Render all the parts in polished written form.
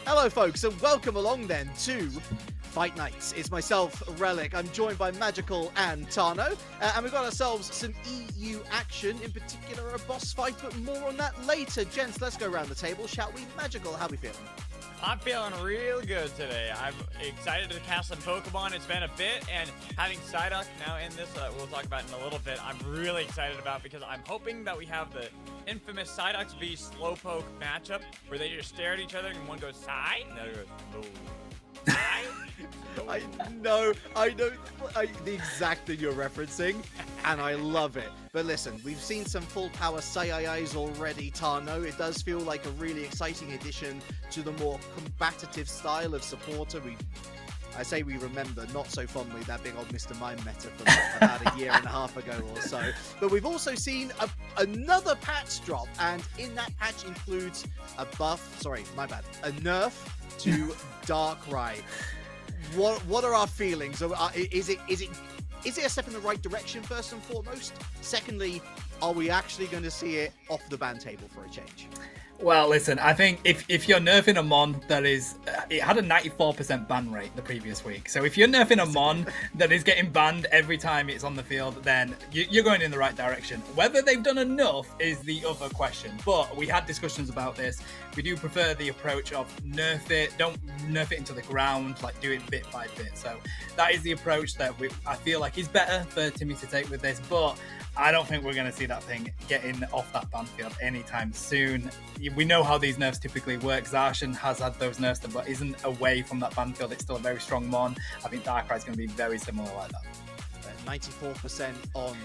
Hello folks, and welcome along then to Fight Nights. It's myself, Relic. I'm joined by Magical and Tano, and we've got ourselves some EU action, in particular a boss fight, but more on that later. Gents, let's go around the table, shall we? Magical, how we feeling? I'm feeling real good today. I'm excited to cast some Pokemon. It's been a bit, and having Psyduck now in this, we'll talk about in a little bit, I'm really excited about because I'm hoping that we have the infamous Psyduck v Slowpoke matchup where they just stare at each other and one goes Psy, and the other goes oh. I know the exact thing you're referencing, and I love it. But listen, we've seen some full power Saiyais already, Tano. It does feel like a really exciting addition to the more combative style of supporter. I say we remember not so fondly that big old Mr. Mime meta from about a year and a half ago or so. But we've also seen another patch drop, and in that patch includes a nerf to Darkrai. What are our feelings? Is it a step in the right direction, first and foremost? Secondly, are we actually going to see it off the ban table for a change? Well, listen, I think if you're nerfing a Mon that is... it had a 94% ban rate the previous week. So if you're nerfing a Mon that is getting banned every time it's on the field, then you're going in the right direction. Whether they've done enough is the other question. But we had discussions about this. We do prefer the approach of nerf it, don't nerf it into the ground, like do it bit by bit. So that is the approach that I feel like is better for Timmy to take with this. But I don't think we're going to see that thing getting off that ban field anytime soon. We know how these nerfs typically work. Zacian has had those nerfs, but isn't away from that ban field. It's still a very strong Mon. I think Darkrai is going to be very similar like that. 94% on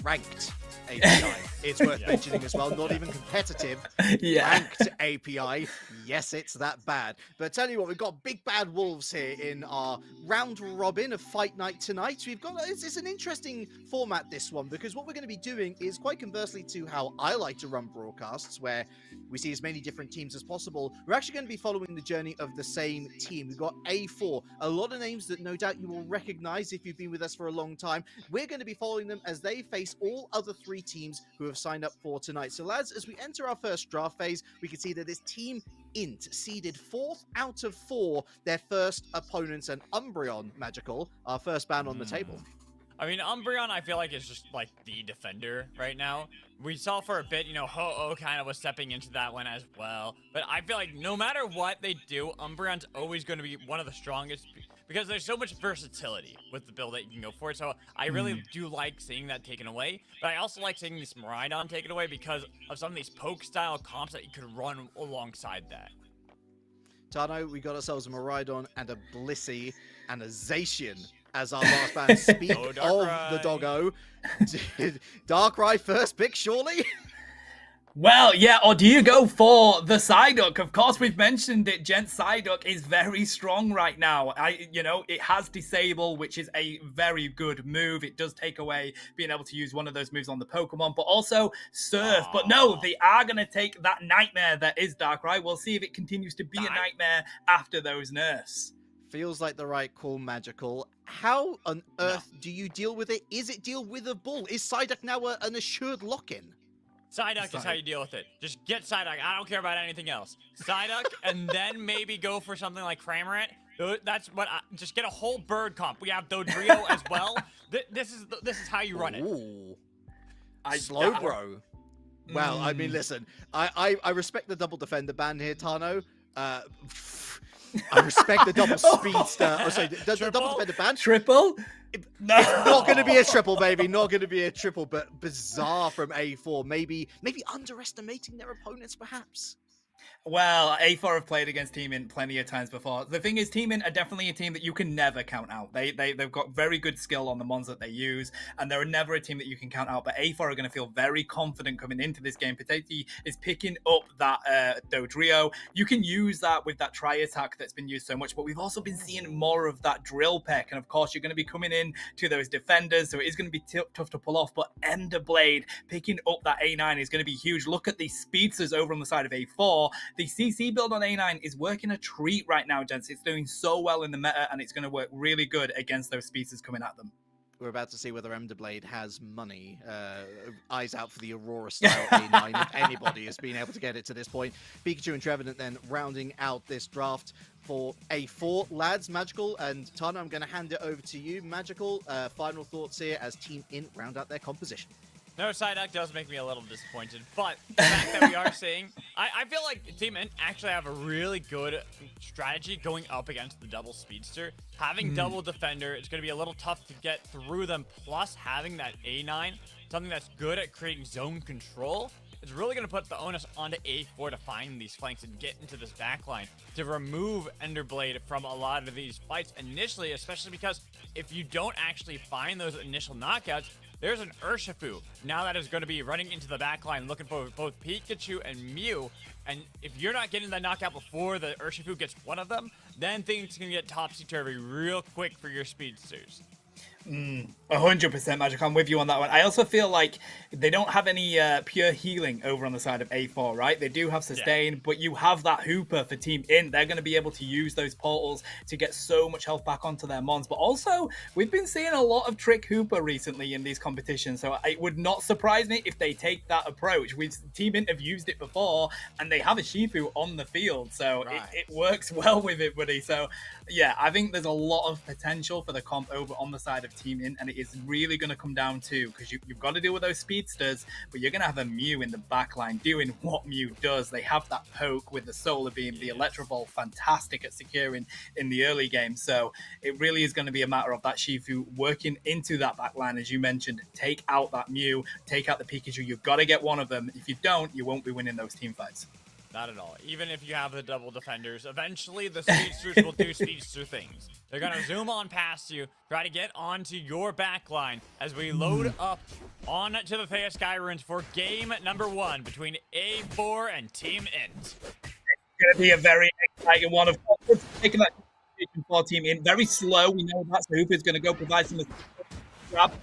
ranked API. It's worth mentioning as well. Not even competitive. Ranked API. Yes, it's that bad. But tell you what, we've got big bad wolves here in our round robin of Fight Night tonight. It's an interesting format, this one, because what we're going to be doing is quite conversely to how I like to run broadcasts, where we see as many different teams as possible. We're actually going to be following the journey of the same team. We've got A4, a lot of names that no doubt you will recognize if you've been with us for a long time. We're going to be following them as they face all other three teams who have signed up for tonight. So lads, as we enter our first draft phase, we can see that this team Int seeded 4th out of 4 their first opponents, and Umbreon, Magical, our first ban on the table. I mean, Umbreon, I feel like is just like the defender right now. We saw for a bit, Ho-Oh kind of was stepping into that one as well. But I feel like no matter what they do, Umbreon's always going to be one of the strongest because there's so much versatility with the build that you can go for. So I really do like seeing that taken away. But I also like seeing this Miraidon taken away because of some of these poke-style comps that you could run alongside that. Tano, we got ourselves a Miraidon and a Blissey and a Zacian as our last band. Speak of the doggo. Darkrai first pick, surely? Well, yeah, or do you go for the Psyduck? Of course, we've mentioned it. Gent Psyduck is very strong right now. It has Disable, which is a very good move. It does take away being able to use one of those moves on the Pokemon, but also Surf. But no, they are going to take that nightmare that is Darkrai. We'll see if it continues to be a nightmare after those nerfs. Feels like the right call, Magical. How on earth do you deal with it? Is it deal with a bull? Is Psyduck now an assured lock-in? Psyduck is how you deal with it. Just get Psyduck. I don't care about anything else. Psyduck, and then maybe go for something like Cramorant. That's what. Just get a whole bird comp. We have Dodrio as well. This is how you run it. Ooh. Slowbro. Well, I mean, listen. I respect the double defender ban here, Tano. I respect the double speedster. Oh, sorry, the double defender ban. Triple? No. It's not going to be a triple, baby. Not going to be a triple, but bizarre from A4. Maybe underestimating their opponents, perhaps. Well, A4 have played against Team Int plenty of times before. The thing is, Team Int are definitely a team that you can never count out. They've got very good skill on the mons that they use, and they're never a team that you can count out. But A4 are going to feel very confident coming into this game. Pateti is picking up that Dodrio. You can use that with that tri-attack that's been used so much, but we've also been seeing more of that drill peck. And of course, you're going to be coming in to those defenders, so it is going to be tough to pull off. But Enderblade picking up that A9 is going to be huge. Look at these speedsters over on the side of A4. The CC build on A9 is working a treat right now, gents. It's doing so well in the meta, and it's going to work really good against those speedsters coming at them. We're about to see whether Enderblade has money. Eyes out for the Aurora-style A9, if anybody has been able to get it to this point. Pikachu and Trevenant then rounding out this draft for A4. Lads, Magical and Tana, I'm going to hand it over to you. Magical, final thoughts here as Team Int round out their composition. No, Psyduck does make me a little disappointed, but the fact that we are seeing, I feel like Team Int actually have a really good strategy going up against the double speedster. Having double defender, it's going to be a little tough to get through them, plus having that A9, something that's good at creating zone control, is really going to put the onus onto A4 to find these flanks and get into this backline to remove Enderblade from a lot of these fights initially, especially because if you don't actually find those initial knockouts, there's an Urshifu now that is going to be running into the backline looking for both Pikachu and Mew. And if you're not getting that knockout before the Urshifu gets one of them, then things can get topsy-turvy real quick for your speedsters. 100% Magic. I'm with you on that one. I also feel like they don't have any pure healing over on the side of A4, right? They do have sustain, but you have that Hooper for Team Int. They're going to be able to use those portals to get so much health back onto their mons. But also, we've been seeing a lot of Trick Hooper recently in these competitions, so it would not surprise me if they take that approach. Team Int have used it before, and they have a Shifu on the field, so it works well with it, buddy. So, yeah, I think there's a lot of potential for the comp over on the side of Team Int, and it is really going to come down to, because you've got to deal with those speedsters, but you're going to have a Mew in the backline doing what Mew does. They have that poke with the Solar Beam, the Electro Ball, fantastic at securing in the early game. So it really is going to be a matter of that Shifu working into that backline, as you mentioned. Take out that Mew, take out the Pikachu. You've got to get one of them. If you don't, you won't be winning those team fights. Not at all. Even if you have the double defenders, eventually the speedsters will do speedster things. They're going to zoom on past you, try to get onto your backline as we load up on to the Thea Sky Ruins for game number 1 between A4 and Team Int. It's going to be a very exciting one. Of course, taking that for Team Int. Very slow. We know that's the Hooper is going to go provide some grab.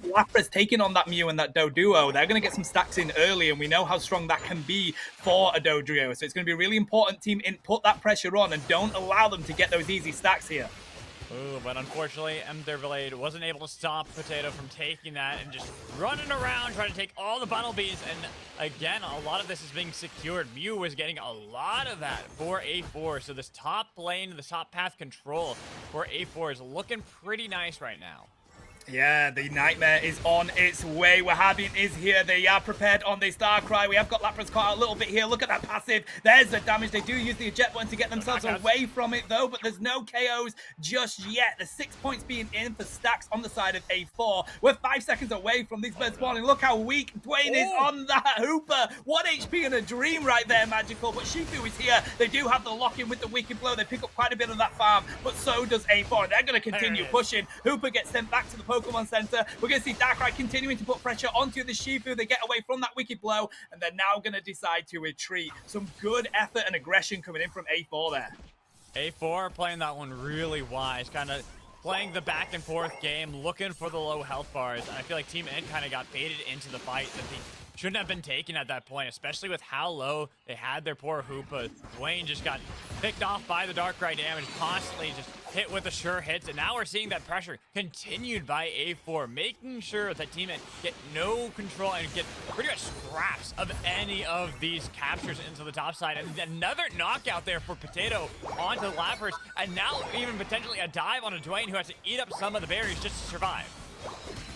Lapras taking on that Mew and that Doduo, they're going to get some stacks in early, and we know how strong that can be for a Dodrio. So it's going to be really important, Team Int, put that pressure on and don't allow them to get those easy stacks here. Ooh, but unfortunately, Enderblade wasn't able to stop Potato from taking that and just running around trying to take all the Bundle Bees. And again, a lot of this is being secured. Mew was getting a lot of that for A4. So this top lane, the top path control for A4 is looking pretty nice right now. Yeah, the Nightmare is on its way. Wahhabian is here. They are prepared on this Darkrai. We have got Lapras caught out a little bit here. Look at that passive. There's the damage. They do use the eject button to get themselves away from it, though, but there's no KOs just yet. The 6 points being in for stacks on the side of A4. We're 5 seconds away from these birds spawning. Look how weak Dwayne is on that Hooper. 1 HP and a dream right there, Magical, but Shifu is here. They do have the lock-in with the Wicked Blow. They pick up quite a bit of that farm, but so does A4. They're going to continue pushing. Hooper gets sent back to the Pokemon Center. We're going to see Darkrai continuing to put pressure onto the Shifu. They get away from that Wicked Blow, and they're now going to decide to retreat. Some good effort and aggression coming in from A4 there. A4 playing that one really wise, kind of playing the back and forth game, looking for the low health bars. And I feel like Team Int kind of got baited into the fight that they shouldn't have been taken at that point, especially with how low they had their poor Hoopa. Dwayne just got picked off by the Darkrai damage, constantly just hit with the sure hits, and now we're seeing that pressure continued by A4, making sure that Team Int get no control and get pretty much scraps of any of these captures into the top side. And another knockout there for Potato onto Lapras, and now even potentially a dive on a Dwayne who has to eat up some of the berries just to survive.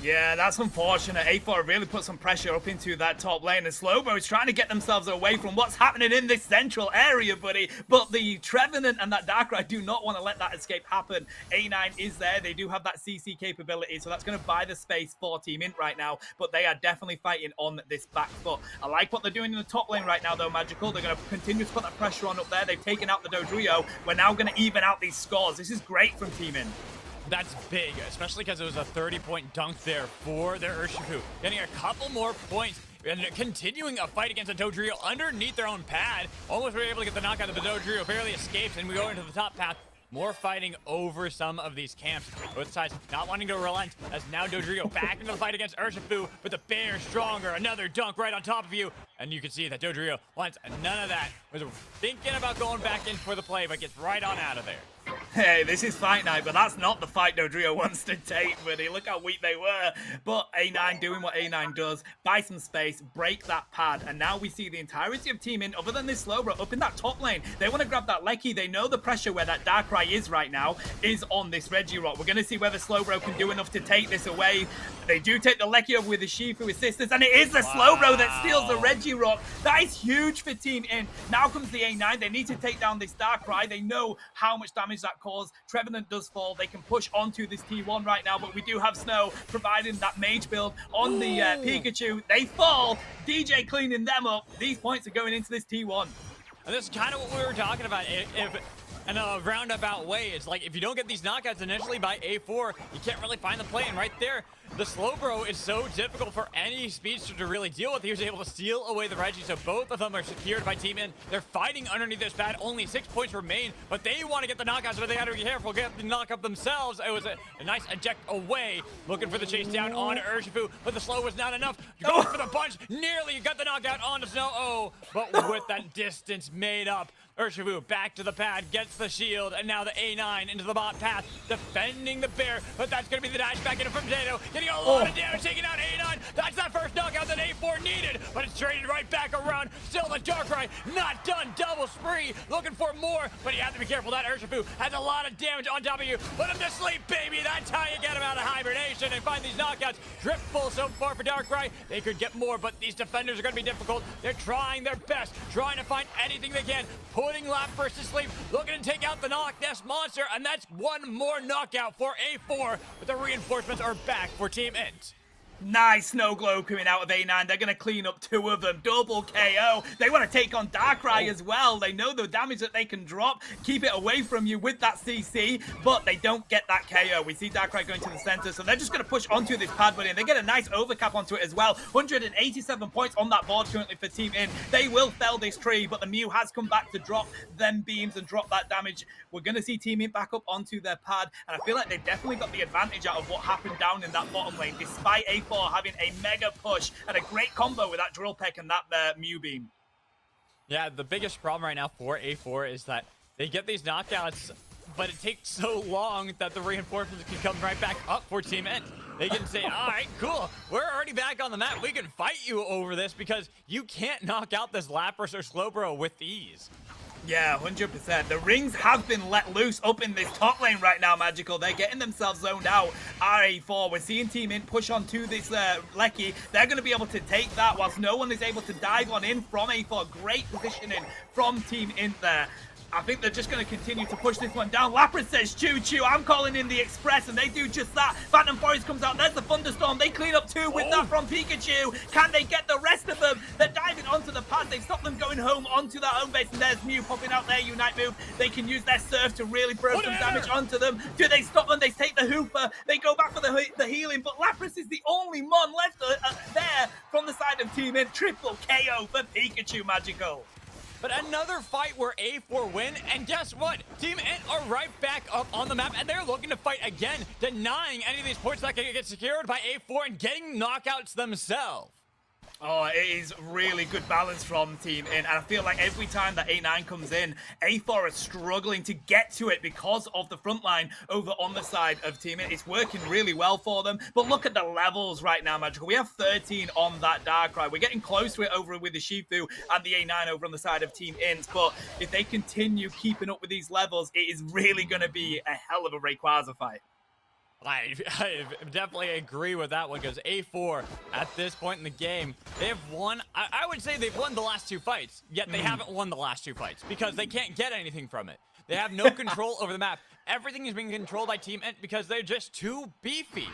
Yeah, that's unfortunate. A4 really put some pressure up into that top lane, and Slowbro is trying to get themselves away from what's happening in this central area, buddy. But the Trevenant and that Darkrai do not want to let that escape happen. A9 is there. They do have that CC capability, so that's going to buy the space for Team Int right now, but they are definitely fighting on this back foot. I like what they're doing in the top lane right now, though, Magical. They're going to continue to put that pressure on up there. They've taken out the Dodrio. We're now going to even out these scores. This is great from Team Int. That's big, especially because it was a 30-point dunk there for their Urshifu. Getting a couple more points and continuing a fight against a Dodrio underneath their own pad. Almost were able to get the knockout, but the Dodrio barely escapes, and we go into the top path. More fighting over some of these camps. Both sides not wanting to relent, as now Dodrio back into the fight against Urshifu, but the bear stronger. Another dunk right on top of you. And you can see that Dodrio wants none of that. Was thinking about going back in for the play, but gets right on out of there. Hey, this is Fight Night, but that's not the fight Dodrio wants to take, buddy. Look how weak they were. But A9 doing what A9 does, buy some space, break that pad, and now we see the entirety of Team Int, other than this Slowbro, up in that top lane. They want to grab that Lecky. They know the pressure where that Darkrai is right now is on this Regirock. We're going to see whether Slowbro can do enough to take this away. They do take the Lecky over with the Shifu assistance, and it is the Slowbro that steals the Regirock. That is huge for Team Int. Now comes the A9. They need to take down this Darkrai. They know how much damage that cause. Trevenant does fall. They can push onto this T1 right now, but we do have Snow providing that mage build on the Pikachu. They fall. DJ cleaning them up. These points are going into this T1. And this is kind of what we were talking about. If in a roundabout way, it's like if you don't get these knockouts initially by A4, you can't really find the play. And right there, the Slowbro is so difficult for any speedster to really deal with. He was able to steal away the Reggie, so both of them are secured by Team Int. They're fighting underneath this pad. Only 6 points remain, but they want to get the knockouts, but they got to be careful, get the knockup themselves. It was a nice eject away, looking for the chase down on Urshifu, but the slow was not enough. Going for the punch, nearly got the knockout on the Snow. Oh, but with that distance made up, Urshifu back to the pad, gets the shield, and now the A9 into the bot path, defending the bear, but that's going to be the dash back into from Potato, getting a lot of damage, taking out A9. That's that first knockout that A4 needed, but it's traded right back around. Still the Darkrai, not done, double spree, looking for more, but you have to be careful. That Urshifu has a lot of damage on top of you. Put him to sleep, baby. That's how you get him out of hibernation and find these knockouts. Triple so far for Darkrai. They could get more, but these defenders are going to be difficult. They're trying their best, trying to find anything they can, putting Lapras to sleep, looking to take out the Knock Nest monster, and that's one more knockout for A4, but the reinforcements are back for Team Int. Nice Snow Glow coming out of A9. They're going to clean up 2 of them. Double KO. They want to take on Darkrai as well. They know the damage that they can drop, keep it away from you with that CC, but they don't get that KO. We see Darkrai going to the center, so they're just going to push onto this pad, buddy, and they get a nice overcap onto it as well. 187 points on that board currently for Team Int. They will fell this tree, but the Mew has come back to drop them beams and drop that damage. We're going to see Team Int back up onto their pad, and I feel like they've definitely got the advantage out of what happened down in that bottom lane, despite A4 having a mega push and a great combo with that Drill Peck and that Mew Beam. Yeah, the biggest problem right now for A4 is that they get these knockouts, but it takes so long that the reinforcements can come right back up for Team Int. They can say, all right, cool, we're already back on the map. We can fight you over this because you can't knock out this Lapras or Slowbro with ease. Yeah, 100%. The rings have been let loose up in this top lane right now, Magical. They're getting themselves zoned out. RA4, we're seeing Team Int push onto this Lecky. They're going to be able to take that whilst no one is able to dive on in from A4. Great positioning from Team Int there. I think they're just going to continue to push this one down. Lapras says choo-choo. I'm calling in the Express, and they do just that. Phantom Forest comes out. There's the Thunderstorm. They clean up 2 with that from Pikachu. Can they get the rest of them? They're diving onto the pad. They've stopped them going home onto that home base, and there's Mew popping out their Unite move. They can use their Surf to really throw some damage onto them. Do they stop them? They take the Hooper. They go back for the healing, but Lapras is the only Mon left there from the side of Team Int. Triple KO for Pikachu, Magical. But another fight where A4 win, and guess what? Team Int are right back up on the map, and they're looking to fight again, denying any of these points that can get secured by A4 and getting knockouts themselves. Oh, it is really good balance from Team Int, and I feel like every time that A9 comes in, A4 is struggling to get to it because of the front line over on the side of Team Int. It's working really well for them, but look at the levels right now, Magical. We have 13 on that Darkrai. We're getting close to it over with the Shifu and the A9 over on the side of Team Int, but if they continue keeping up with these levels, it is really going to be a hell of a Rayquaza fight. I definitely agree with that one because A4 at this point in the game, they have won. I would say they've won the last 2 fights, yet they haven't won the last 2 fights because they can't get anything from it. They have no control over the map. Everything is being controlled by Team Ent because they're just too beefy.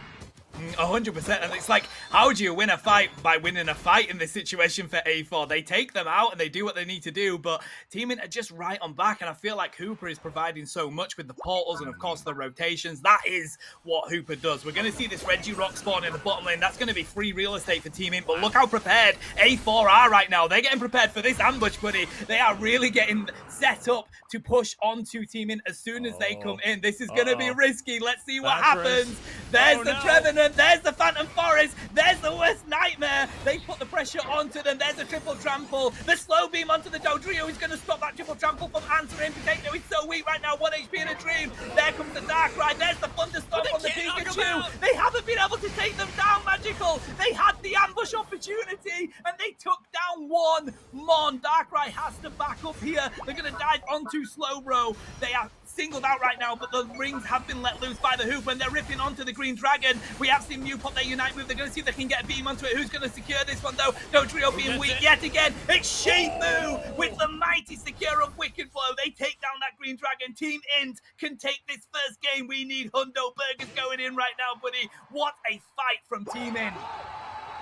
100%, and it's like, how do you win a fight by winning a fight in this situation for A4? They take them out and they do what they need to do, but Team Int are just right on back, and I feel like Hooper is providing so much with the portals and of course the rotations. That is what Hooper does. We're going to see this Reggie Rock spawn in the bottom lane. That's going to be free real estate for Team Int, but look how prepared A4 are right now. They're getting prepared for this ambush, buddy. They are really getting set up to push onto Team Int as soon as they come in. This is going to be risky. Let's see what happens. There's the Trevenant. There's the Phantom Forest. There's the worst nightmare. They put the pressure onto them. There's a triple trample. The slow beam onto the Dodrio is going to stop that triple trample from answering. Potato is so weak right now. 1 HP in a dream. There comes the Darkrai. There's the Thunderstorm on the Pikachu. They haven't been able to take them down, Magical. They had the ambush opportunity and they took down one Mon. Darkrai has to back up here. They're going to dive onto Slowbro. They are singled out right now, but the rings have been let loose by the Hoop and they're ripping onto the Green Dragon. We have seen Mew pop their Unite move. They're going to see if they can get a beam onto it. Who's going to secure this one though? Dodrio being weak yet again. It's Shifu with the mighty secure of Wicked Blow. They take down that Green Dragon. Team Int can take this first game. We need Hundo Burgers going in right now, buddy. What a fight from Team Int.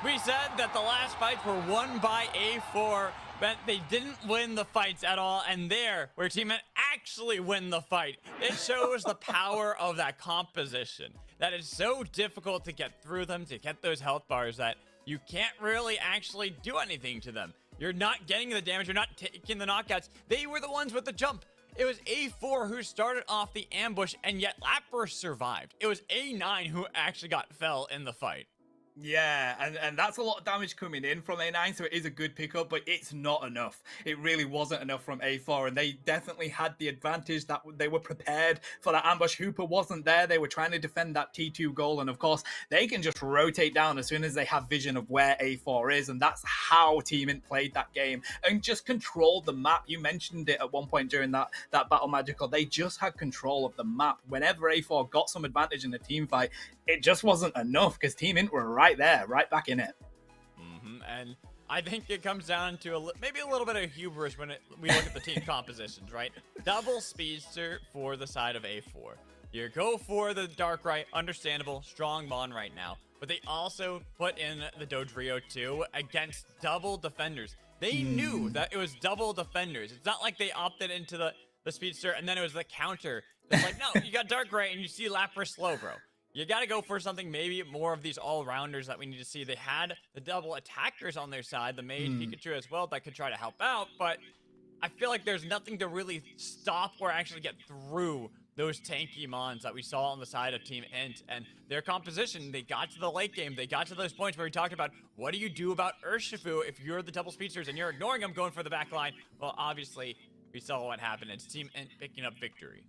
We said that the last fights were won by A4, but they didn't win the fights at all, and there, where Team Ent actually win the fight. It shows the power of that composition, that it's so difficult to get through them, to get those health bars, that you can't really actually do anything to them. You're not getting the damage, you're not taking the knockouts. They were the ones with the jump. It was A4 who started off the ambush, and yet Lapras survived. It was A9 who actually fell in the fight. Yeah, and that's a lot of damage coming in from A9, so it is a good pickup, but it's not enough. It really wasn't enough from A4, and they definitely had the advantage that they were prepared for that ambush. Hooper wasn't there. They were trying to defend that T2 goal, and of course, they can just rotate down as soon as they have vision of where A4 is, and that's how Team Int played that game, and just controlled the map. You mentioned it at one point during that Battle Magical. They just had control of the map. Whenever A4 got some advantage in the team fight, it just wasn't enough because Team Int were right there, right back in it. And I think it comes down to maybe a little bit of hubris when we look at the team compositions, right? Double speedster for the side of A4. You go for the Darkrai, understandable, strong Mon right now, but they also put in the Dodrio too against double defenders. They knew that it was double defenders. It's not like they opted into the speedster and then it was the counter. It's like, no, you got Darkrai and you see Lapras Slowbro. You got to go for something, maybe more of these all-rounders that we need to see. They had the double attackers on their side, the Mage Pikachu as well, that could try to help out, but I feel like there's nothing to really stop or actually get through those tanky Mons that we saw on the side of Team Int and their composition. They got to the late game. They got to those points where we talked about, what do you do about Urshifu if you're the double speedsters and you're ignoring them going for the back line? Well, obviously, we saw what happened. It's Team Int picking up victory.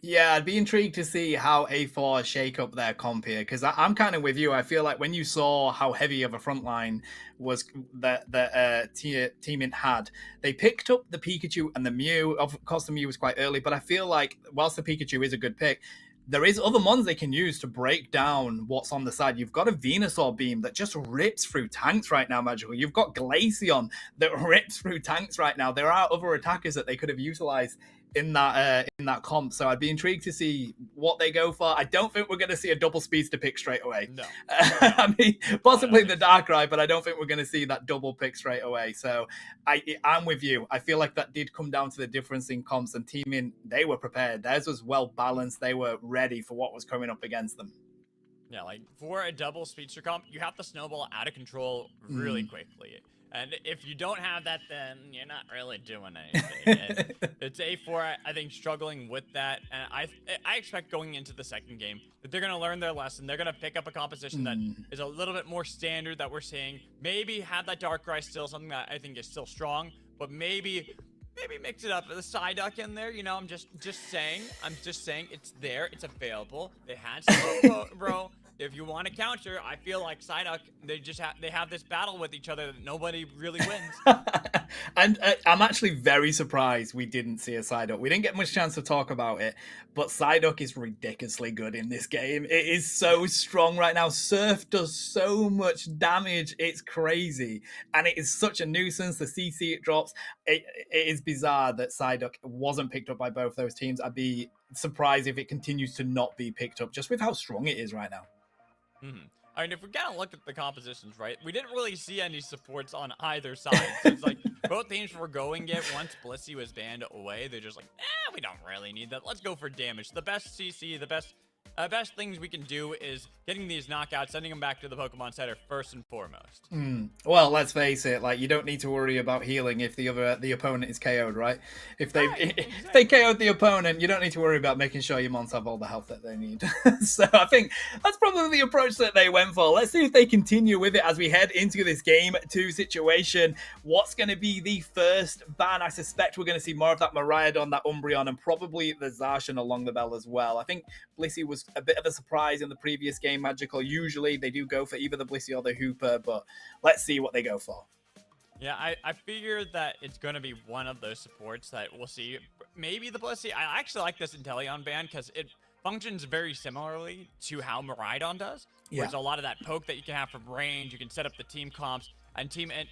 Yeah, I'd be intrigued to see how A4 shake up their comp here, because I'm kind of with you. I feel like when you saw how heavy of a front line was that Team Int had, they picked up the Pikachu and the Mew. Of course, the Mew was quite early, but I feel like whilst the Pikachu is a good pick, there is other Mons they can use to break down what's on the side. You've got a Venusaur beam that just rips through tanks right now, Magical. You've got Glaceon that rips through tanks right now. There are other attackers that they could have utilized in that comp, so I'd be intrigued to see what they go for. I don't think we're going to see a double speedster pick straight away. No. I mean, possibly the Darkrai, but I don't think we're going to see that double pick straight away. So I'm with you. I feel like that did come down to the difference in comps, and Team Int, they were prepared. Theirs was well balanced. They were ready for what was coming up against them. Yeah, like for a double speedster comp, you have to snowball out of control really quickly. And if you don't have that, then you're not really doing anything. It's A4, I think, struggling with that. And I expect going into the second game that they're going to learn their lesson. They're going to pick up a composition that is a little bit more standard that we're seeing. Maybe have that Darkrai still, something that I think is still strong. But maybe mix it up with a Psyduck in there. You know, I'm just saying it's there. It's available. They had Slowbro. if you want to counter, I feel like Psyduck, they have this battle with each other that nobody really wins. And I'm actually very surprised we didn't see a Psyduck. We didn't get much chance to talk about it, but Psyduck is ridiculously good in this game. It is so strong right now. Surf does so much damage. It's crazy. And it is such a nuisance. The CC it drops. It is bizarre that Psyduck wasn't picked up by both those teams. I'd be surprised if it continues to not be picked up just with how strong it is right now. I mean, if we kind of look at the compositions, right, we didn't really see any supports on either side. So it's like both teams were going it. Once Blissey was banned away, they're just like, we don't really need that. Let's go for damage. The best CC, the best things we can do is getting these knockouts, sending them back to the Pokemon Center first and foremost. Well, let's face it, like, you don't need to worry about healing if the opponent is KO'd, right? If they KO'd the opponent, you don't need to worry about making sure your mons have all the health that they need. So I think that's probably the approach that they went for. Let's see if they continue with it as we head into this game 2 situation. What's going to be the first ban? I suspect we're going to see more of that Miraidon, that Umbreon, and probably the Zacian along the bell as well. I think Blissey was a bit of a surprise in the previous game, Magical. Usually they do go for either the Blissey or the Hooper, but let's see what they go for. Yeah, I figured that it's going to be one of those supports that we'll see. Maybe the Blissey. I actually like this Inteleon ban because it functions very similarly to how Miraidon does. There's a lot of that poke that you can have from range. You can set up the team comps. And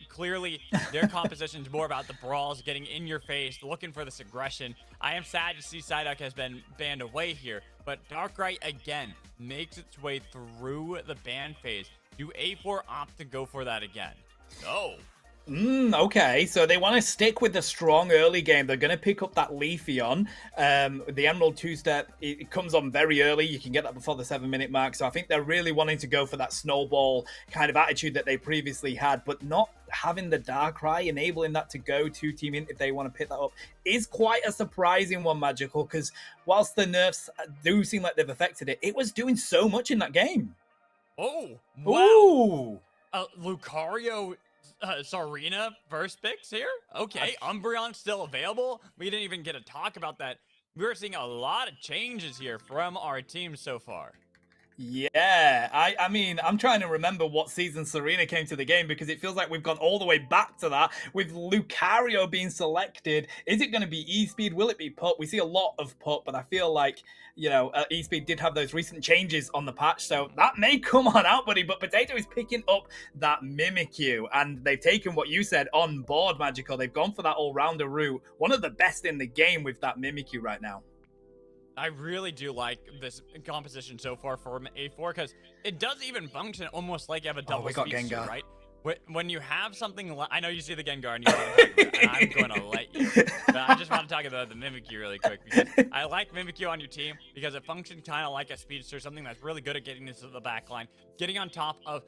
clearly, their composition is more about the brawls, getting in your face, looking for this aggression. I am sad to see Psyduck has been banned away here, but Darkrai, again, makes its way through the ban phase. Do A4 opt to go for that again? No. Okay, so they want to stick with the strong early game. They're going to pick up that Leafeon. The Emerald 2-step, it comes on very early. You can get that before the 7-minute mark. So I think they're really wanting to go for that snowball kind of attitude that they previously had, but not having the Darkrai, enabling that to go to Team Int if they want to pick that up, is quite a surprising one, Magical, because whilst the nerfs do seem like they've affected it, it was doing so much in that game. Oh, wow. Ooh. Lucario... Sarina first picks here? Okay, Umbreon's still available. We didn't even get to talk about that. We're seeing a lot of changes here from our team so far. Yeah, I mean, I'm trying to remember what season Serena came to the game because it feels like we've gone all the way back to that with Lucario being selected. Is it going to be E-Speed? Will it be Pup? We see a lot of Pup, but I feel like, you know, E-Speed did have those recent changes on the patch, so that may come on out, buddy, but Potato is picking up that Mimikyu, and they've taken what you said on board, Magical. They've gone for that all-rounder route. One of the best in the game with that Mimikyu right now. I really do like this composition so far for A4 because it does even function almost like you have a double speedster, right? When you have something, I know you see the Gengar and you want to talk about it, and I'm going to let you. But I just want to talk about the Mimikyu really quick because I like Mimikyu on your team because it functions kind of like a speedster, something that's really good at getting this to the back line, getting on top of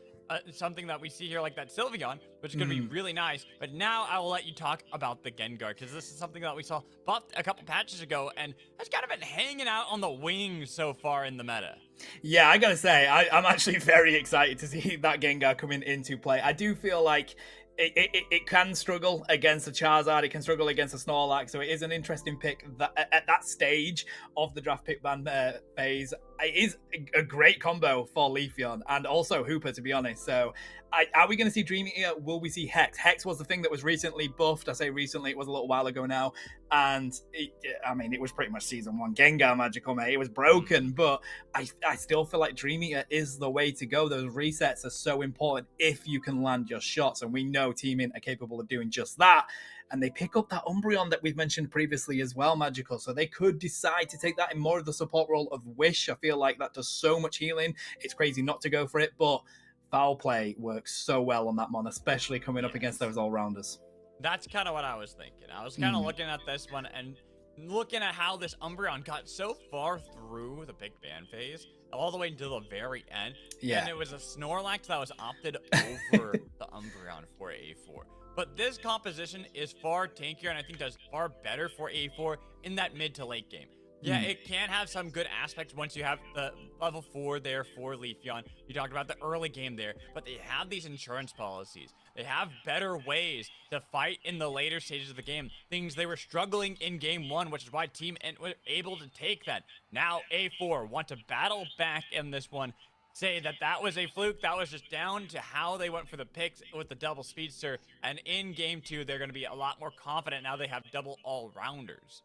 something that we see here like that Sylveon, which is going to be really nice. But now I will let you talk about the Gengar because this is something that we saw buffed a couple patches ago and has kind of been hanging out on the wings so far in the meta. Yeah, I gotta say, I'm actually very excited to see that Gengar coming into play. I do feel like it can struggle against a Charizard, it can struggle against a Snorlax, so it is an interesting pick that, at that stage of the draft pick ban phase. It is a great combo for Leafeon and also Hooper, to be honest. So are we going to see Dream Eater? Will we see Hex? Hex was the thing that was recently buffed. I say recently, it was a little while ago now. And it was pretty much season 1 Gengar Magical, mate. It was broken, but I still feel like Dream Eater is the way to go. Those resets are so important if you can land your shots. And we know Team Int are capable of doing just that. And they pick up that Umbreon that we've mentioned previously as well, Magical. So they could decide to take that in more of the support role of Wish. I feel like that does so much healing. It's crazy not to go for it, but Foul Play works so well on that mon, especially coming up against those all-rounders. That's kind of what I was thinking. I was kind of looking at this one and looking at how this Umbreon got so far through the big ban phase, all the way to the very end. Yeah. And it was a Snorlax that was opted over the Umbreon for A4. But this composition is far tankier and I think does far better for A4 in that mid to late game. Yeah, it can have some good aspects once you have the level 4 there for Leafeon. You talked about the early game there, but they have these insurance policies. They have better ways to fight in the later stages of the game. Things they were struggling in game 1, which is why Team Int was able to take that. Now A4 want to battle back in this one. say that that was a fluke. That was just down to how they went for the picks with the double speedster. And in game 2, they're going to be a lot more confident now they have double all-rounders.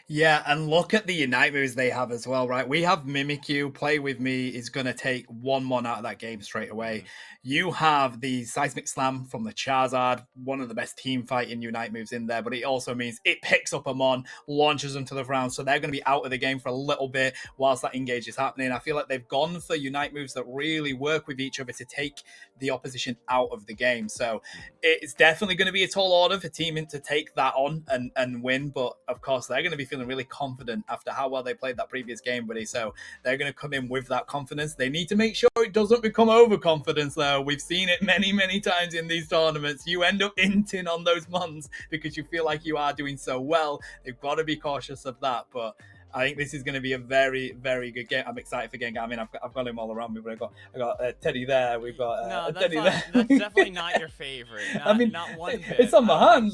Yeah, and look at the Unite moves they have as well, right? We have Mimikyu, Play With Me is going to take 1-1 out of that game straight away. You have the Seismic Slam from the Charizard, one of the best team fighting Unite moves in there, but it also means it picks up a Mon, launches them to the ground, so they're going to be out of the game for a little bit whilst that engage is happening. I feel like they've gone for Unite moves that really work with each other to take the opposition out of the game. So it's definitely going to be a tall order for Team Int to take that on and win, but of course they're going to be feeling really confident after how well they played that previous game, buddy. So they're going to come in with that confidence. They need to make sure it doesn't become overconfidence, though. We've seen it many times in these tournaments. You end up inting on those Mons because you feel like you are doing so well. They've got to be cautious of that, but I think this is going to be a very good game. I'm excited for Gengar. I mean, I've got him all around me, but I got Teddy there. We've got no, Teddy there. That's definitely not your favorite. I mean, not one bit. It's on my hand.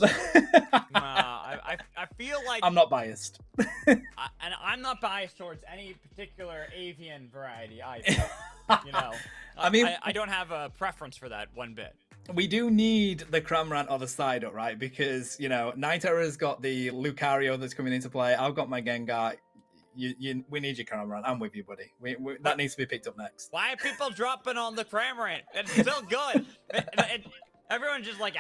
I feel like I'm not biased. and I'm not biased towards any particular avian variety either. You know, I mean, I don't have a preference for that one bit. We do need the Cramorant on the side up, right? Because, you know, Night Terror's got the Lucario that's coming into play. I've got my Gengar. We need your Cramorant. I'm with you, buddy. That needs to be picked up next. Why are people dropping on the Cramorant? It's still good. Everyone's just like,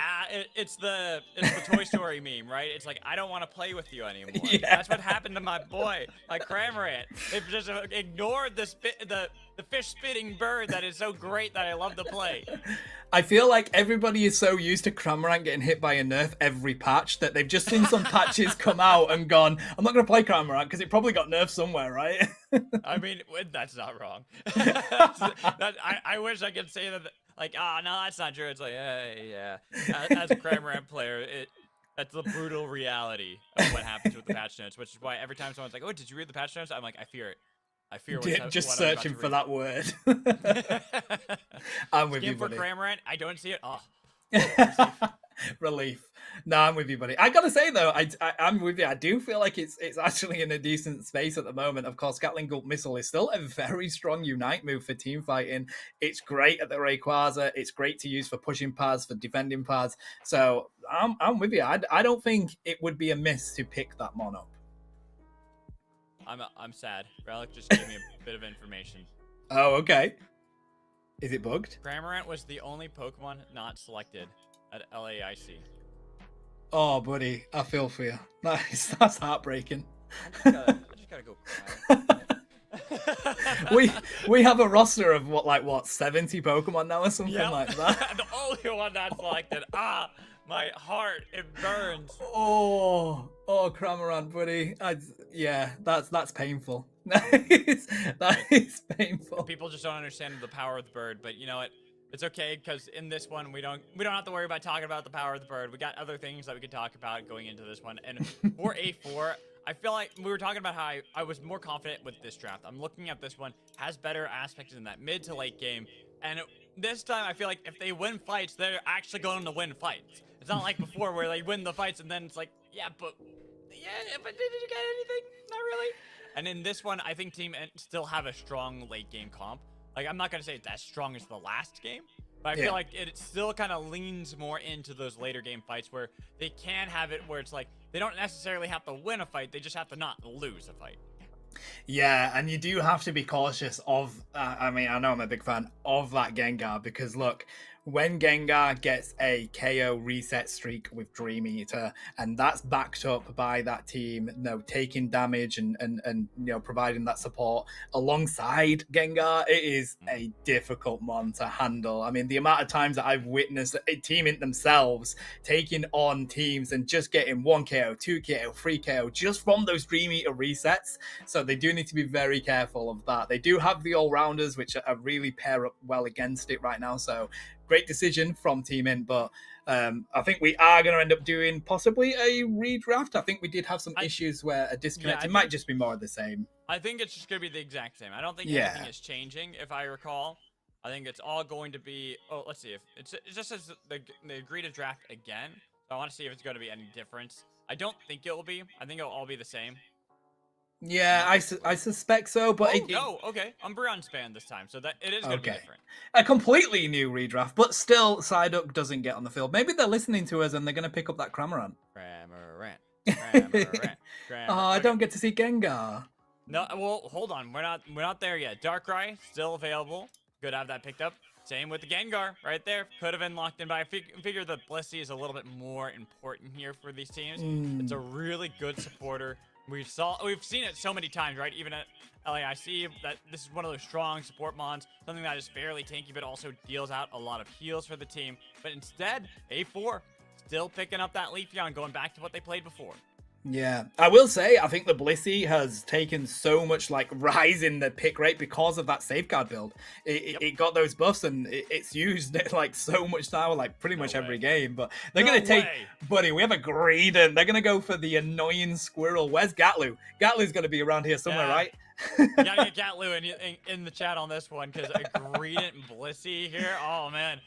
it's the Toy Story meme, right? It's like, I don't want to play with you anymore. Yeah. That's what happened to my boy, my Cramorant. They've just ignored the fish spitting bird that is so great that I love to play. I feel like everybody is so used to Cramorant getting hit by a nerf every patch that they've just seen some patches come out and gone, I'm not going to play Cramorant because it probably got nerfed somewhere, right? I mean, that's not wrong. I wish I could say that. Like, no, that's not true. It's like, yeah. As a Cramorant player, that's the brutal reality of what happens with the patch notes, which is why every time someone's like, oh, did you read the patch notes? I'm like, I fear it. I fear what just what searching for that word. I'm with you, buddy. For Cramorant, I don't see it. Oh. Relief. No, I'm with you, buddy. I gotta say though, I'm with you. I do feel like it's actually in a decent space at the moment. Of course, Gatling Gulp Missile is still a very strong Unite move for team fighting. It's great at the Rayquaza. It's great to use for pushing pads, for defending pads. So I'm with you. I don't think it would be a miss to pick that Mon up. I'm sad. Relic just gave me a bit of information. Oh, okay. Is it bugged? Cramorant was the only Pokemon not selected at LAIC. Oh, buddy, I feel for you. That's heartbreaking. I just gotta go cry. we have a roster of what 70 Pokemon now or something like that. The only one not selected. My heart, it burns. Oh, Cramorant, buddy. Yeah, that's painful. That is painful. People just don't understand the power of the bird, but you know what? It's okay because in this one we don't have to worry about talking about the power of the bird. We got other things that we could talk about going into this one. And for A4, I feel like we were talking about how I was more confident with this draft. I'm looking at this one, has better aspects in that mid to late game. And this time I feel like if they win fights, they're actually going to win fights. It's not like before where they win the fights and then it's like, but did you get anything? Not really. And in this one, I think Team Int still have a strong late game comp. Like, I'm not going to say it's as strong as the last game, but I feel like it still kind of leans more into those later game fights where they can have it where it's like, they don't necessarily have to win a fight, they just have to not lose a fight. Yeah, and you do have to be cautious of, I mean, I know I'm a big fan of that Gengar because, look, when Gengar gets a KO reset streak with Dream Eater, and that's backed up by that team, taking damage and providing that support alongside Gengar, it is a difficult Mon to handle. I mean, the amount of times that I've witnessed a Team Int themselves taking on teams and just getting 1 KO, 2 KO, 3 KO just from those Dream Eater resets. So they do need to be very careful of that. They do have the all-rounders, which are really pair up well against it right now. So great decision from Team Int, but I think we are going to end up doing possibly a redraft. I think we did have some issues where a disconnect. It might just be more of the same. I think it's just going to be the exact same. I don't think anything is changing, if I recall. I think it's all going to be... Oh, let's see. If it just says they agree to draft again. So I want to see if it's going to be any difference. I don't think it will be. I think it'll all be the same. Yeah, I suspect so, but no, okay. Umbreon's banned this time, so that it is going to be different. A completely new redraft, but still, Psyduck doesn't get on the field. Maybe they're listening to us and they're going to pick up that Cramorant. Cramorant. Oh, I don't get to see Gengar. No, well, hold on. We're not there yet. Darkrai still available. Good to have that picked up. Same with the Gengar right there. Could have been locked in, but I figure the Blissey is a little bit more important here for these teams. It's a really good supporter. We've seen it so many times, right? Even at LAIC, that this is one of those strong support mons, something that is fairly tanky, but also deals out a lot of heals for the team. But instead, A4 still picking up that Leafeon, going back to what they played before. Yeah, I will say, I think the Blissey has taken so much like rise in the pick rate because of that safeguard build. It got those buffs and it's used like so much now, like pretty much every game. But they're going to take, buddy, we have a Greedent. They're going to go for the annoying squirrel. Where's Gatlu? Gatlu's going to be around here somewhere, right? You gotta get Gatlu in the chat on this one because a Greedent Blissey here, oh man.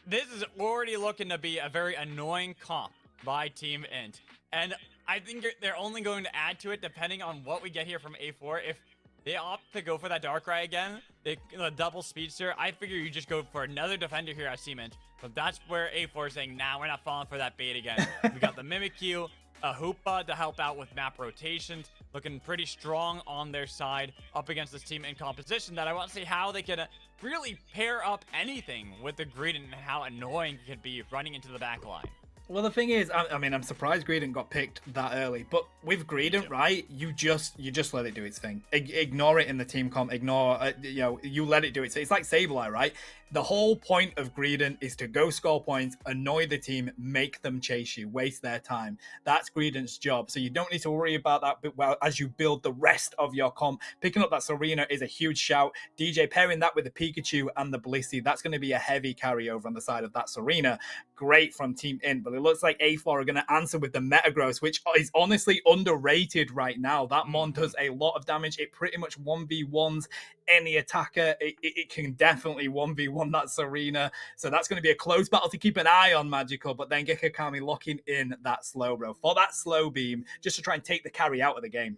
This is already looking to be a very annoying comp by Team Int. And I think they're only going to add to it depending on what we get here from A4. If they opt to go for that Darkrai again, the double speedster, I figure you just go for another defender here at Team Int. But that's where A4 is saying, nah, we're not falling for that bait again. We got the Mimikyu, a Hoopa to help out with map rotations, looking pretty strong on their side up against this Team Int composition that I want to see how they can really pair up anything with the Greedent and how annoying it could be running into the back line. Well, the thing is, I mean, I'm surprised Greedent got picked that early, but with Greedent, right, you just let it do its thing. Ignore it in the team comp. Ignore, you let it do it. So it's like Sableye, right? The whole point of Greedent is to go score points, annoy the team, make them chase you, waste their time. That's Greedent's job. So you don't need to worry about that as you build the rest of your comp. Picking up that Serena is a huge shout. DJ pairing that with the Pikachu and the Blissey, that's going to be a heavy carryover on the side of that Serena. Great from Team Int, but it looks like A4 are going to answer with the Metagross, which is honestly underrated right now. That mon does a lot of damage. It pretty much 1v1s any attacker. It can definitely 1v1 that Serena. So that's going to be a close battle to keep an eye on, Magical. But then Gekakami locking in that Slowbro for that slow beam, just to try and take the carry out of the game.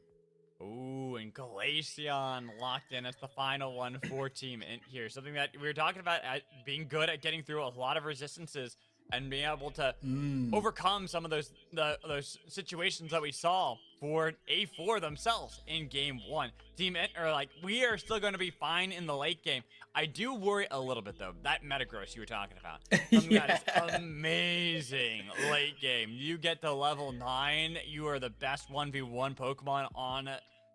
Ooh, and Glaceon locked in as the final one for Team Int here. Something that we were talking about being good at getting through a lot of resistances and being able to overcome some of those situations that we saw for A4 themselves in game one. Team Int are like, we are still going to be fine in the late game. I do worry a little bit, though. That Metagross you were talking about. Something that is amazing late game. You get to level 9. You are the best 1v1 Pokemon on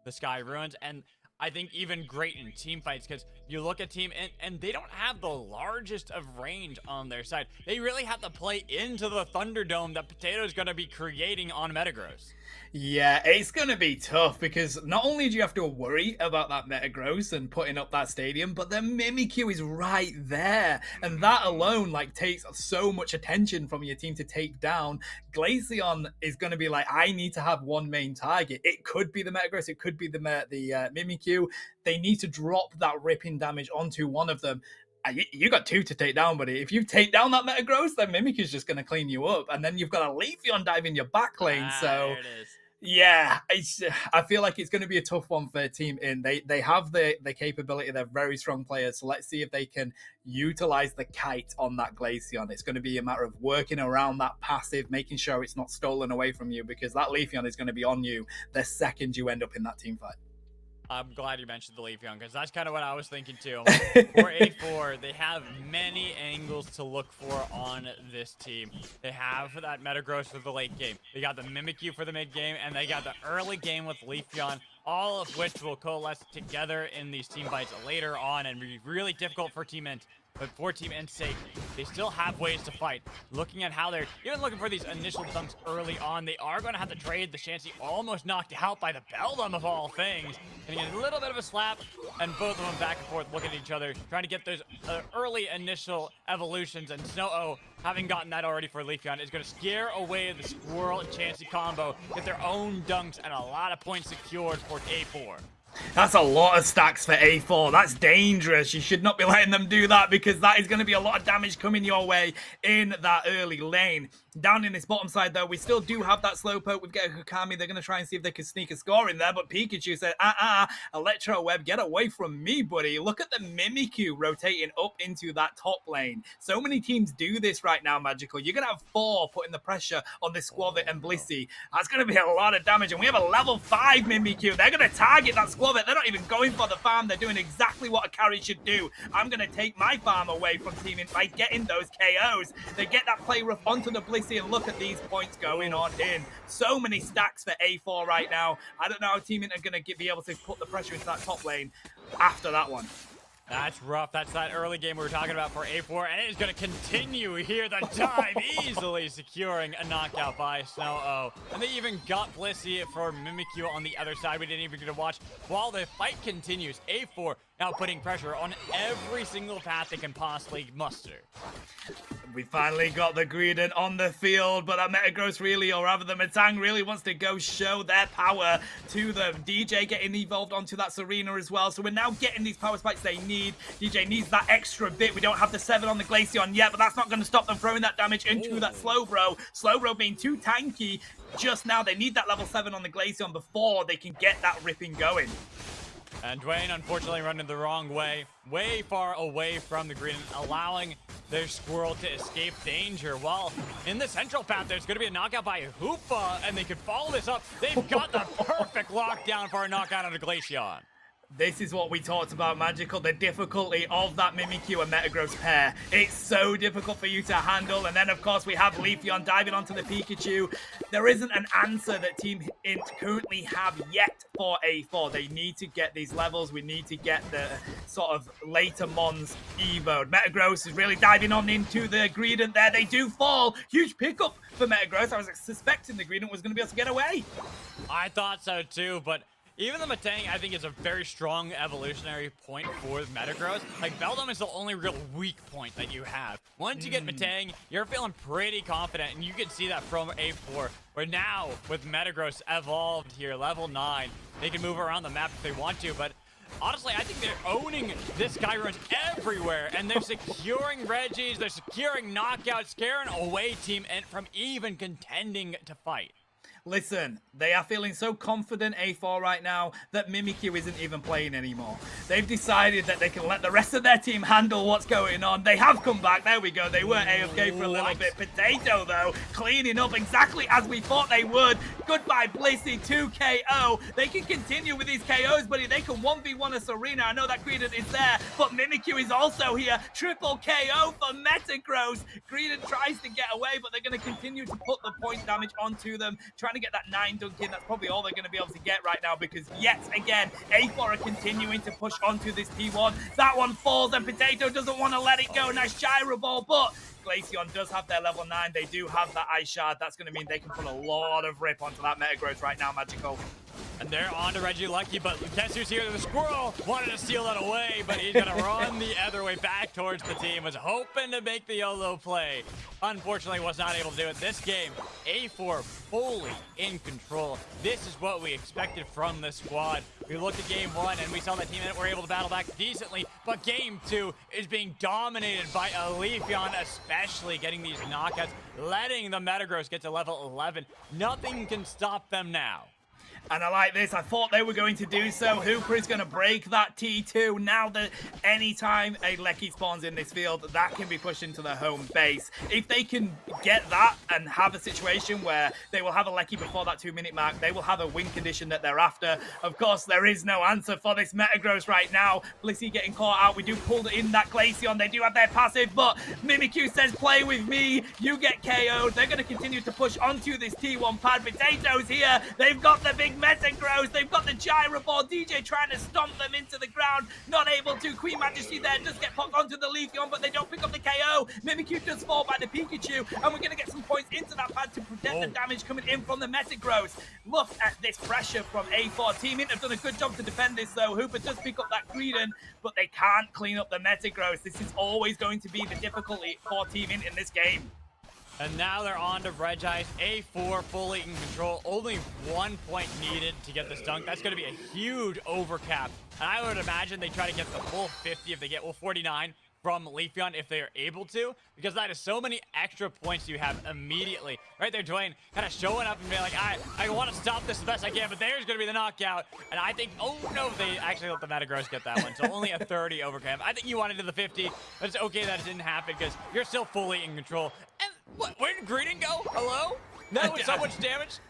the Sky Ruins. And I think even great in team fights, because you look at Team Int and they don't have the largest of range on their side. They really have to play into the Thunderdome that Potato's going to be creating on Metagross. Yeah, it's going to be tough because not only do you have to worry about that Metagross and putting up that stadium, but the Mimikyu is right there. And that alone takes so much attention from your team to take down. Glaceon is going to be like, I need to have one main target. It could be the Metagross, it could be the Mimikyu. They need to drop that ripping damage onto one of them. You got 2 to take down, buddy. If you take down that Metagross, then Mimikyu's just going to clean you up. And then you've got a Leafeon dive in your back lane. So there it is. yeah, I feel like it's going to be a tough one for Team Int. They have the capability. They're very strong players. So let's see if they can utilize the kite on that Glaceon. It's going to be a matter of working around that passive, making sure it's not stolen away from you, because that Leafeon is going to be on you the second you end up in that team fight. I'm glad you mentioned the Leafeon, because that's kind of what I was thinking too. For A4, they have many angles to look for on this team. They have that Metagross for the late game. They got the Mimikyu for the mid game, and they got the early game with Leafeon, all of which will coalesce together in these team fights later on and be really difficult for Team Int. But for Team Int's sake, they still have ways to fight. Looking at how they're even looking for these initial dunks early on, they are going to have to trade the Chansey almost knocked out by the Beldum of all things. And a little bit of a slap, and both of them back and forth looking at each other, trying to get those early initial evolutions. And Snow-O, having gotten that already for Leafeon, is going to scare away the Squirrel and Chansey combo, get their own dunks, and a lot of points secured for A4. That's a lot of stacks for A4. That's dangerous. You should not be letting them do that because that is going to be a lot of damage coming your way in that early lane. Down in this bottom side, though, we still do have that Slowpoke with Gekukami. They're going to try and see if they can sneak a score in there, but Pikachu said, Electro Web, get away from me, buddy. Look at the Mimikyu rotating up into that top lane. So many teams do this right now, Magical. You're going to have 4 putting the pressure on this Squavit and Blissey. That's going to be a lot of damage, and we have a level 5 Mimikyu. They're going to target that Squavit. They're not even going for the farm. They're doing exactly what a carry should do. I'm going to take my farm away from teaming by getting those KOs. They get that play rough onto the Blissey, and look at these points going on in. So many stacks for A4 right now. I don't know how teaming are going to be able to put the pressure into that top lane after that one. That's rough. That's that early game we were talking about for A4, and it is going to continue here. The dive easily securing a knockout by Snow-O. And they even got Blissey for Mimikyu on the other side. We didn't even get to watch. While the fight continues, A4 now putting pressure on every single path they can possibly muster. We finally got the Greedent on the field, but that Metagross really, or rather the Metang really wants to go show their power to them. DJ getting evolved onto that Serena as well, so we're now getting these power spikes they need. DJ needs that extra bit. We don't have the 7 on the Glaceon yet, but that's not going to stop them throwing that damage into that Slowbro. Slowbro being too tanky just now. They need that level 7 on the Glaceon before they can get that ripping going. And Dwayne, unfortunately, running the wrong way, way far away from the green, allowing their Squirrel to escape danger. While in the central path, there's going to be a knockout by Hoopa, and they could follow this up. They've got the perfect lockdown for a knockout on a Glaceon. This is what we talked about, Magical, the difficulty of that Mimikyu and Metagross pair. It's so difficult for you to handle, and then, of course, we have Leafeon diving onto the Pikachu. There isn't an answer that Team Int currently have yet for A4. They need to get these levels. We need to get the sort of later Mons evoed. Metagross is really diving on into the Greedent there. They do fall. Huge pickup for Metagross. I was suspecting the Greedent was going to be able to get away. I thought so, too, but even the Metang, I think, is a very strong evolutionary point for Metagross. Like, Beldum is the only real weak point that you have. Once you get Metang, you're feeling pretty confident, and you can see that from A4, where now, with Metagross evolved here, level 9, they can move around the map if they want to, but honestly, I think they're owning this Skyruns everywhere, and they're securing Reggies, they're securing knockouts, scaring away Team Int from even contending to fight. Listen, they are feeling so confident, A4, right now, that Mimikyu isn't even playing anymore. They've decided that they can let the rest of their team handle what's going on. They have come back. There we go. They were AFK for a little bit. Potato, though, cleaning up exactly as we thought they would. Goodbye, Blissey, 2 KO. They can continue with these KOs, buddy. They can 1v1 a Serena. I know that Greedent is there, but Mimikyu is also here. Triple KO for Metagross. Greedent tries to get away, but they're going to continue to put the point damage onto them, trying to get that 9 dunk in. That's probably all they're going to be able to get right now, because yet again, A4 are continuing to push onto this T1. That one falls, and Potato doesn't want to let it go. Nice gyro ball, but Glaceon does have their level 9. They do have that Ice Shard. That's going to mean they can put a lot of rip onto that Metagross right now, Magical. And they're on to Reggie Lucky, but guess who's here? The Squirrel wanted to steal that away, but he's going to run the other way back towards the team. Was hoping to make the YOLO play. Unfortunately, was not able to do it. This game, A4 fully in control. This is what we expected from the squad. We looked at game 1, and we saw that Team Int were able to battle back decently, but game 2 is being dominated by a Leafeon, especially getting these knockouts, letting the Metagross get to level 11. Nothing can stop them now. And I like this. I thought they were going to do so. Hooper is going to break that T2. Now that anytime a Lecky spawns in this field, that can be pushed into the home base. If they can get that and have a situation where they will have a Lecky before that 2-minute mark, they will have a win condition that they're after. Of course, there is no answer for this Metagross right now. Blissey getting caught out. We do pull in that Glaceon. They do have their passive, but Mimikyu says, play with me. You get KO'd. They're going to continue to push onto this T1 pad. Potatoes here. They've got the big Metagross. They've got the gyro ball. DJ trying to stomp them into the ground. Not able to. Queen Majesty there does get popped onto the Leafeon, but they don't pick up the KO. Mimikyu does fall by the Pikachu, and we're going to get some points into that pad to protect the damage coming in from the Metagross. Look at this pressure from A4. Team Int have done a good job to defend this, though. Hooper does pick up that Greedent, but they can't clean up the Metagross. This is always going to be the difficulty for Team Int in this game. And now they're on to Reg Ice. A4 fully in control. Only 1 point needed to get this dunk. That's going to be a huge overcap. And I would imagine they try to get the full 50 if they get, well, 49 from Leafeon if they are able to, because that is so many extra points you have immediately. Right there, Dwayne kind of showing up and being like, I want to stop this the best I can, but there's going to be the knockout. And I think, oh no, they actually let the Metagross get that one. So only a 30 overcap. I think you wanted to the 50, but it's okay that it didn't happen because you're still fully in control. And what, where did Greedent go? Hello? That was so much damage.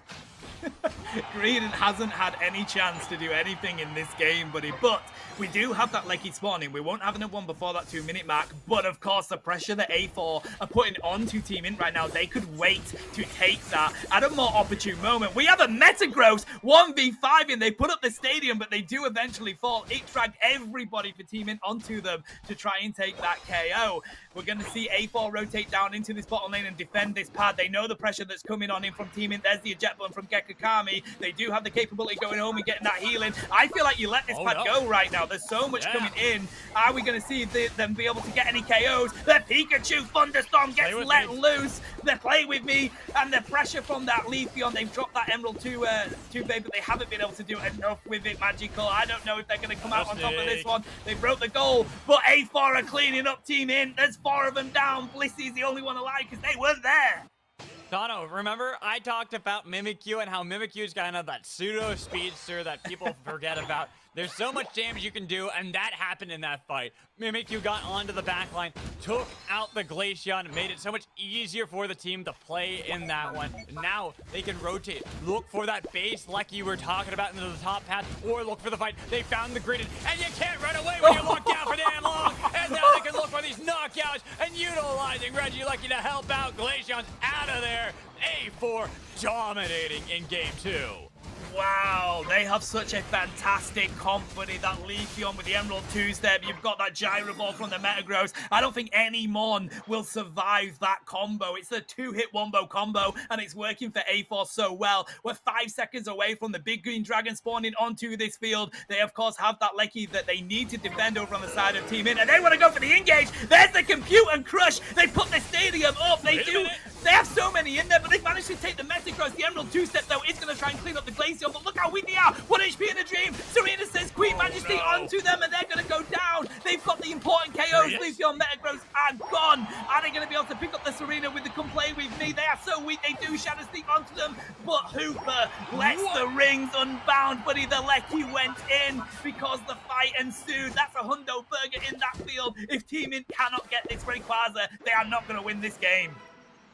Greedent hasn't had any chance to do anything in this game, buddy. But we do have that Lecky spawning. We won't have another one before that 2-minute mark. But of course, the pressure that A4 are putting onto Team Int right now, they could wait to take that at a more opportune moment. We have a Metagross 1v5 and they put up the stadium, but they do eventually fall. It dragged everybody for Team Int onto them to try and take that KO. We're going to see A4 rotate down into this bottom lane and defend this pad. They know the pressure that's coming on in from Team Int. There's the eject button from Gekakami. They do have the capability of going home and getting that healing. I feel like you let this pad go right now. There's so much coming in. Are we going to see them be able to get any KOs? The Pikachu Thunderstorm gets let loose. They play with me. And the pressure from that Leafeon. They've dropped that Emerald to Bay, but they haven't been able to do enough with it. Magical. I don't know if they're going to come out on top of this one. They broke the goal, but A4 are cleaning up Team Int. There's 4 of them down. Blissy's the only one alive because they weren't there. Dono, remember I talked about Mimikyu and how Mimikyu is kind of that pseudo speedster that people forget about. There's so much damage you can do, and that happened in that fight. Mimikyu got onto the backline, took out the Glaceon, made it so much easier for the team to play in that one. And now they can rotate, look for that base like you were talking about into the top path, or look for the fight. They found the Greedent, and you can't run away when you're locked down for damn long. And now they can look for these knockouts and utilizing Regieleki to help out. Glaceon's out of there. A4 dominating in game 2. Wow, they have such a fantastic company. That Leafeon with the Emerald 2-step. You've got that Gyro Ball from the Metagross. I don't think any Mon will survive that combo. It's a 2-hit wombo combo, and it's working for A4 so well. We're 5 seconds away from the big green dragon spawning onto this field. They, of course, have that Lecky that they need to defend over on the side of Team Int, and they want to go for the engage. There's the compute and crush. They put the stadium up. They do. They have so many in there, but they've managed to take the Metagross. The Emerald 2-step, though, is going to try and clean up the Glaceon, but look how weak they are. 1 HP in a dream. Serena says Queen Majesty onto them, and they're going to go down. They've got the important KOs. Leafeon, Metagross are gone. Are they going to be able to pick up the Serena with the Come Play With Me? They are so weak. They do Shadow Sneak onto them, but Hooper lets the rings unbound, buddy. The Lecky went in because the fight ensued. That's a hundo burger in that field. If Team Int cannot get this Rayquaza, they are not going to win this game.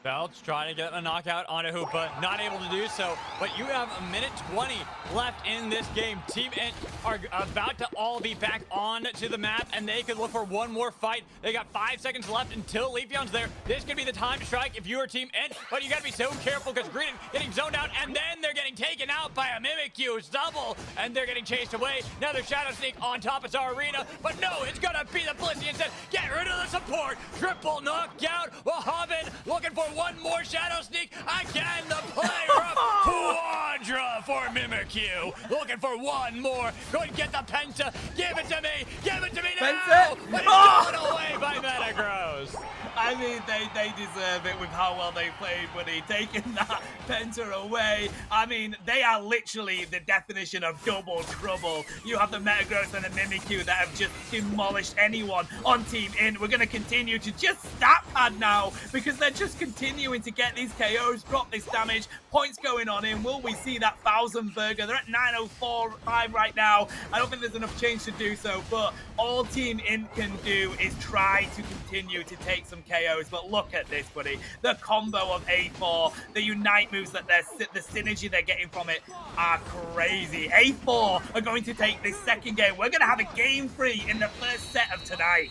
Belch trying to get a knockout onto Hoopa, not able to do so, but you have a minute 20 left in this game. Team Int are about to all be back on to the map, and they could look for one more fight. They got 5 seconds left until Leafeon's there. This could be the time to strike if you are Team Int, but you gotta be so careful because Greedent getting zoned out, and then they're getting taken out by a Mimikyu double, and they're getting chased away. Now there's Shadow Sneak on top of Tsarina, but no, it's gonna be the Blissey instead. Get rid of the support. Triple knockout. Wahhabin looking for one more Shadow Sneak. Again, the player up. Quadra for Mimikyu. Looking for one more. Go and get the Penta. Give it to me. Give it to me now. Penta. But it's going away by Metagross. I mean, they deserve it with how well they played, buddy. Taking that Penta away. I mean, they are literally the definition of double trouble. You have the Metagross and the Mimikyu that have just demolished anyone on Team Int. We're going to continue to just stat pad now because they're just continuing to get these KOs, drop this damage, points going on in. Will we see that 1,000 burger? They're at 904.5 right now. I don't think there's enough change to do so, but all Team Int can do is try to continue to take some KOs. But look at this, buddy. The combo of A4, the Unite moves that the synergy they're getting from it are crazy. A4 are going to take this second game. We're going to have a game 3 in the first set of tonight.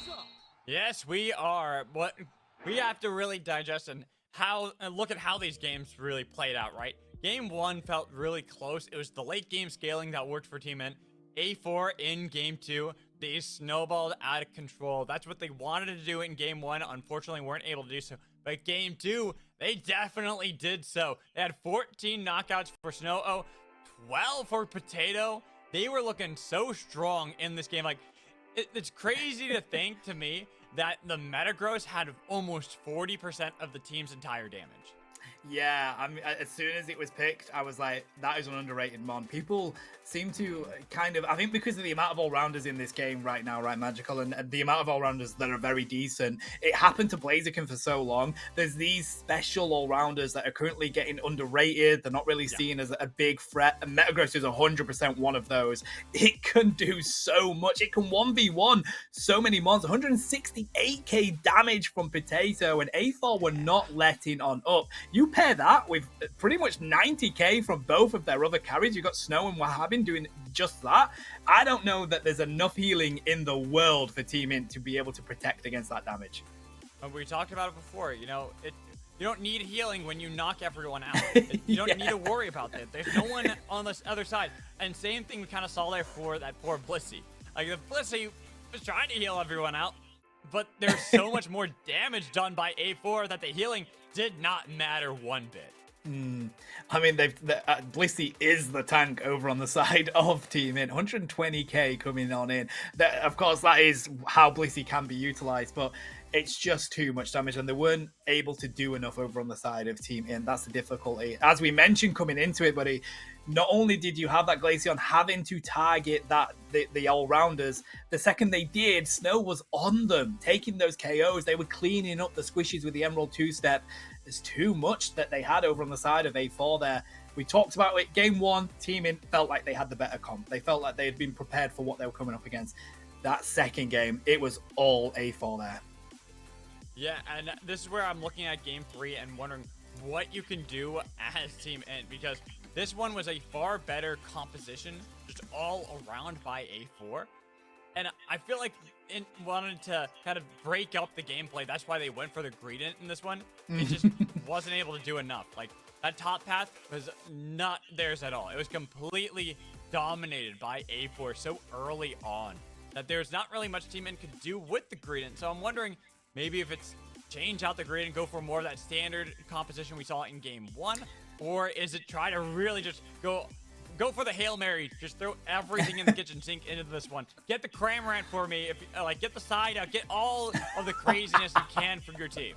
Yes, we are. What we have to really digest and look at how these games really played out, right? Game 1 felt really close. It was the late game scaling that worked for Team Int. A4 in game 2, they snowballed out of control. That's what they wanted to do in game 1. Unfortunately, weren't able to do so. But game 2, they definitely did so. They had 14 knockouts for Snow-O, 12 for Potato. They were looking so strong in this game. Like, It's crazy to think to me that the Metagross had almost 40% of the team's entire damage. Yeah, I mean, as soon as it was picked, I was like, that is an underrated mon. People seem to kind of, I think because of the amount of all-rounders in this game right now, right, Magical, and the amount of all-rounders that are very decent, it happened to Blaziken for so long. There's these special all-rounders that are currently getting underrated. They're not really seen as a big threat, and Metagross is 100% one of those. It can do so much. It can 1v1 so many mons, 168k damage from Potato, and A4 were not letting on up. You pair that with pretty much 90k from both of their other carries. You've got Snow and Wahhabin doing just that. I don't know that there's enough healing in the world for Team Int to be able to protect against that damage. We talked about it before. You know, you don't need healing when you knock everyone out. You don't need to worry about that. There's no one on the other side. And same thing we kind of saw there for that poor Blissey. Like, the Blissey was trying to heal everyone out, but there's so much more damage done by A4 that the healing did not matter one bit. I mean, Blissey is the tank over on the side of Team Int. 120k coming on in. Of course, that is how Blissey can be utilized, but it's just too much damage, and they weren't able to do enough over on the side of Team Int. That's the difficulty. As we mentioned coming into it, buddy, not only did you have that Glaceon having to target the all-rounders, the second they did, Snow was on them, taking those KOs. They were cleaning up the squishies with the Emerald two-step. There's too much that they had over on the side of A4 there. We talked about it. Game 1, Team Int felt like they had the better comp. They felt like they had been prepared for what they were coming up against. That second game, it was all A4 there. Yeah, and this is where I'm looking at Game 3 and wondering what you can do as Team Int, because this one was a far better composition, just all around by A4. And I feel like Int wanted to kind of break up the gameplay. That's why they went for the Greedent in this one. It just wasn't able to do enough. Like, that top path was not theirs at all. It was completely dominated by A4 so early on that there's not really much Team Int could do with the Greedent. So I'm wondering maybe if it's change out the Greedent, go for more of that standard composition we saw in Game 1, or is it try to really just go for the Hail Mary, just throw everything in the kitchen sink into this one. Get the Cramorant for me, if get the side out, get all of the craziness you can from your team.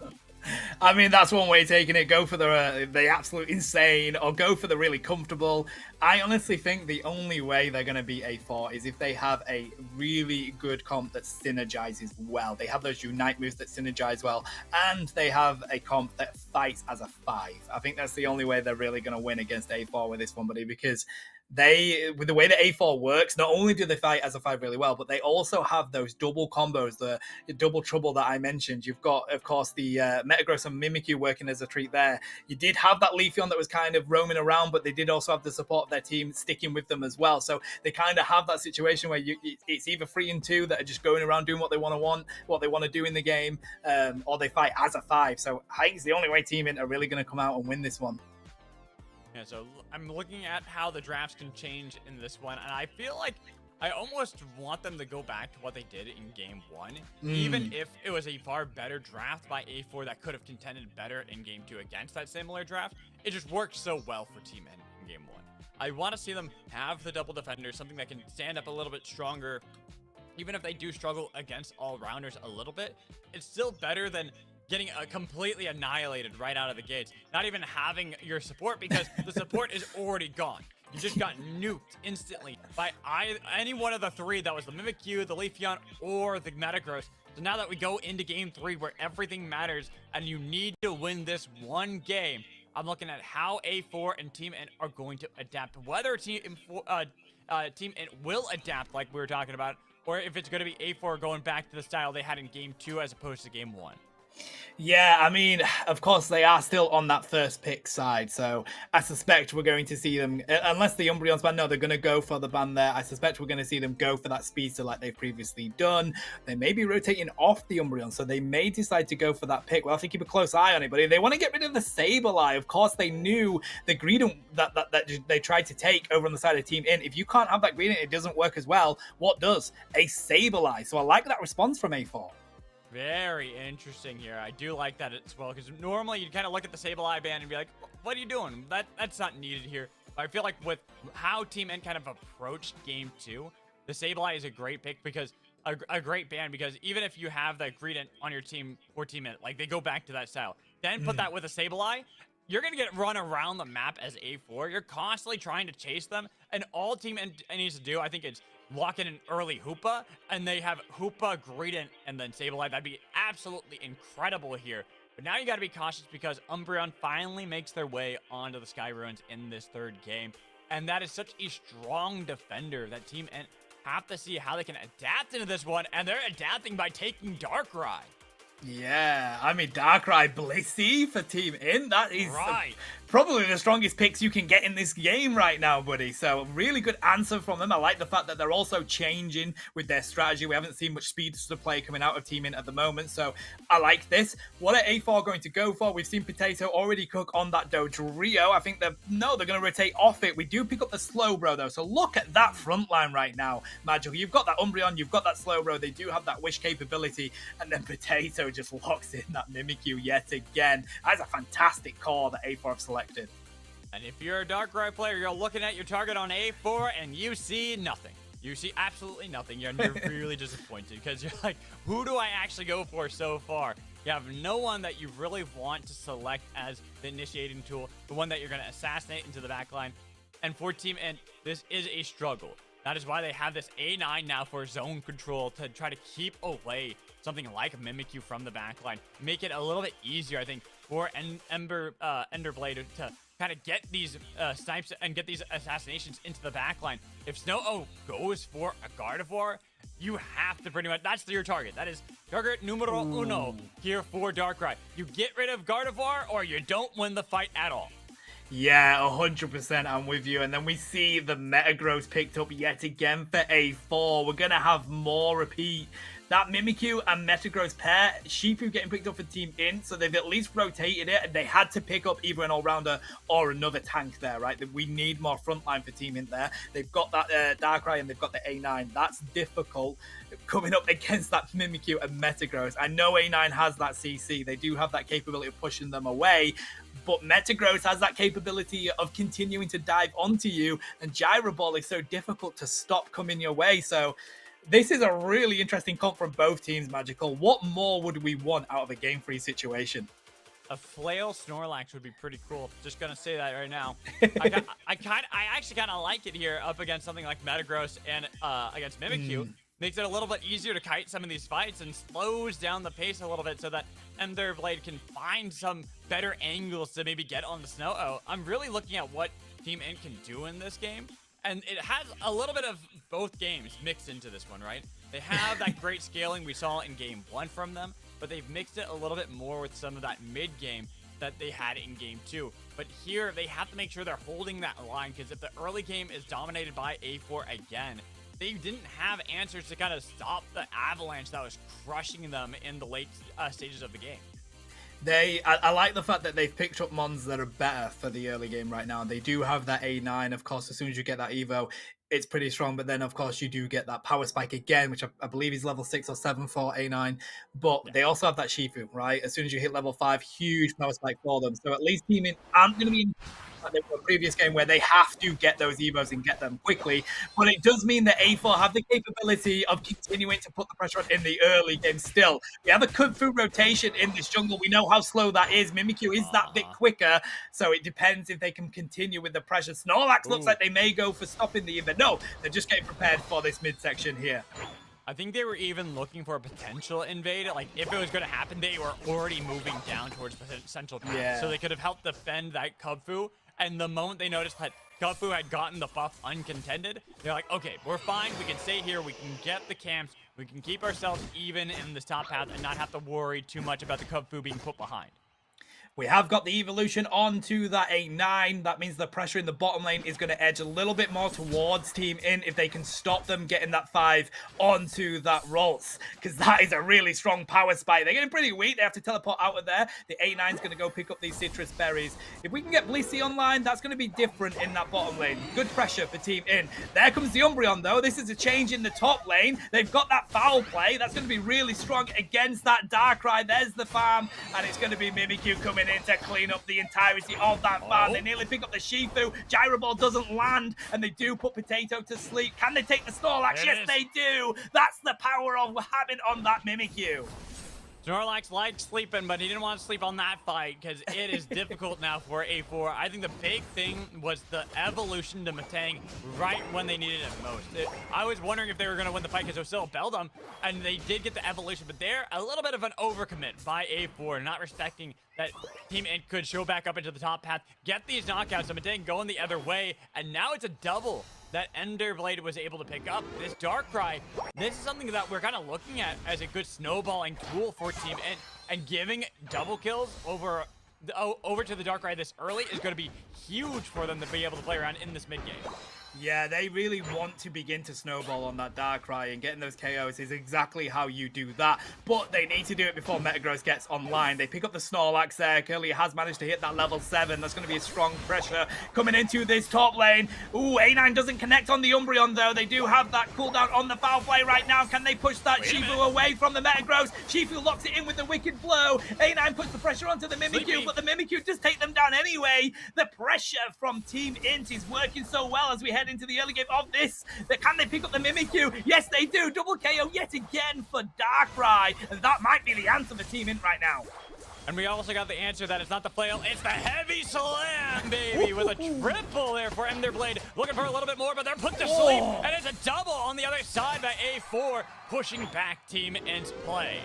I mean, that's one way of taking it. Go for the absolute insane, or go for the really comfortable. I honestly think the only way they're going to beat A4 is if they have a really good comp that synergizes well. They have those Unite moves that synergize well, and they have a comp that fights as a 5. I think that's the only way they're really going to win against A4 with this one, buddy, because with the way that A4 works, not only do they fight as a 5 really well, but they also have those double combos, the double trouble that I mentioned. You've got, of course, the Metagross and Mimikyu working as a treat there. You did have that Leafeon that was kind of roaming around, but they did also have the support of their team sticking with them as well. So they kind of have that situation where it's either 3 and 2 that are just going around doing what they want to do in the game, or they fight as a 5. So I think it's the only way Team Int are really going to come out and win this one. Yeah, so I'm looking at how the drafts can change in this one, and I feel like I almost want them to go back to what they did in Game 1, even if it was a far better draft by A4 that could have contended better in Game 2 against that similar draft. It just worked so well for Team Int in Game 1. I want to see them have the double defender, something that can stand up a little bit stronger. Even if they do struggle against all-rounders a little bit, it's still better than getting completely annihilated right out of the gates. Not even having your support, because the support is already gone. You just got nuked instantly by any one of the 3 that was the Mimikyu, the Leafeon, or the Metagross. So now that we go into Game 3 where everything matters and you need to win this one game, I'm looking at how A4 and Team Int are going to adapt. Whether Team Int will adapt like we were talking about, or if it's going to be A4 going back to the style they had in Game 2 as opposed to Game 1. Yeah, I mean, of course, they are still on that first pick side, so I suspect we're going to see them, unless the Umbreon's ban, no, they're going to go for the ban there. I suspect we're going to see them go for that speedster like they've previously done. They may be rotating off the Umbreon, so they may decide to go for that pick. We'll have to keep a close eye on it, but if they want to get rid of the Sableye, of course, they knew the Greedent that they tried to take over on the side of Team Int. If you can't have that Greedent, it doesn't work as well. What does? A Sableye. So I like that response from A4. Very interesting here. I do like that as well, because normally you'd kind of look at the Sableye ban and be like, what are you doing? That's not needed here. But I feel like with how Team Int kind of approached Game 2, the Sableye is a great pick, because a great ban, because even if you have that Greedent on your team or teammate, like they go back to that style, then put that with a Sableye, you're going to get run around the map as A4. You're constantly trying to chase them, and all team needs to do, I think, is lock in an early Hoopa, and they have Hoopa, Greedent, and then Sableye. That'd be absolutely incredible here. But now you got to be cautious because Umbreon finally makes their way onto the Sky Ruins in this third game, and that is such a strong defender that Team Ent have to see how they can adapt into this one, and they're adapting by taking Darkrai. Yeah, I mean, Darkrai Blissey for Team Int, that is right. Probably the strongest picks you can get in this game right now, buddy. So really good answer from them. I like the fact that they're also changing with their strategy. We haven't seen much speedster play coming out of Team Int at the moment, so I like this. What are A4 going to go for? We've seen Potato already cook on that Dodrio. I think they're going to rotate off it. We do pick up the Slowbro, though, so look at that front line right now, Magical. You've got that Umbreon, you've got that Slowbro. They do have that Wish capability, and then Potato just locks in that Mimikyu yet again. That's a fantastic call that A4 have selected. And if you're a Darkrai player, you're looking at your target on A4 and you see nothing. You see absolutely nothing. You're really disappointed because you're like, who do I actually go for so far? You have no one that you really want to select as the initiating tool, the one that you're going to assassinate into the backline. And for Team Int, this is a struggle. That is why they have this A9 now for zone control to try to keep away something like Mimikyu from the backline. Make it a little bit easier, I think, for Enderblade to kind of get these snipes and get these assassinations into the backline. If Snow-O goes for a Gardevoir, you have to pretty much, that's your target. That is target numero uno here for Darkrai. You get rid of Gardevoir or you don't win the fight at all. Yeah, 100%, I'm with you. And then we see the Metagross picked up yet again for A4. We're going to have more repeat. That Mimikyu and Metagross pair, Shifu getting picked up for Team Int, so they've at least rotated it, and they had to pick up either an all-rounder or another tank there, right? We need more frontline for Team Int there. They've got that Darkrai and they've got the A9. That's difficult coming up against that Mimikyu and Metagross. I know A9 has that CC. They do have that capability of pushing them away, but Metagross has that capability of continuing to dive onto you, and Gyro Ball is so difficult to stop coming your way. So this is a really interesting comp from both teams, Magical. What more would we want out of a Game 3 situation? A Flail Snorlax would be pretty cool. Just gonna say that right now. I actually kind of like it here up against something like Metagross and against Mimikyu. Makes it a little bit easier to kite some of these fights and slows down the pace a little bit so that Enderblade can find some better angles to maybe get on the Snow-O. I'm really looking at what Team Int can do in this game. And it has a little bit of both games mixed into this one, right? They have that great scaling we saw in Game 1 from them, but they've mixed it a little bit more with some of that mid-game that they had in Game 2. But here, they have to make sure they're holding that line, because if the early game is dominated by A4 again, they didn't have answers to kind of stop the avalanche that was crushing them in the late stages of the game. I like the fact that they've picked up mons that are better for the early game right now. They do have that A9, of course. As soon as you get that Evo, it's pretty strong. But then, of course, you do get that Power Spike again, which I believe is level 6 or 7 for A9. But they also have that Shifu, right? As soon as you hit level 5, huge Power Spike for them. So at least Team Int aren't going to be in like the previous game where they have to get those Evos and get them quickly. But it does mean that A4 have the capability of continuing to put the pressure on in the early game still. We have a Kung Fu rotation in this jungle. We know how slow that is. Mimikyu is that bit quicker, so it depends if they can continue with the pressure. Snorlax looks like they may go for stopping the event. No, they're just getting prepared for this midsection here. I think they were even looking for a potential invade. Like, if it was going to happen, they were already moving down towards the central path. So they could have helped defend that Kubfu. And the moment they noticed that Kubfu had gotten the buff uncontended, they're like, okay, we're fine. We can stay here. We can get the camps. We can keep ourselves even in this top path and not have to worry too much about the Kubfu being put behind. We have got the evolution onto that A9. That means the pressure in the bottom lane is going to edge a little bit more towards Team Int if they can stop them getting that 5 onto that Ralts, because that is a really strong power spike. They're getting pretty weak. They have to teleport out of there. The A9 is going to go pick up these citrus berries. If we can get Blissey online, that's going to be different in that bottom lane. Good pressure for Team Int. There comes the Umbreon, though. This is a change in the top lane. They've got that foul play. That's going to be really strong against that Darkrai. There's the farm, and it's going to be Mimikyu coming coming in to clean up the entirety of that farm. They nearly pick up the Shifu. Gyro Ball doesn't land, and they do put Potato to sleep. Can they take the Snorlax? Yes, they do. That's the power of having on that Mimikyu. Snorlax liked sleeping, but he didn't want to sleep on that fight because it is difficult now for A4. I think the big thing was the evolution to Metang right when they needed it most. I was wondering if they were going to win the fight because it was still Beldum, and they did get the evolution, but they're a little bit of an overcommit by A4, not respecting that Team Int could show back up into the top path, get these knockouts, and Metang going the other way, and now it's a double that Ender Blade was able to pick up. This Darkrai, this is something that we're kind of looking at as a good snowballing tool for Team Int, and giving double kills over to the Darkrai this early is going to be huge for them to be able to play around in this mid game. Yeah, they really want to begin to snowball on that Darkrai, and getting those KOs is exactly how you do that. But they need to do it before Metagross gets online. They pick up the Snorlax there. Curly has managed to hit that level 7. That's going to be a strong pressure coming into this top lane. Ooh, A9 doesn't connect on the Umbreon, though. They do have that cooldown on the foul play right now. Can they push that Shifu away from the Metagross? Shifu locks it in with the Wicked Blow. A9 puts the pressure onto the Mimikyu, but the Mimikyu does take them down anyway. The pressure from Team Int is working so well as we head into the early game of this. Can they pick up the Mimikyu? Yes, they do. Double KO yet again for Darkrai. And that might be the answer for Team Int right now. And we also got the answer that it's not the flail, it's the heavy slam, baby, with a triple there for Ender Blade. Looking for a little bit more, but they're put to sleep. And it's a double on the other side by A4, pushing back Team Int's play.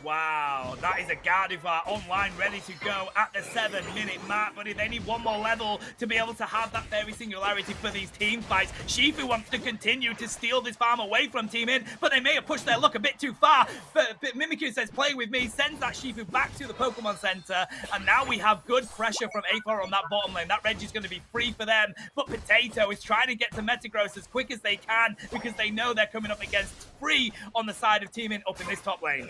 Wow, that is a Gardevoir online, ready to go at the 7-minute mark, but they need one more level to be able to have that Fairy Singularity for these team fights. Shifu wants to continue to steal this farm away from Team Int, but they may have pushed their luck a bit too far. But Mimikyu says, play with me, sends that Shifu back to the Pokemon Center, and now we have good pressure from A4 on that bottom lane. That Reggie's going to be free for them, but Potato is trying to get to Metagross as quick as they can because they know they're coming up against Free on the side of Team Int up in this top lane.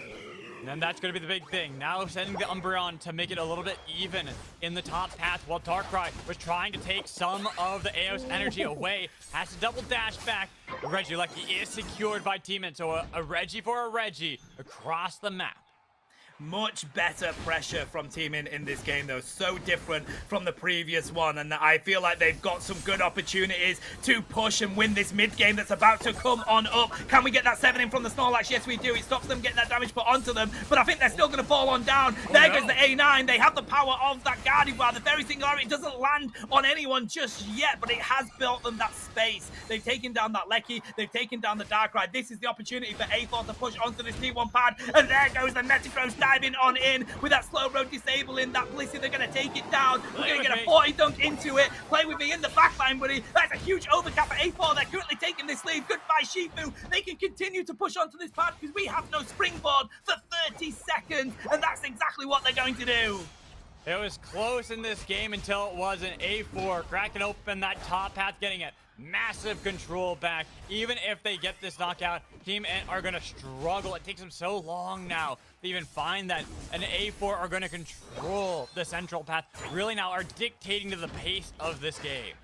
And that's going to be the big thing. Now sending the Umbreon to make it a little bit even in the top path while Darkrai was trying to take some of the Eos energy away. Has to double dash back. Regieleki is secured by Team Int, so a Reggie for a Reggie across the map. Much better pressure from Team Int in this game, though. So different from the previous one, and I feel like they've got some good opportunities to push and win this mid game that's about to come on up. Can we get that 7 in from the Snorlax? Yes, we do. It stops them getting that damage put onto them, but I think they're still going to fall on down. There goes the A9. They have the power of that Gardevoir. The Fairy Singularity doesn't land on anyone just yet, but it has built them that space. They've taken down that Lecky. They've taken down the Darkrai. This is the opportunity for A4 to push onto this T1 pad, and there goes the Metagross diving on in with that slow road disabling that Blissey. They're going to take it down. We're going to get a 40 dunk into it. Play with me in the backline, buddy. That's a huge overcap for A4. They're currently taking this lead. Goodbye, Shifu. They can continue to push onto this pad because we have no springboard for 30 seconds, and that's exactly what they're going to do. It was close in this game until it wasn't. A4 cracking open that top path, getting it. Massive control back. Even if they get this knockout, Team Int are going to struggle. It takes them so long now to even find that. And A4 are going to control the central path. Really now are dictating to the pace of this game.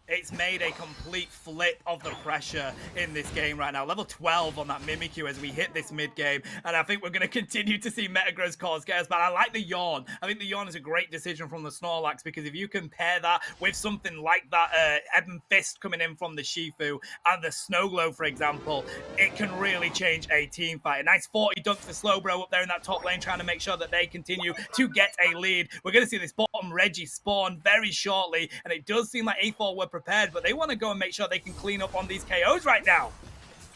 It's made a complete flip of the pressure in this game right now. Level 12 on that Mimikyu as we hit this mid-game. And I think we're going to continue to see Metagross cause chaos. But I like the Yawn. I think the Yawn is a great decision from the Snorlax because if you compare that with something like that Ebon Fist coming in from the Shifu and the Snow Glow, for example, it can really change a team fight. A nice 40 dunk for Slowbro up there in that top lane, trying to make sure that they continue to get a lead. We're going to see this bottom Reggie spawn very shortly. And it does seem like A4 were prepared, but they want to go and make sure they can clean up on these KOs right now.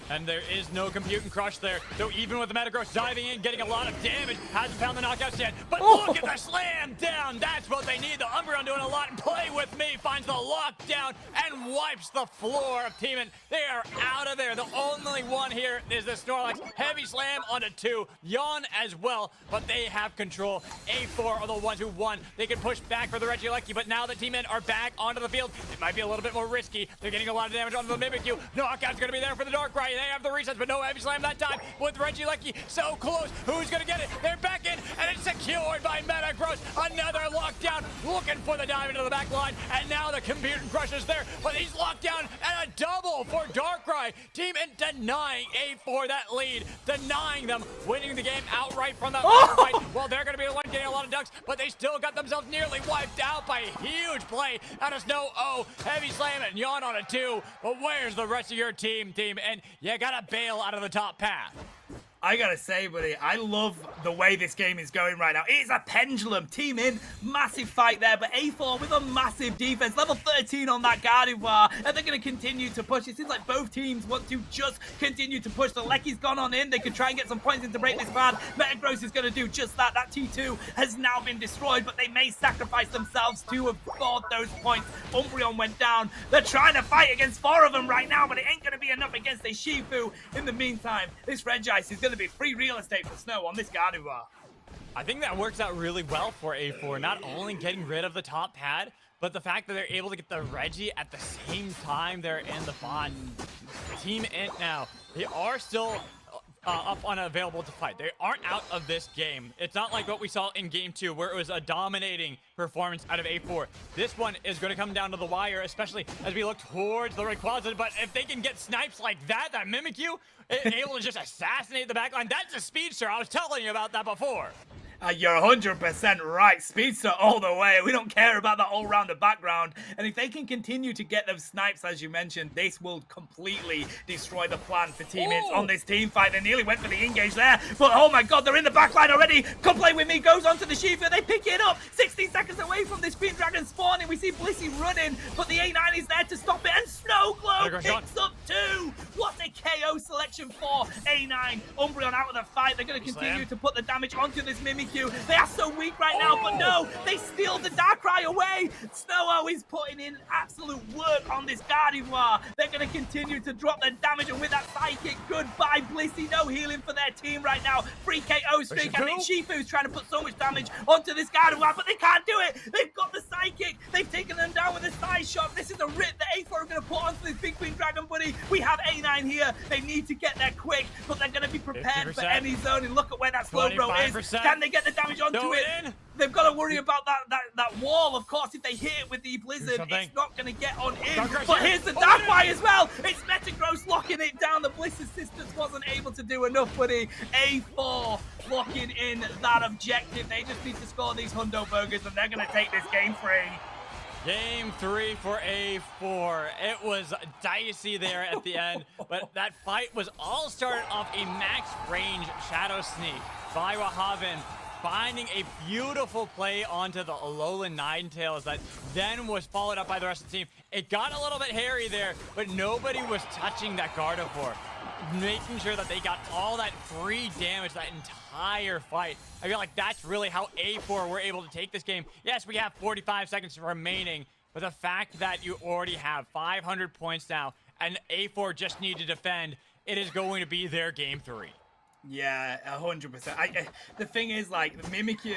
And there is no compute and crush there. So even with the Metagross diving in, getting a lot of damage, hasn't found the knockouts yet. But look at the slam down. That's what they need. The Umbreon doing a lot. And Play With Me finds the lockdown and wipes the floor of Team Int. They are out of there. The only one here is the Snorlax. Heavy slam onto 2. Yawn as well, but they have control. A4 are the ones who won. They can push back for the Regieleki, but now the Team Int are back onto the field. It might be a little bit more risky. They're getting a lot of damage onto the Mimikyu. Knockout's going to be there for the Darkrai They have the resets, but no heavy slam that time with Reggie Lecky so close. Who's going to get it? They're back in, and it's secured by Metagross. Another lockdown, looking for the dive into the back line, and now the Computer Crush is there, but he's locked down, and a double for Darkrai. Team Int denying A4 that lead, denying them winning the game outright from that fight. Well, they're going to be the one getting a lot of ducks, but they still got themselves nearly wiped out by a huge play out of Snow. Heavy slam and yawn on a 2, but where's the rest of your team? And you gotta bail out of the top path. I gotta say, buddy, I love the way this game is going right now. It is a pendulum. Team in, massive fight there, but A4 with a massive defense. Level 13 on that Gardevoir, and they're gonna continue to push. It seems like both teams want to just continue to push. The Lecky's gone on in. They could try and get some points in to break this bad. Metagross is gonna do just that. That T2 has now been destroyed, but they may sacrifice themselves to afford those points. Umbreon went down. They're trying to fight against 4 of them right now, but it ain't gonna be enough against a Shifu. In the meantime, this Regice is gonna be free real estate for Snow on this Gardevoir. I think that works out really well for A4, not only getting rid of the top pad, but the fact that they're able to get the Reggie at the same time they're in the bot. Team Int now, they are still up unavailable to fight. They aren't out of this game. It's not like what we saw in game 2 where it was a dominating performance out of A4. This one is going to come down to the wire, especially as we look towards the Rayquaza. But if they can get snipes like that Mimikyu, able to just assassinate the backline, that's a speedster. I was telling you about that before. You're 100% right. Speedster all the way. We don't care about the all-rounder background. And if they can continue to get those snipes, as you mentioned, this will completely destroy the plan for Team Int on this team fight. They nearly went for the engage there. But, oh my god, they're in the backline already. Come play with me. Goes on to the Shifu. They pick it up. 16 seconds away from this Green Dragon spawning. We see Blissey running, but the A9 is there to stop it. And Snow Glow picks up 2. What a KO selection for A9. Umbreon out of the fight. They're going to continue to put the damage onto this Mimikyu. They are so weak right now, but no, they steal the Darkrai away. Snow is putting in absolute work on this Gardevoir. They're going to continue to drop the damage, and with that Psychic, goodbye Blissey. No healing for their team right now. Free KO streak. I think Shifu's trying to put so much damage onto this Gardevoir, but they can't do it. They've got the Psychic. They've taken them down with a side shot. This is a rip that A4 are going to put onto this big Green Dragon, buddy. We have A9 here. They need to get there quick, but they're going to be prepared 50%. For any zone. And look at where that Slowbro is. Can they get the damage onto it? They've got to worry about that wall. Of course, if they hit it with the Blizzard, it's not going to get on in. But here's the Darkrai as well. It's Metagross locking it down. The Bliss assistance wasn't able to do enough, buddy. A4 locking in that objective. They just need to score these Hundo Burgers, and they're going to take this game free. Game 3 for A4. It was dicey there at the end, but that fight was all started off a max range Shadow Sneak by Wahavan, finding a beautiful play onto the Alolan Ninetales that then was followed up by the rest of the team. It got a little bit hairy there, but nobody was touching that Gardevoir, making sure that they got all that free damage that entire fight. I feel like that's really how A4 were able to take this game. Yes, we have 45 seconds remaining, but the fact that you already have 500 points now and A4 just need to defend, it is going to be their game 3. Yeah, 100%. The thing is, like, the Mimikyu,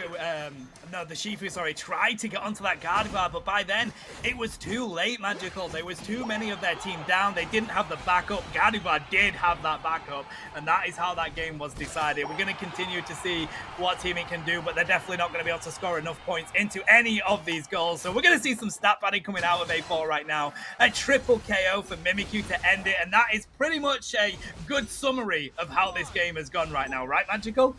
the Shifu, sorry, tried to get onto that Gardevoir, but by then, it was too late, Magical. There was too many of their team down. They didn't have the backup. Gardevoir did have that backup, and that is how that game was decided. We're going to continue to see what Team Int can do, but they're definitely not going to be able to score enough points into any of these goals. So we're going to see some stat padding coming out of A4 right now. A triple KO for Mimikyu to end it, and that is pretty much a good summary of how this game has gone right now, right, Magical?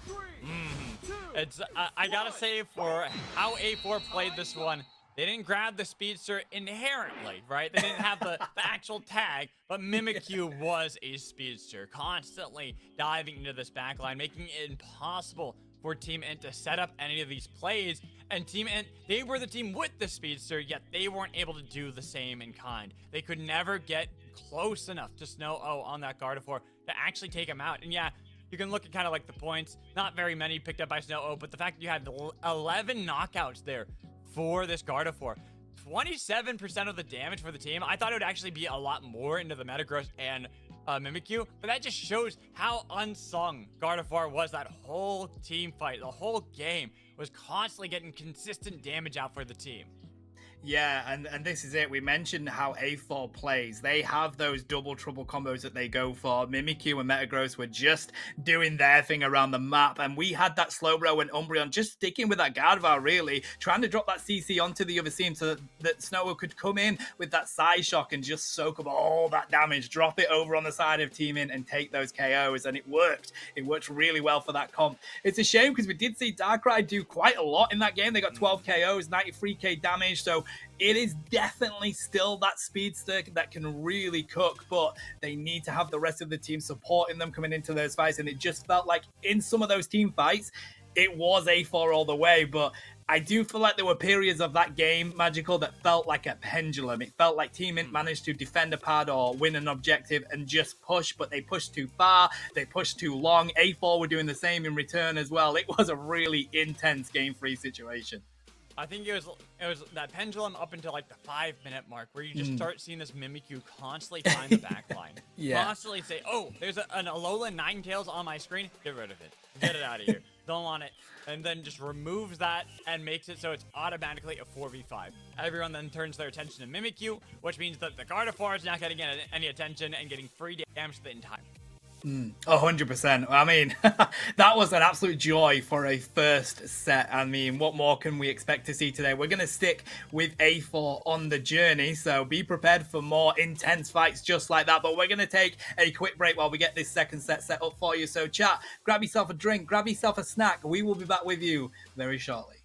It's I gotta say, for how A4 played this one, they didn't grab the Speedster inherently, right? They didn't have the actual tag, but Mimikyu was a Speedster, constantly diving into this backline, making it impossible for Team Int to set up any of these plays. And Team Int, they were the team with the Speedster, yet they weren't able to do the same in kind. They could never get close enough to Snow-O on that Gardevoir to actually take him out. And yeah, you can look at kind of like the points. Not very many picked up by Snow-O, but the fact that you had 11 knockouts there for this Gardevoir, 27% of the damage for the team. I thought it would actually be a lot more into the Metagross and Mimikyu, but that just shows how unsung Gardevoir was that whole team fight. The whole game was constantly getting consistent damage out for the team. Yeah, and this is it. We mentioned how A4 plays. They have those double trouble combos that they go for. Mimikyu and Metagross were just doing their thing around the map, and we had that Slowbro and Umbreon just sticking with that Gardevoir, really, trying to drop that CC onto the other team so that Snow could come in with that side shock and just soak up all that damage, drop it over on the side of Team In and take those KOs, and it worked. It worked really well for that comp. It's a shame because we did see Darkrai do quite a lot in that game. They got 12 KOs, 93k damage, so it is definitely still that speedster that can really cook, but they need to have the rest of the team supporting them coming into those fights, and it just felt like in some of those team fights, it was A4 all the way, but I do feel like there were periods of that game, Magical, that felt like a pendulum. It felt like Team Int managed to defend a pad or win an objective and just push, but they pushed too far, they pushed too long. A4 were doing the same in return as well. It was a really intense game 3 situation. I think it was that pendulum up until like the 5-minute mark where you just start seeing this Mimikyu constantly find the backline. Constantly say, oh, there's an Alolan Ninetales on my screen. Get rid of it. Get it out of here. Don't want it. And then just removes that and makes it so it's automatically a 4v5. Everyone then turns their attention to Mimikyu, which means that the Gardevoir is not getting any attention and getting free damage the entire. 100%. I mean, that was an absolute joy for a first set. I mean, what more can we expect to see today? We're going to stick with A4 on the journey, so be prepared for more intense fights just like that. But we're going to take a quick break while we get this second set set up for you. So chat, grab yourself a drink, grab yourself a snack. We will be back with you very shortly.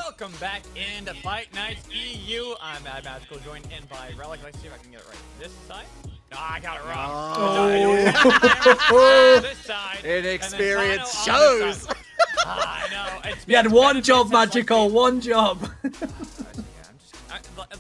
welcome back into Fight Nights EU. I'm Mad Magical, joined in by Relic. Let's see if I can get it right. This side? No, I got it wrong. Oh. This side. Inexperience And then Tano on this shows. side. I know. You had one job, Magical, one job.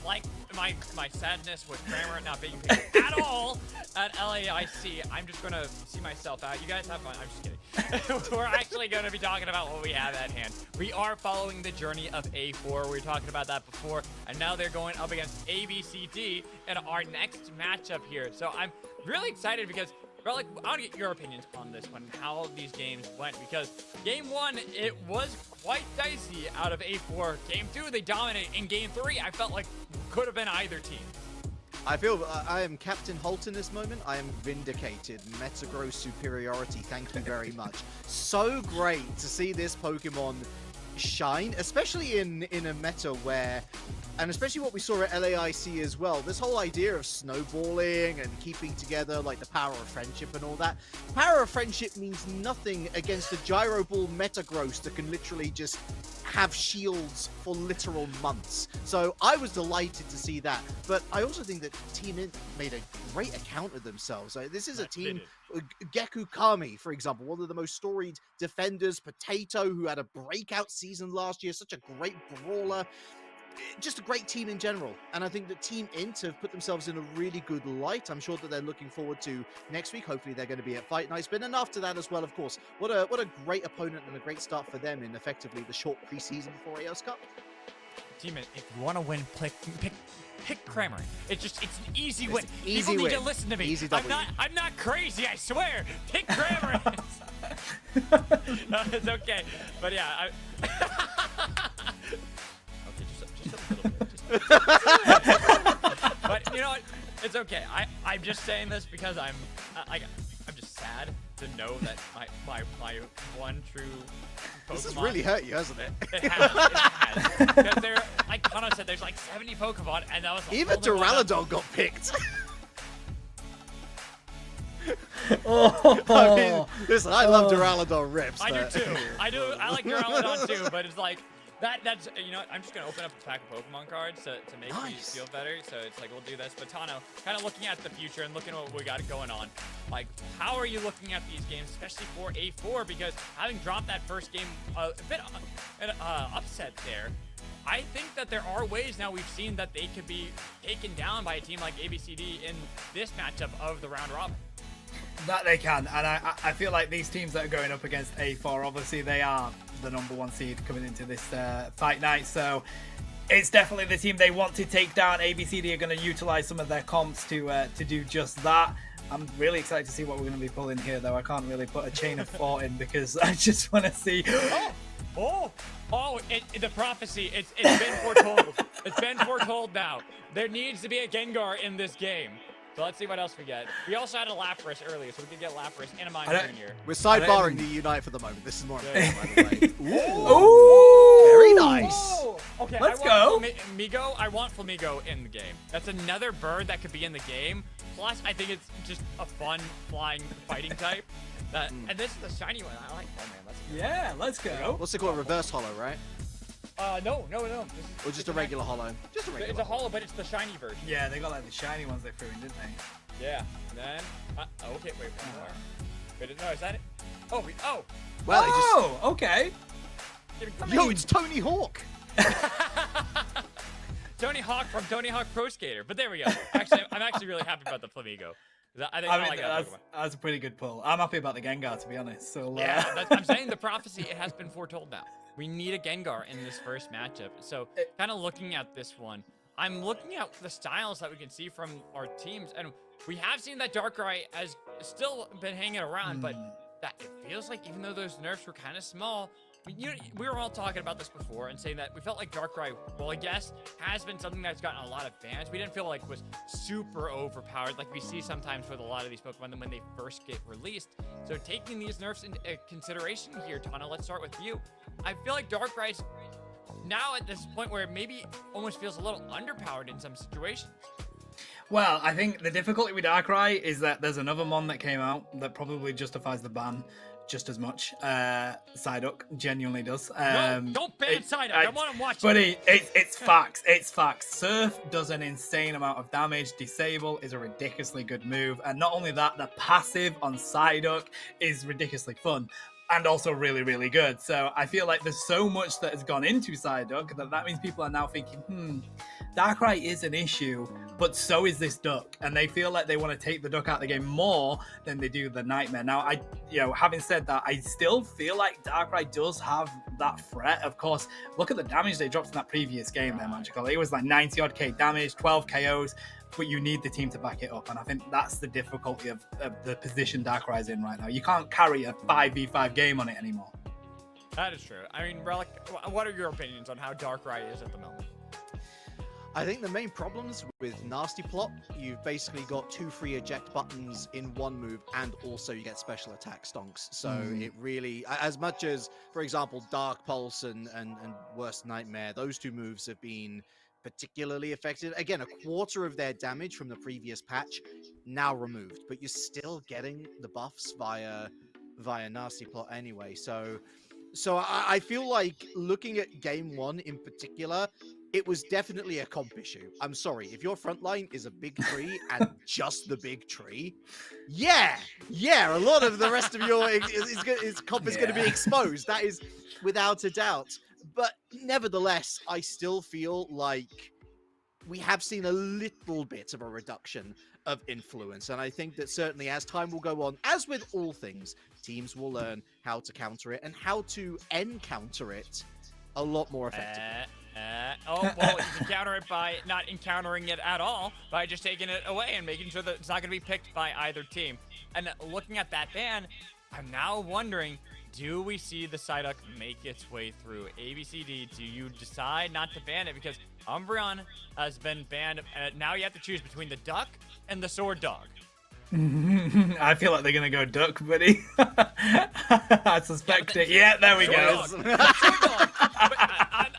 Like my sadness with Kramer not being picked at all at LAIC, I'm just gonna see myself out. You guys have fun. I'm just kidding. We're actually gonna be talking about what we have at hand. We are following the journey of A4. We were talking about that before, and now they're going up against ABCD in our next matchup here. So I'm really excited because Relic, I want to get your opinions on this one, how these games went, because game 1, it was quite dicey out of A4. Game 2, they dominated. In game 3, I felt like could have been either team. I feel I am Captain Holt in this moment. I am vindicated. Metagross superiority. Thank you very much. So great to see this Pokemon shine, especially in a meta where, and especially what we saw at LAIC as well, this whole idea of snowballing and keeping together, like the power of friendship and all that. Power of friendship means nothing against a Gyro Ball Metagross that can literally just have shields for literal months. So I was delighted to see that, but I also think that Team Int made a great account of themselves. This is a team, Geku Kami, for example, one of the most storied defenders, Potato, who had a breakout season last year, such a great brawler. Just a great team in general, and I think that Team Int have put themselves in a really good light. I'm sure that they're looking forward to next week. Hopefully they're going to be at Fight Nights, but then after that as well, of course. What a great opponent and a great start for them in effectively the short preseason before AOS Cup. Team Int, if you want to win, pick Kramer. It's an easy win. Easy People win. need to listen to me. Easy W. I'm not crazy, I swear. Pick Kramer. No, it's okay, but yeah. Just a little bit. But you know what? It's okay. I'm just saying this because I'm just sad to know that my one true Pokemon. This has really hurt you, hasn't it? It has. Because there, like Connor said, there's like 70 Pokemon, and that was the Even only one Duraludon got picked. Oh. I mean, listen, I love Duraludon rips. I do too. I like Duraludon too, but it's like that's you know what, I'm just gonna open up a pack of Pokemon cards to make me feel better. So it's like we'll do this. But Tano, kind of looking at the future and looking at what we got going on. Like, how are you looking at these games, especially for A4? Because having dropped that first game, a bit upset there. I think that there are ways now we've seen that they could be taken down by a team like ABCD in this matchup of the round robin. That they can, and I feel like these teams that are going up against A4, obviously they are the #1 seed coming into this Fight Night, so it's definitely the team they want to take down. ABCD are going to utilize some of their comps to do just that. I'm really excited to see what we're going to be pulling here, though. I can't really put a chain of thought in because I just want to see. The prophecy, it's been foretold. It's been foretold now. There needs to be a Gengar in this game. So let's see what else we get. We also had a Lapras earlier, so we could get Lapras and a Mime Junior. We're sidebarring the Unite for the moment. This is more important, by the way. Ooh! Very nice. Okay, Let's go. Flamigo, I want Flamigo in the game. That's another bird that could be in the game. Plus, I think it's just a fun flying fighting type. And this is the shiny one. I like. Oh man, Let's go. What's it called? Reverse Hollow, right? No. Or just a regular Hollow? Just a regular. It's a hollow, but it's the shiny version. Yeah, they got like the shiny ones they threw in, didn't they? Yeah. Then, okay, wait, one more. Wait, no, is that it? Oh. Well, okay. Yo, it's Tony Hawk. Tony Hawk from Tony Hawk Pro Skater. But there we go. Actually, I'm actually really happy about the Flamigo. I like that Pokemon. That's a pretty good pull. I'm happy about the Gengar, to be honest. So yeah, I'm saying the prophecy, it has been foretold now. We need a Gengar in this first matchup. So kind of looking at this one, I'm looking at the styles that we can see from our teams, and we have seen that Darkrai has still been hanging around, but that it feels like even though those nerfs were kind of small, we were all talking about this before and saying that we felt like Darkrai, well, I guess, has been something that's gotten a lot of fans. We didn't feel like it was super overpowered like we see sometimes with a lot of these Pokemon when they first get released. So taking these nerfs into consideration here, Tana, let's start with you. I feel like Darkrai's now at this point where it maybe almost feels a little underpowered in some situations. Well, I think the difficulty with Darkrai is that there's another mon that came out that probably justifies the ban. just as much. Psyduck genuinely does. No, don't ban Psyduck. I want him watching. Buddy, it's facts. It's facts. Surf does an insane amount of damage. Disable is a ridiculously good move. And not only that, the passive on Psyduck is ridiculously fun. And also really, really good. So I feel like there's so much that has gone into Psyduck that means people are now thinking, Darkrai is an issue, but so is this duck. And they feel like they want to take the duck out of the game more than they do the Nightmare. Now, having said that, I still feel like Darkrai does have that threat. Of course, look at the damage they dropped in that previous game there, Magical. It was like 90 odd K damage, 12 KOs. But you need the team to back it up. And I think that's the difficulty of the position Darkrai's in right now. You can't carry a 5v5 game on it anymore. That is true. I mean, Relic, what are your opinions on how Darkrai is at the moment? I think the main problems with Nasty Plot, you've basically got 2 free eject buttons in one move, and also you get special attack stonks. So it really, as much as, for example, Dark Pulse and Worst Nightmare, those 2 moves have been particularly effective. Again, a quarter of their damage from the previous patch now removed, but you're still getting the buffs via Nasty Plot anyway. So I feel like looking at game 1 in particular, it was definitely a comp issue. I'm sorry, if your front line is a big tree and just the big tree, yeah, a lot of the rest of your comp is going to be exposed. That is without a doubt. But nevertheless, I still feel like we have seen a little bit of a reduction of influence. And I think that certainly as time will go on, as with all things, teams will learn how to counter it and how to encounter it a lot more effectively. Well, you can counter it by not encountering it at all, by just taking it away and making sure that it's not going to be picked by either team. And looking at that ban, I'm now wondering, do we see the Psyduck make its way through ABCD? Do you decide not to ban it? Because Umbreon has been banned. Now you have to choose between the duck and the sword dog. I feel like they're going to go duck, buddy. I suspect it. Yeah, there we go. Sword dog.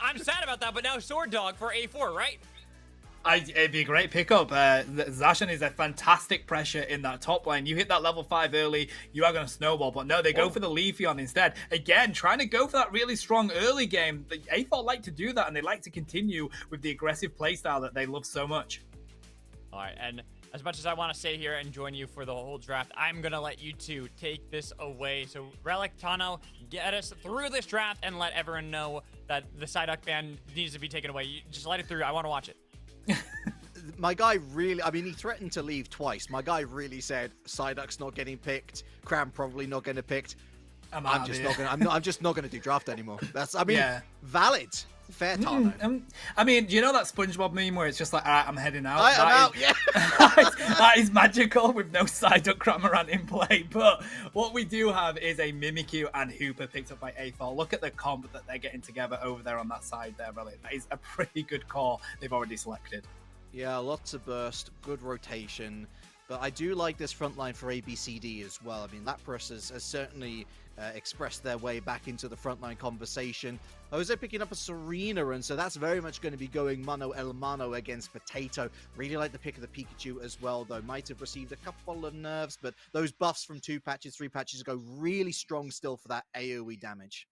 I'm sad about that, but now sword dog for A4, right? It'd be a great pickup. Zacian is a fantastic pressure in that top lane. You hit that level 5 early, you are going to snowball. But no, they go for the Leafeon instead. Again, trying to go for that really strong early game. The A4 like to do that, and they like to continue with the aggressive playstyle that they love so much. All right, and as much as I want to stay here and join you for the whole draft, I'm going to let you two take this away. So, Relic, Tano, get us through this draft and let everyone know that the Psyduck ban needs to be taken away. You just let it through. I want to watch it. My guy really, I mean, he threatened to leave twice. My guy really said, Psyduck's not getting picked, Cram probably not getting picked. I'm just not gonna do draft anymore. That's, I mean, valid. Fair Tano. I mean, do you know that SpongeBob meme where it's just like, all right, I'm heading out? I'm out, yeah. That is magical with no Psyduck Cramorant in play. But what we do have is a Mimikyu and Hooper picked up by A4. Look at the comp that they're getting together over there on that side there, really. That is a pretty good core they've already selected. Yeah, lots of burst, good rotation. But I do like this front line for ABCD as well. I mean, Lapras has certainly expressed their way back into the frontline conversation. Jose picking up a Serena, and so that's very much going to be going mano el mano against Potato. Really like the pick of the Pikachu as well, though. Might have received a couple of nerfs, but those buffs from 2 patches, 3 patches ago, really strong still for that AoE damage.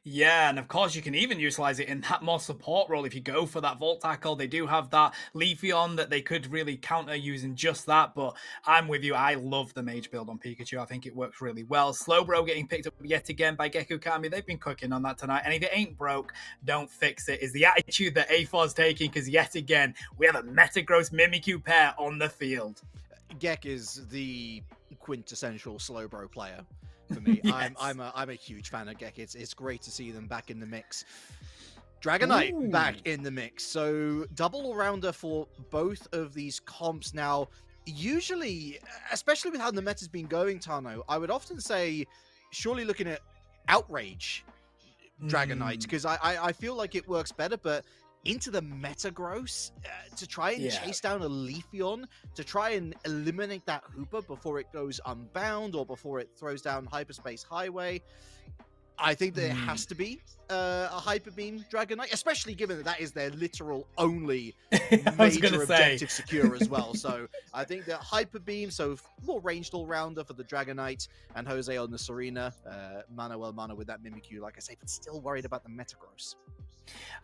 Yeah, and of course you can even utilize it in that more support role if you go for that Volt Tackle. They do have that Leafeon that they could really counter using just that, but I'm with you. I love the Mage build on Pikachu. I think it works really well. Slowbro getting picked up yet again by Geku Kami. They've been cooking on that tonight, and if it ain't broke, don't fix it, is the attitude that A4's taking, because yet again, we have a Metagross Mimikyu pair on the field. Gek is the quintessential Slowbro player. For me, yes. I'm a huge fan of Gek. It's great to see them back in the mix. Dragonite back in the mix. So double all-rounder for both of these comps. Now, usually, especially with how the meta's been going, Tano, I would often say, surely looking at Outrage Dragonite, because I feel like it works better, but into the Metagross to try and chase down a Leafeon, to try and eliminate that Hooper before it goes unbound or before it throws down Hyperspace Highway. I think there has to be a Hyper Beam Dragon Knight, especially given that that is their literal only major objective secure as well. So I think that Hyper Beam, so more ranged all-rounder for the Dragon Knight, and Jose on the Serena, Mana with that Mimikyu, like I say, but still worried about the Metagross.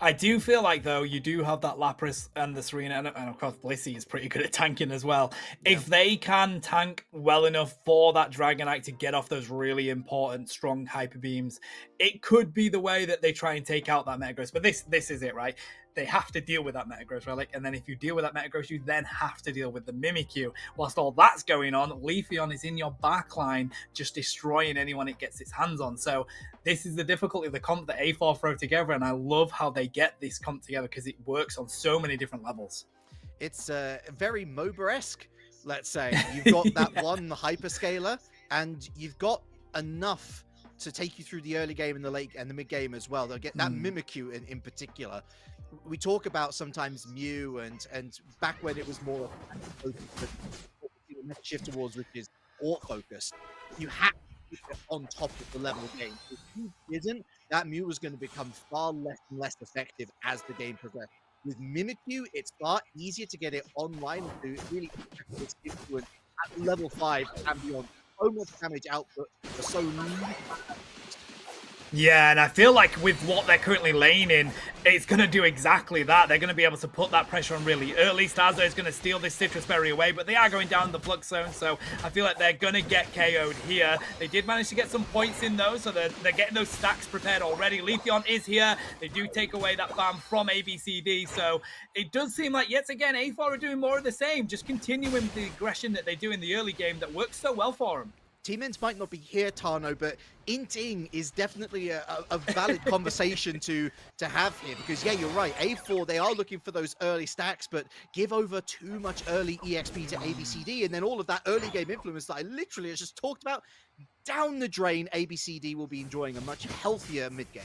I do feel like, though, you do have that Lapras and the Serena, and of course Blissey is pretty good at tanking as well. Yeah. If they can tank well enough for that Dragonite to get off those really important, strong Hyper Beams, it could be the way that they try and take out that Metagross. But this is it, right? They have to deal with that Metagross Relic, and then if you deal with that Metagross, you then have to deal with the Mimikyu. Whilst all that's going on, Leafeon is in your backline, just destroying anyone it gets its hands on. So this is the difficulty of the comp that A4 throw together, and I love how they get this comp together because it works on so many different levels. It's very MOBA-esque, let's say. You've got that one hyperscaler, and you've got enough to take you through the early game and the late and the mid game as well. They'll get that Mimikyu in particular. We talk about sometimes Mew and back when it was more shift towards, which is Ort focused. You had to keep it on top of the level game. If you didn't, that Mew was going to become far less and less effective as the game progressed. With Mimikyu, it's far easier to get it online to really its influence at level 5 and beyond. So much damage output for so little. Yeah, and I feel like with what they're currently laying in, it's going to do exactly that. They're going to be able to put that pressure on really early. Starzo is going to steal this Citrus Berry away, but they are going down the Flux Zone, so I feel like they're going to get KO'd here. They did manage to get some points in, though, so they're getting those stacks prepared already. Leafeon is here. They do take away that farm from ABCD, so it does seem like, yet again, A4 are doing more of the same, just continuing the aggression that they do in the early game that works so well for them. Team-ins might not be here, Tano, but inting is definitely a valid conversation to have here, because yeah, you're right. A4, they are looking for those early stacks, but give over too much early EXP to ABCD, and then all of that early game influence that I literally just talked about down the drain. ABCD will be enjoying a much healthier mid game.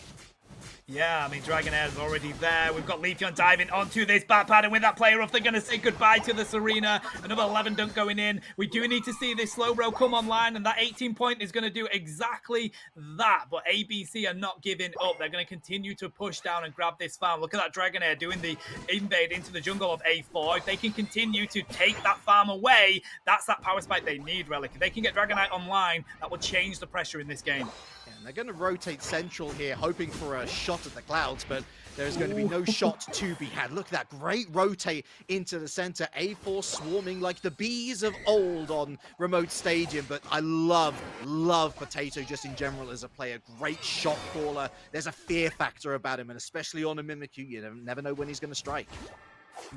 Yeah, I mean, Dragonair's already there. We've got Leafeon diving onto this bat pad, and with that player off, they're going to say goodbye to the Serena. Another 11 dunk going in. We do need to see this slow row come online, and that 18 point is going to do exactly that. But ABC are not giving up. They're going to continue to push down and grab this farm. Look at that Dragonair doing the invade into the jungle of A4. If they can continue to take that farm away, that's that power spike they need, Relic. If they can get Dragonite online, that will change the pressure in this game. And they're going to rotate central here, hoping for a shot at the clouds, but there's going to be no shot to be had. Look at that great rotate into the center. A4 swarming like the bees of old on remote stadium, but I love Potato just in general as a player. Great shot caller. There's a fear factor about him, and especially on a Mimikyu, you never know when he's going to strike.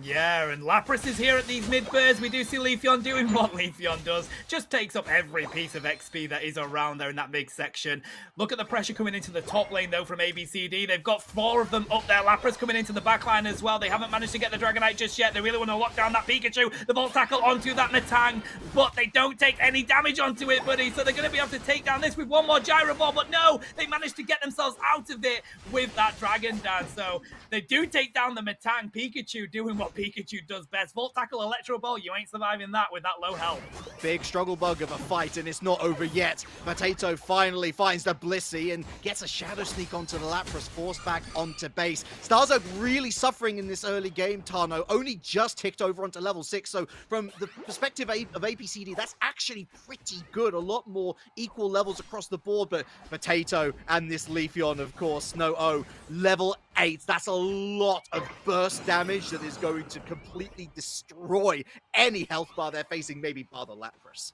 Yeah, and Lapras is here at these mid-birds. We do see Leafeon doing what Leafeon does. Just takes up every piece of XP that is around there in that big section. Look at the pressure coming into the top lane, though, from ABCD. They've got 4 of them up there. Lapras coming into the back line as well. They haven't managed to get the Dragonite just yet. They really want to lock down that Pikachu. The Volt Tackle onto that Metang, but they don't take any damage onto it, buddy. So they're going to be able to take down this with one more Gyro Ball, but no, they managed to get themselves out of it with that Dragon Dance. So they do take down the Metang. Pikachu doing what Pikachu does best. Volt Tackle, Electro Ball, you ain't surviving that with that low health. Big struggle bug of a fight, and it's not over yet. Potato finally finds the Blissey and gets a Shadow Sneak onto the Lapras, forced back onto base. Starzo really suffering in this early game, Tano. Only just ticked over onto level 6, so from the perspective of ABCD, that's actually pretty good. A lot more equal levels across the board, but Potato and this Leafeon, of course, level 8. That's a lot of burst damage that is going to completely destroy any health bar they're facing, maybe bar the Lapras.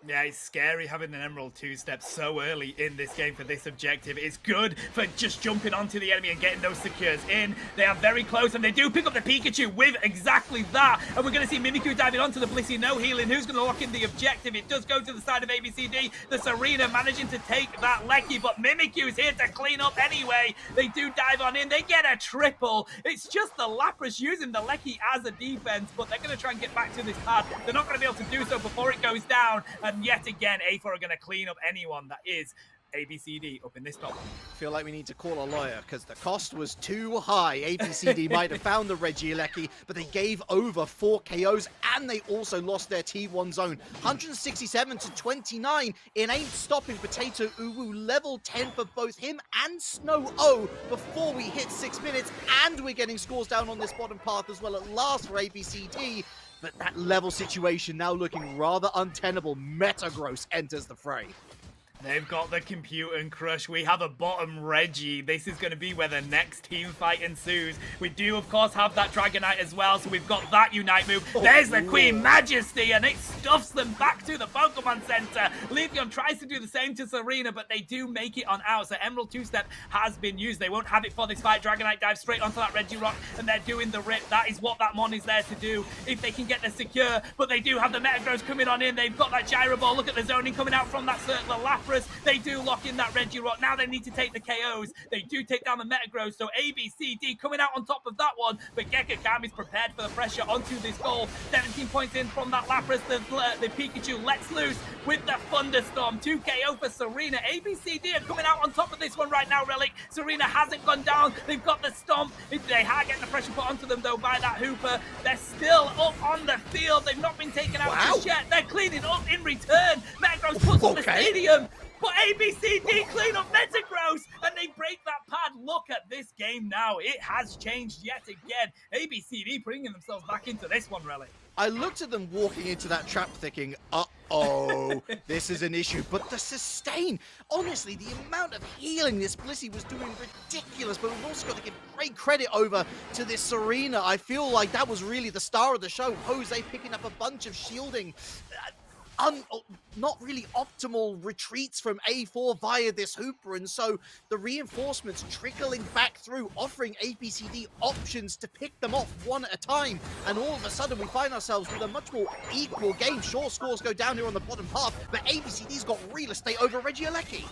Yeah, it's scary having an Emerald 2-step so early in this game for this objective. It's good for just jumping onto the enemy and getting those secures in. They are very close, and they do pick up the Pikachu with exactly that. And we're going to see Mimikyu diving onto the Blissey, no healing. Who's going to lock in the objective? It does go to the side of ABCD. The Serena managing to take that Lecky, but Mimikyu is here to clean up anyway. They do dive on in. They get a triple. It's just the Lapras using the Lecky as a defense, but they're going to try and get back to this pad. They're not going to be able to do so before it goes down. And yet again, A4 are going to clean up anyone that is ABCD up in this top. I feel like we need to call a lawyer because the cost was too high. ABCD might have found the Regieleki, but they gave over 4 KOs and they also lost their T1 zone. 167 to 29. It ain't stopping Potato Uwu. Level 10 for both him and Snow O before we hit 6 minutes, and we're getting scores down on this bottom path as well at last for ABCD. But that level situation now looking rather untenable. Metagross enters the fray. They've got the compute and crush. We have a bottom Reggie. This is going to be where the next team fight ensues. We do, of course, have that Dragonite as well, so we've got that Unite move. There's the Queen Majesty, and it stuffs them back to the Pokemon Center. Leafeon tries to do the same to Serena, but they do make it on out. So Emerald 2-step has been used. They won't have it for this fight. Dragonite dives straight onto that Reggie Rock, and they're doing the rip. That is what that Mon is there to do, if they can get the secure. But they do have the Metagross coming on in. They've got that Gyro Ball. Look at the zoning coming out from that circular Lapras. They do lock in that Reggie Rock. Now they need to take the KOs. They do take down the Metagross, so ABCD coming out on top of that one. But Gekakam is prepared for the pressure onto this goal. 17 points in from that Lapras. The Pikachu lets loose with the Thunderstorm. 2 KO for Serena. ABCD are coming out on top of this one right now, Relic. Serena hasn't gone down. They've got the Stomp. They are getting the pressure put onto them, though, by that Hooper. They're still up on the field. They've not been taken out just yet. They're cleaning up in return. Metagross puts on the stadium. But ABCD clean up Metagross, and they break that pad. Look at this game now. It has changed yet again. ABCD bringing themselves back into this one, Relic. I looked at them walking into that trap thinking, uh-oh, this is an issue. But the sustain, honestly, the amount of healing this Blissey was doing, ridiculous. But we've also got to give great credit over to this Serena. I feel like that was really the star of the show. Jose picking up a bunch of shielding. Not really optimal retreats from A4 via this Hooper, and so the reinforcements trickling back through, offering ABCD options to pick them off one at a time, and all of a sudden we find ourselves with a much more equal game. Sure, scores go down here on the bottom path, but ABCD's got real estate over Regieleki.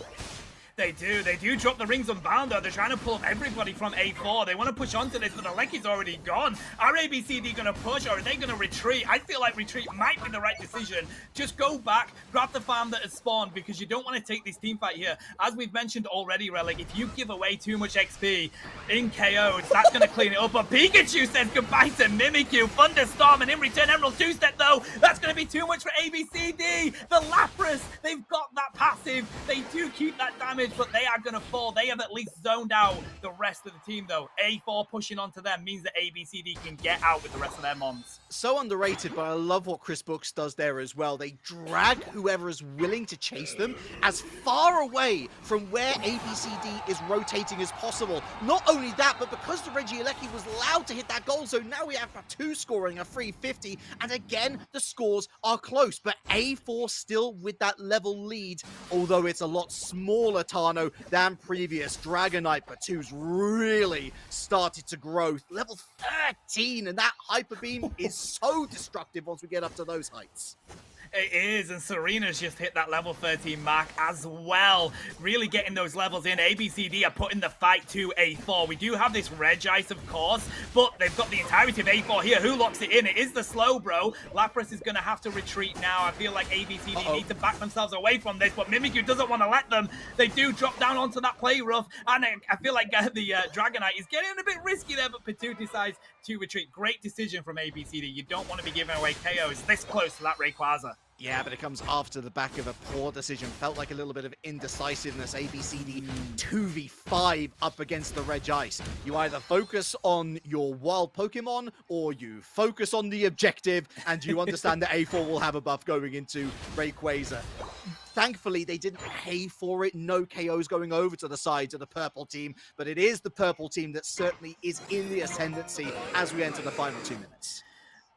They do drop the Rings Unbound though. They're trying to pull up everybody from A4. They want to push onto this, but the Leki's already gone. Are ABCD going to push, or are they going to retreat? I feel like retreat might be the right decision. Just go back, grab the farm that has spawned, because you don't want to take this team fight here. As we've mentioned already, Relic, if you give away too much XP in KOs, that's going to clean it up. But Pikachu says goodbye to Mimikyu, Thunderstorm, and in return, Emerald 2-step though. That's going to be too much for ABCD. The Lapras, they've got that passive. They do keep that damage, but they are going to fall. They have at least zoned out the rest of the team, though. A4 pushing onto them means that ABCD can get out with the rest of their Mons. So underrated, but I love what Chris Brooks does there as well. They drag whoever is willing to chase them as far away from where ABCD is rotating as possible. Not only that, but because the Regieleki was allowed to hit that goal zone, now we have a 2 scoring a 350, and again, the scores are close, but A4 still with that level lead, although it's a lot smaller Tano than previous. Dragonite Batu's really started to grow. Level 13, and that Hyper Beam is so destructive once we get up to those heights. It is, and Serena's just hit that level 13 mark as well. Really getting those levels in. ABCD are putting the fight to A4. We do have this Regice, of course, but they've got the entirety of A4 here. Who locks it in? It is the slow bro. Lapras is going to have to retreat now. I feel like ABCD need to back themselves away from this, but Mimikyu doesn't want to let them. They do drop down onto that play rough, and I feel like the Dragonite is getting a bit risky there, but Patu decides to retreat. Great decision from ABCD. You don't want to be giving away KOs this close to that Rayquaza. Yeah, but it comes after the back of a poor decision. Felt like a little bit of indecisiveness. ABCD 2v5 up against the Regice. You either focus on your wild Pokemon or you focus on the objective, and you understand that A4 will have a buff going into Rayquaza. Thankfully, they didn't pay for it. No KOs going over to the sides of the purple team, but it is the purple team that certainly is in the ascendancy as we enter the final 2 minutes.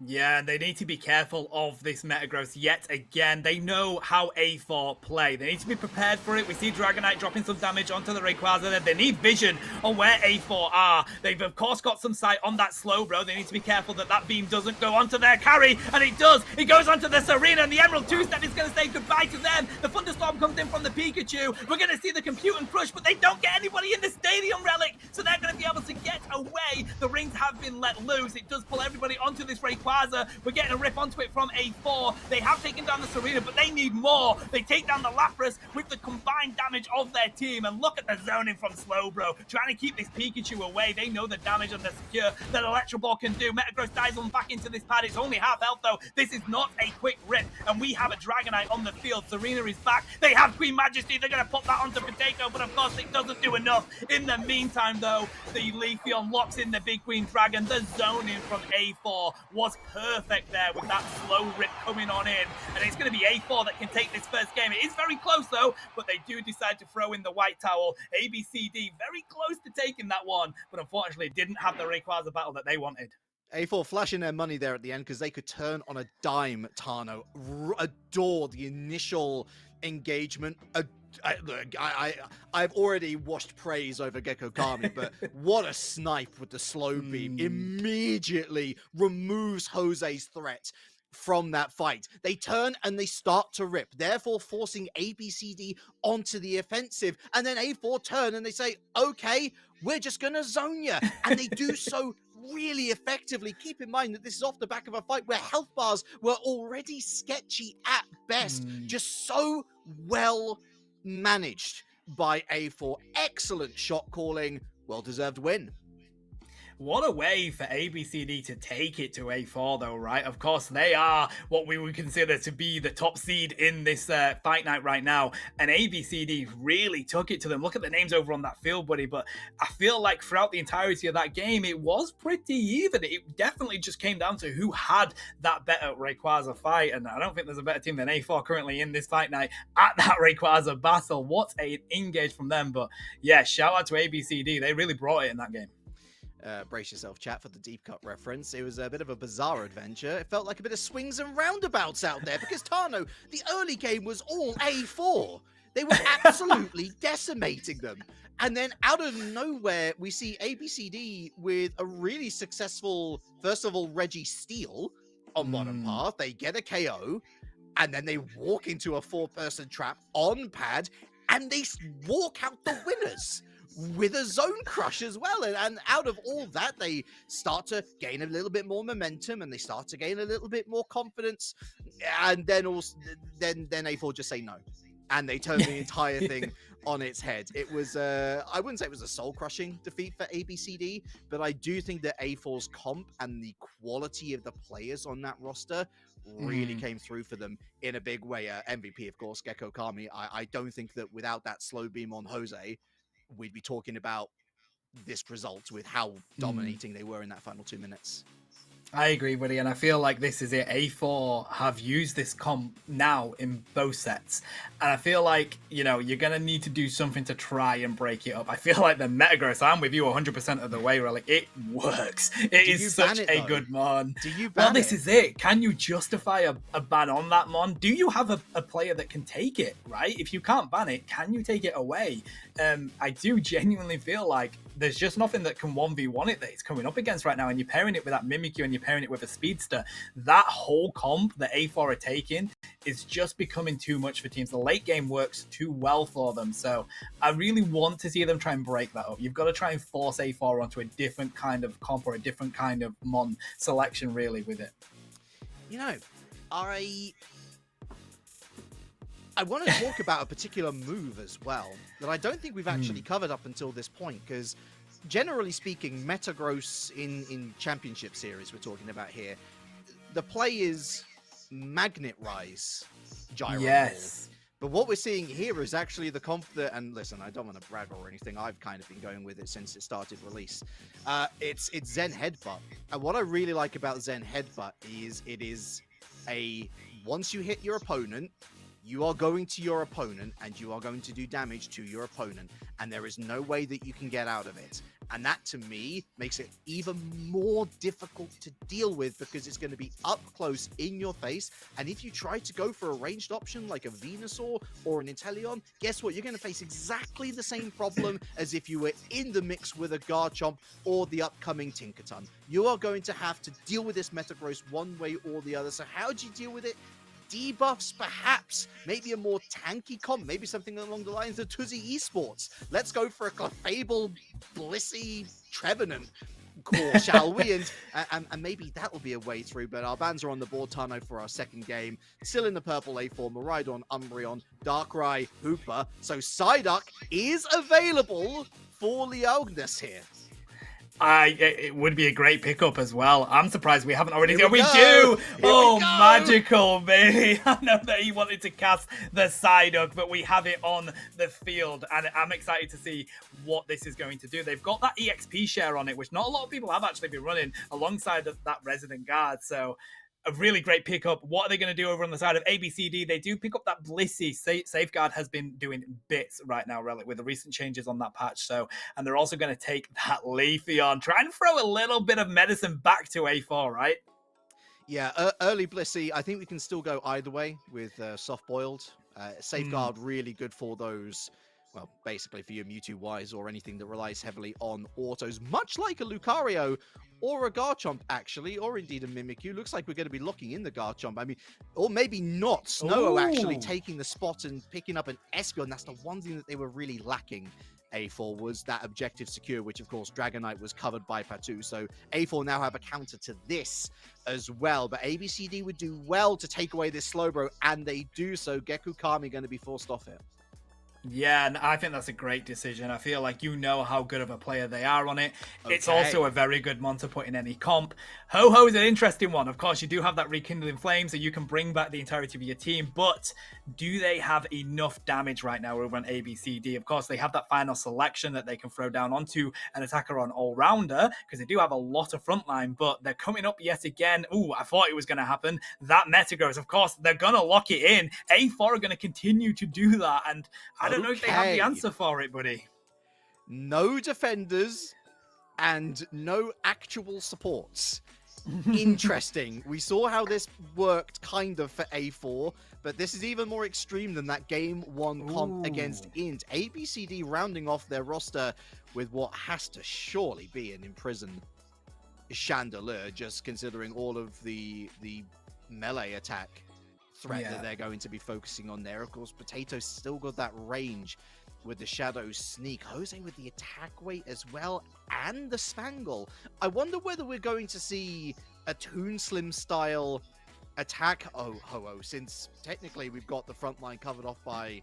Yeah, they need to be careful of this Metagross yet again. They know how A4 play. They need to be prepared for it. We see Dragonite dropping some damage onto the Rayquaza. They need vision on where A4 are. They've, of course, got some sight on that Slowbro. They need to be careful that that beam doesn't go onto their carry, and it does. It goes onto the Serena, and the Emerald 2-step is going to say goodbye to them. The Thunderstorm comes in from the Pikachu. We're going to see the Compute and Crush, but they don't get anybody in the Stadium Relic, so they're going to be able to get away. The rings have been let loose. It does pull everybody onto this Rayquaza. Rayquaza. We're getting a rip onto it from A4. They have taken down the Serena, but they need more. They take down the Lapras with the combined damage of their team. And look at the zoning from Slowbro, trying to keep this Pikachu away. They know the damage and the secure that Electro Ball can do. Metagross dives on back into this pad. It's only half health though. This is not a quick rip. And we have a Dragonite on the field. Serena is back. They have Queen Majesty. They're going to put that onto Potato, but of course it doesn't do enough. In the meantime though, the Leafeon locks in the Big Queen Dragon. The zoning from A4 was perfect there with that slow rip coming on in. And it's going to be A4 that can take this first game. It is very close though, but they do decide to throw in the white towel. ABCD very close to taking that one, but unfortunately didn't have the Rayquaza battle that they wanted. A4 flashing their money there at the end because they could turn on a dime, Tano. Adore the initial engagement. I've already washed praise over Gecko Kami, but what a snipe with the slow beam. Immediately removes Jose's threat from that fight. They turn and they start to rip, therefore forcing ABCD onto the offensive. And then A4 turn and they say, okay, we're just going to zone you. And they do so really effectively. Keep in mind that this is off the back of a fight where health bars were already sketchy at best. Just so well managed by A4. Excellent shot calling. Well-deserved win. What a way for ABCD to take it to A4 though, right? Of course, they are what we would consider to be the top seed in this fight night right now. And ABCD really took it to them. Look at the names over on that field, buddy. But I feel like throughout the entirety of that game, it was pretty even. It definitely just came down to who had that better Rayquaza fight. And I don't think there's a better team than A4 currently in this fight night at that Rayquaza battle. What an engage from them. But yeah, shout out to ABCD. They really brought it in that game. Brace yourself, chat, for the deep cut reference. It was a bit of a bizarre adventure. It felt like a bit of swings and roundabouts out there because Tano, the early game was all A4. They were absolutely decimating them. And then out of nowhere, we see ABCD with a really successful, first of all, Reggie steal on bottom path. They get a KO, and then they walk into a 4-person trap on pad, and they walk out the winners with a zone crush as well. And out of all that, they start to gain a little bit more momentum and they start to gain a little bit more confidence. And then also, then A4 just say no. And they turn the entire thing on its head. It was, I wouldn't say it was a soul-crushing defeat for ABCD, but I do think that A4's comp and the quality of the players on that roster really came through for them in a big way. MVP, of course, Gecko Kami. I don't think that without that slow beam on Jose, we'd be talking about this result with how dominating they were in that final 2 minutes. I agree, buddy, and I feel like this is it. A4 have used this comp now in both sets, and I feel like, you know, you're going to need to do something to try and break it up. I feel like the Metagross, I'm with you 100% of the way, really. It works. It is such a good mon. Do you ban Well, this is it. Can you justify a ban on that mon? Do you have a player that can take it, right? If you can't ban it, can you take it away? I do genuinely feel like there's just nothing that can 1v1 it that it's coming up against right now, and you're pairing it with that Mimikyu and you're pairing it with a Speedster. That whole comp that A4 are taking is just becoming too much for teams. The late game works too well for them, so I really want to see them try and break that up. You've got to try and force A4 onto a different kind of comp or a different kind of mon selection, really, with it. You know, I want to talk about a particular move as well that I don't think we've actually covered up until this point, because generally speaking, Metagross in Championship Series we're talking about here, the play is Magnet Rise Gyro Ball. But what we're seeing here is actually the comp that, and listen, I don't want to brag or anything, I've kind of been going with it since it started release. It's Zen Headbutt. And what I really like about Zen Headbutt is it is once you hit your opponent, you are going to your opponent and you are going to do damage to your opponent, and there is no way that you can get out of it. And that, to me, makes it even more difficult to deal with because it's going to be up close in your face. And if you try to go for a ranged option like a Venusaur or an Inteleon, guess what? You're going to face exactly the same problem as if you were in the mix with a Garchomp or the upcoming Tinkaton. You are going to have to deal with this Metagross one way or the other. So how do you deal with it? Debuffs, perhaps. Maybe a more tanky comp. Maybe something along the lines of Tuzzy Esports. Let's go for a Clefable, Blissey, Trevenant core, shall we? And maybe that will be a way through. But our bans are on the board, Tano, for our second game. Still in the purple A4, Miraidon, Umbreon, Darkrai, Hooper. So Psyduck is available for Leognus here. It would be a great pickup as well. I'm surprised we haven't already. Here we do. Here Oh, we go. magical, baby. I know that he wanted to cast the Psyduck, but we have it on the field, and I'm excited to see what this is going to do. They've got that EXP share on it, which not a lot of people have actually been running alongside that Resident Guard. So a really great pickup. What are they going to do over on the side of ABCD? They do pick up that Blissey. Safeguard has been doing bits right now, Relic, with the recent changes on that patch. So, and they're also going to take that Leafeon, try and throw a little bit of medicine back to A4, right? Yeah, early Blissey. I think we can still go either way with soft-boiled. Safeguard really good for those, well, basically for your Mewtwo-wise or anything that relies heavily on autos, much like a Lucario or a Garchomp, actually, or indeed a Mimikyu. Looks like we're going to be locking in the Garchomp. I mean, or maybe not. Snow actually taking the spot and picking up an Espeon. That's the one thing that they were really lacking. A4 was that objective secure, which of course Dragonite was covered by Patu. So A4 now have a counter to this as well. But ABCD would do well to take away this Slowbro, and they do so. Geku Kami going to be forced off here. Yeah, and I think that's a great decision. I feel like you know how good of a player they are on it. Okay. It's also a very good mon to put in any comp. Ho-Ho is an interesting one. Of course, you do have that Rekindling Flame, so you can bring back the entirety of your team, but do they have enough damage right now over on ABCD? Of course, they have that final selection that they can throw down onto an attacker on all-rounder, because they do have a lot of frontline, but they're coming up yet again. Ooh, I thought it was going to happen. That Metagross, of course, they're going to lock it in. A4 are going to continue to do that, and I don't know if they have the answer for it, buddy. No defenders and no actual supports. Interesting. We saw how this worked kind of for A4, but this is even more extreme than that game one comp against Int. ABCD rounding off their roster with what has to surely be an imprisoned Chandelure, just considering all of the melee attack threat that they're going to be focusing on there. Of course, Potato's still got that range with the Shadow Sneak. Jose with the attack weight as well, and the Spangle. I wonder whether we're going to see a Toon Slim style attack Ho-Oh, since technically we've got the front line covered off by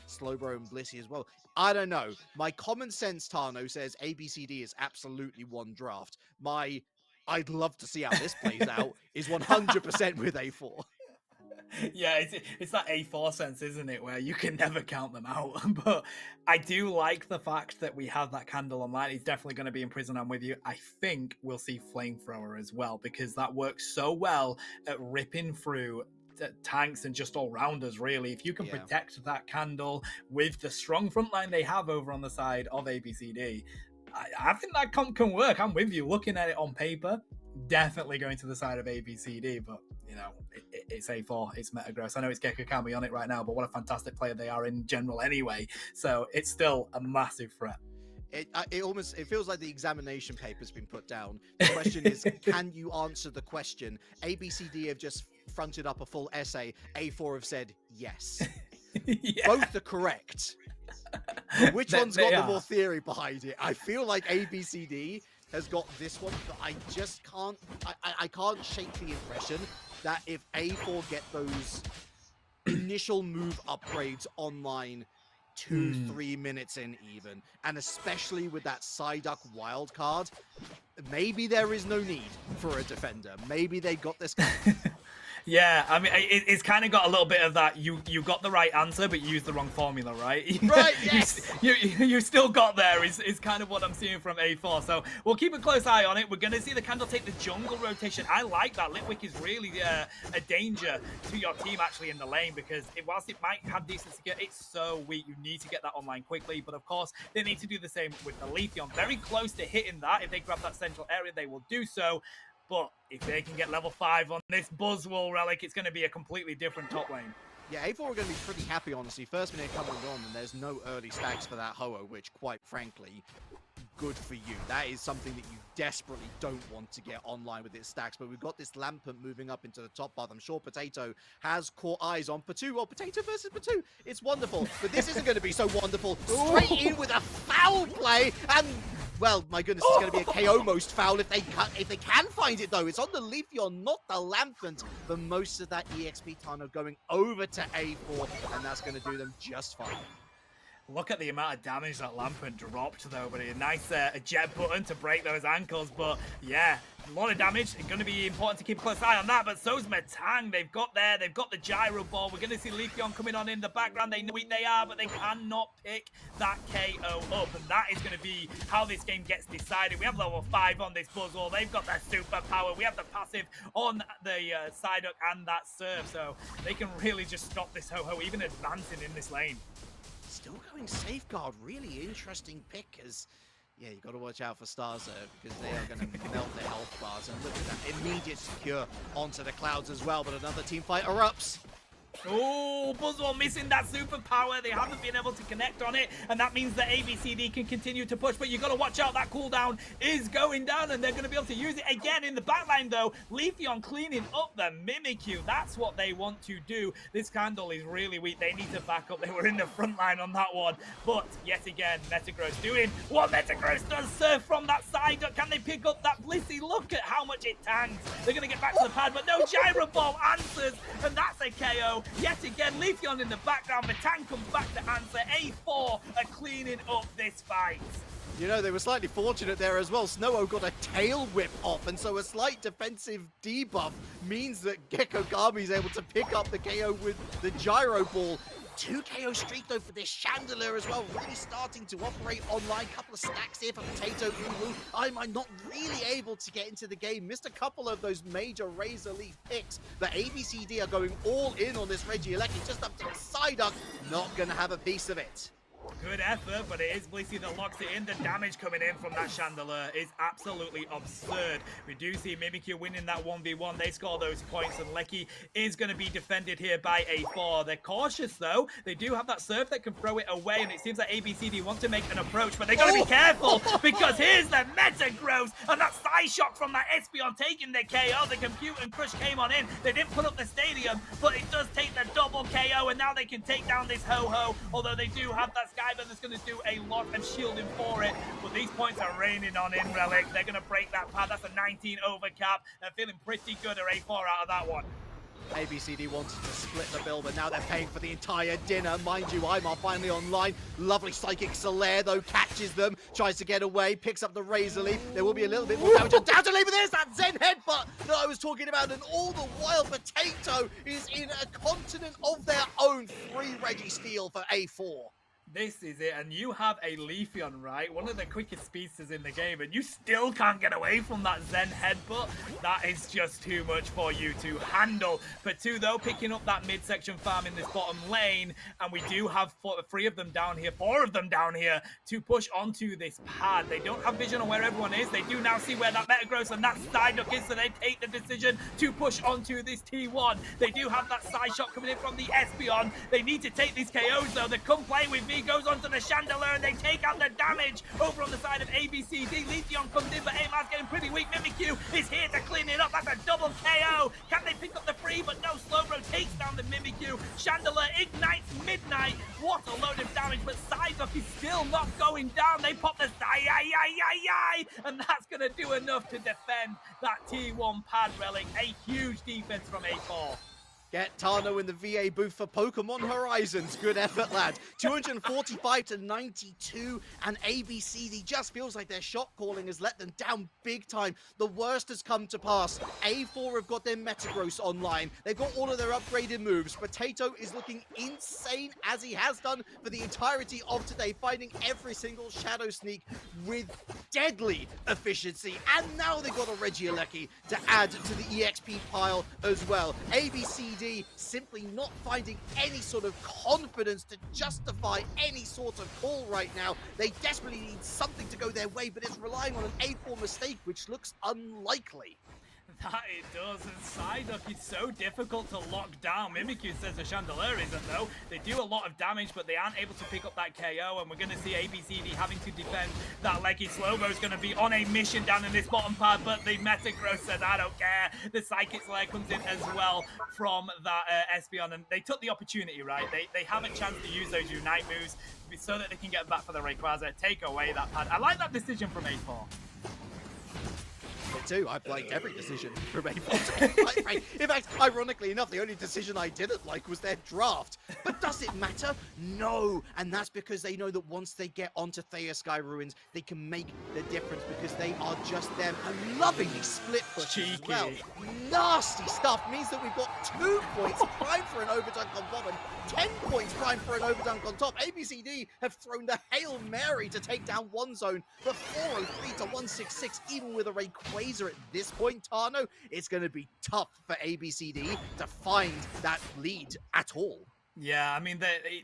Slowbro and Blissey as well. I don't know. My common sense, Tano, says ABCD is absolutely one draft. My I'd love to see how this plays out is 100% with A4. Yeah, it's that A4 sense, isn't it, where you can never count them out. But I do like the fact that we have that Candle online. He's definitely going to be in prison. I'm with you. I think we'll see Flamethrower as well, because that works so well at ripping through tanks and just all-rounders, really. If you can protect that Candle with the strong front line they have over on the side of ABCD, I think that comp can work. I'm with you. Looking at it on paper, definitely going to the side of ABCD, but you know, it's A4, it's Metagross. I know it's Geku Kami on it right now, but what a fantastic player they are in general anyway. So it's still a massive threat. It feels like the examination paper's been put down. The question is, can you answer the question? ABCD have just fronted up a full essay. A4 have said yes. Both are correct. But which one's got the more theory behind it? I feel like ABCD has got this one, but I just can't. I can't shake the impression that if A4 get those initial move upgrades online 2-3 minutes in even, and especially with that Psyduck wild card, maybe there is no need for a defender. Maybe they got this. Yeah, I mean, it's kind of got a little bit of that. You got the right answer, but you used the wrong formula, right? Right. Yes. you still got there. Is kind of what I'm seeing from A4. So we'll keep a close eye on it. We're gonna see the Candle take the jungle rotation. I like that. Litwick is really a danger to your team actually in the lane, because whilst it might have decent security, it's so weak. You need to get that online quickly. But of course, they need to do the same with the Leafeon. Very close to hitting that. If they grab that central area, they will do so. But if they can get level 5 on this Buzzwole Relic, it's going to be a completely different top lane. Yeah, A4 are going to be pretty happy, honestly. First minute coming on, and there's no early stacks for that Ho-Oh, which, quite frankly, good for you. That is something that you desperately don't want to get online with its stacks. But we've got this Lampent moving up into the top path. I'm sure Potato has caught eyes on Patu. Well, Potato versus Patu. It's wonderful. But this isn't going to be so wonderful. Straight in with a foul play, and well. My goodness, it's going to be a KO most foul if they can find it though. It's on the Leafeon, not the Lampent, but most of that EXP Tano going over to A4, and that's going to do them just fine. Look at the amount of damage that Lampent dropped, though, but a nice jet button to break those ankles. But yeah, a lot of damage. It's going to be important to keep a close eye on that. But so's Metang. They've got the gyro ball. We're going to see Leafeon coming on in the background. They know who they are, but they cannot pick that KO up. And that is going to be how this game gets decided. We have level 5 on this Buzzwall. They've got their superpower. We have the passive on the Psyduck and that serve. So they can really just stop this Ho-Ho, even advancing in this lane. Still going Safeguard, really interesting pick, as yeah, you got to watch out for Starzer because they are going to melt their health bars. And look at that immediate secure onto the clouds as well. But another team fight erupts. Oh, Buzzwall missing that superpower. They haven't been able to connect on it, and that means that ABCD can continue to push, but you got to watch out. That cooldown is going down, and they're going to be able to use it again in the backline, though. Leafeon cleaning up the Mimikyu. That's what they want to do. This Candle is really weak. They need to back up. They were in the front line on that one, but yet again, Metagross doing what Metagross does. Surf from that side. Can they pick up that Blissey? Look at how much it tanks. They're going to get back to the pad, but no Gyro Ball answers, and that's a KO. Yet again, Leafeon in the background. Metang comes back to answer. A4 are cleaning up this fight. You know, they were slightly fortunate there as well. Snow got a tail whip off, and so a slight defensive debuff means that Gekogami is able to pick up the KO with the Gyro Ball. 2 KO streak though for this Chandelier as well, really starting to operate online. Couple of stacks here for Potato Ulu. I'm not really able to get into the game. Missed a couple of those major Razor Leaf picks, but ABCD are going all in on this Regieleki, just up to the Psyduck. Not gonna have a piece of it. Good effort, but it is Blissey that locks it in. The damage coming in from that Chandelier is absolutely absurd. We do see Mimikyu winning that 1v1. They score those points, and Lecky is going to be defended here by A4. They're cautious, though. They do have that surf that can throw it away, and it seems like ABCD want to make an approach, but they got to be careful, because here's the Metagross, and that side shock from that Espeon taking the KO. The Compute and Crush came on in. They didn't put up the stadium, but it does take the double KO, and now they can take down this Ho-Ho, although they do have that Skyban that's going to do a lot of shielding for it. But these points are raining on in Relic. They're going to break that pad. That's a 19 over cap. They're feeling pretty good at A4 out of that one. ABCD wanted to split the bill, but now they're paying for the entire dinner. Mind you, Imar finally online. Lovely Psychic Solaire, though, catches them, tries to get away, picks up the Razor Leaf. There will be a little bit more damage. Down to leave, but there's that Zen headbutt that I was talking about, and all the while, Potato is in a continent of their own. 3 Registeel for A4. This is it, and you have a Leafeon, right? One of the quickest speedsters in the game, and you still can't get away from that Zen headbutt. That is just too much for you to handle. But 2, though, picking up that midsection farm in this bottom lane, and we do have 3 of them down here, 4 of them down here, to push onto this pad. They don't have vision on where everyone is. They do now see where that Metagross and that Psyduck is, so they take the decision to push onto this T1. They do have that side shot coming in from the Espeon. They need to take these KOs, though. They come play with me. Goes onto the Chandelier, and they take out the damage over on the side of ABCD. Leafeon comes in, but Amar's getting pretty weak. Mimikyu is here to clean it up. That's a double KO. Can they pick up the free? But no, Slowbro takes down the Mimikyu. Chandelier ignites Midnight. What a load of damage, but Psyduck is still not going down. They pop the and that's going to do enough to defend that T1 pad Relic. A huge defense from A4. Get Tano in the VA booth for Pokemon Horizons. Good effort, lad. 245 to 92, and ABCD just feels like their shot calling has let them down big time. The worst has come to pass. A4 have got their Metagross online. They've got all of their upgraded moves. Potato is looking insane, as he has done for the entirety of today, finding every single Shadow Sneak with deadly efficiency. And now they've got a Regieleki to add to the EXP pile as well. ABCD simply not finding any sort of confidence to justify any sort of call right now. They desperately need something to go their way, but it's relying on an A4 mistake, which looks unlikely. That it does, and Psyduck is so difficult to lock down. Mimikyu says the Chandelier isn't, though. They do a lot of damage, but they aren't able to pick up that KO, and we're going to see ABCD having to defend that leggy. Slowbo's going to be on a mission down in this bottom pad, but the Metagross says, I don't care. The Psychic Slayer comes in as well from that Espeon, and they took the opportunity, right? They have a chance to use those Unite moves so that they can get back for the Rayquaza, take away that pad. I like that decision from A4. Too. I've liked every decision from A4. In fact, ironically enough, the only decision I didn't like was their draft. But does it matter? No. And that's because they know that once they get onto Thea Sky Ruins, they can make the difference because they are just them. And lovingly split push as well. Nasty stuff means that we've got 2 points prime for an overdunk on bottom, 10 points prime for an overdunk on top. ABCD have thrown the Hail Mary to take down one zone, but 403 to 166, even with a Rayquaza at this point, Tano, it's going to be tough for ABCD to find that lead at all. Yeah, I mean,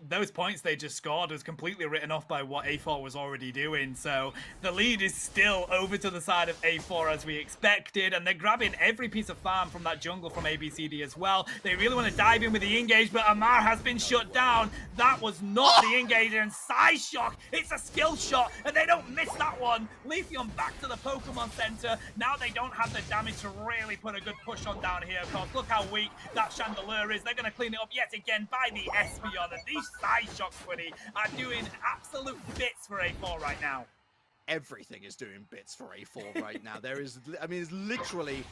those points they just scored was completely written off by what A4 was already doing, so the lead is still over to the side of A4 as we expected, and they're grabbing every piece of farm from that jungle from ABCD as well. They really want to dive in with the engage, but Amar has been shut down. That was not the engage, and Psyshock, it's a skill shot, and they don't miss that one. Leafeon back to the Pokemon Center. Now they don't have the damage to really put a good push on down here, of course. Look how weak that Chandelier is. They're going to clean it up yet again by the Espeon, and these Psyshocks, buddy, are doing absolute bits for A4 right now. Everything is doing bits for A4 right now. There's literally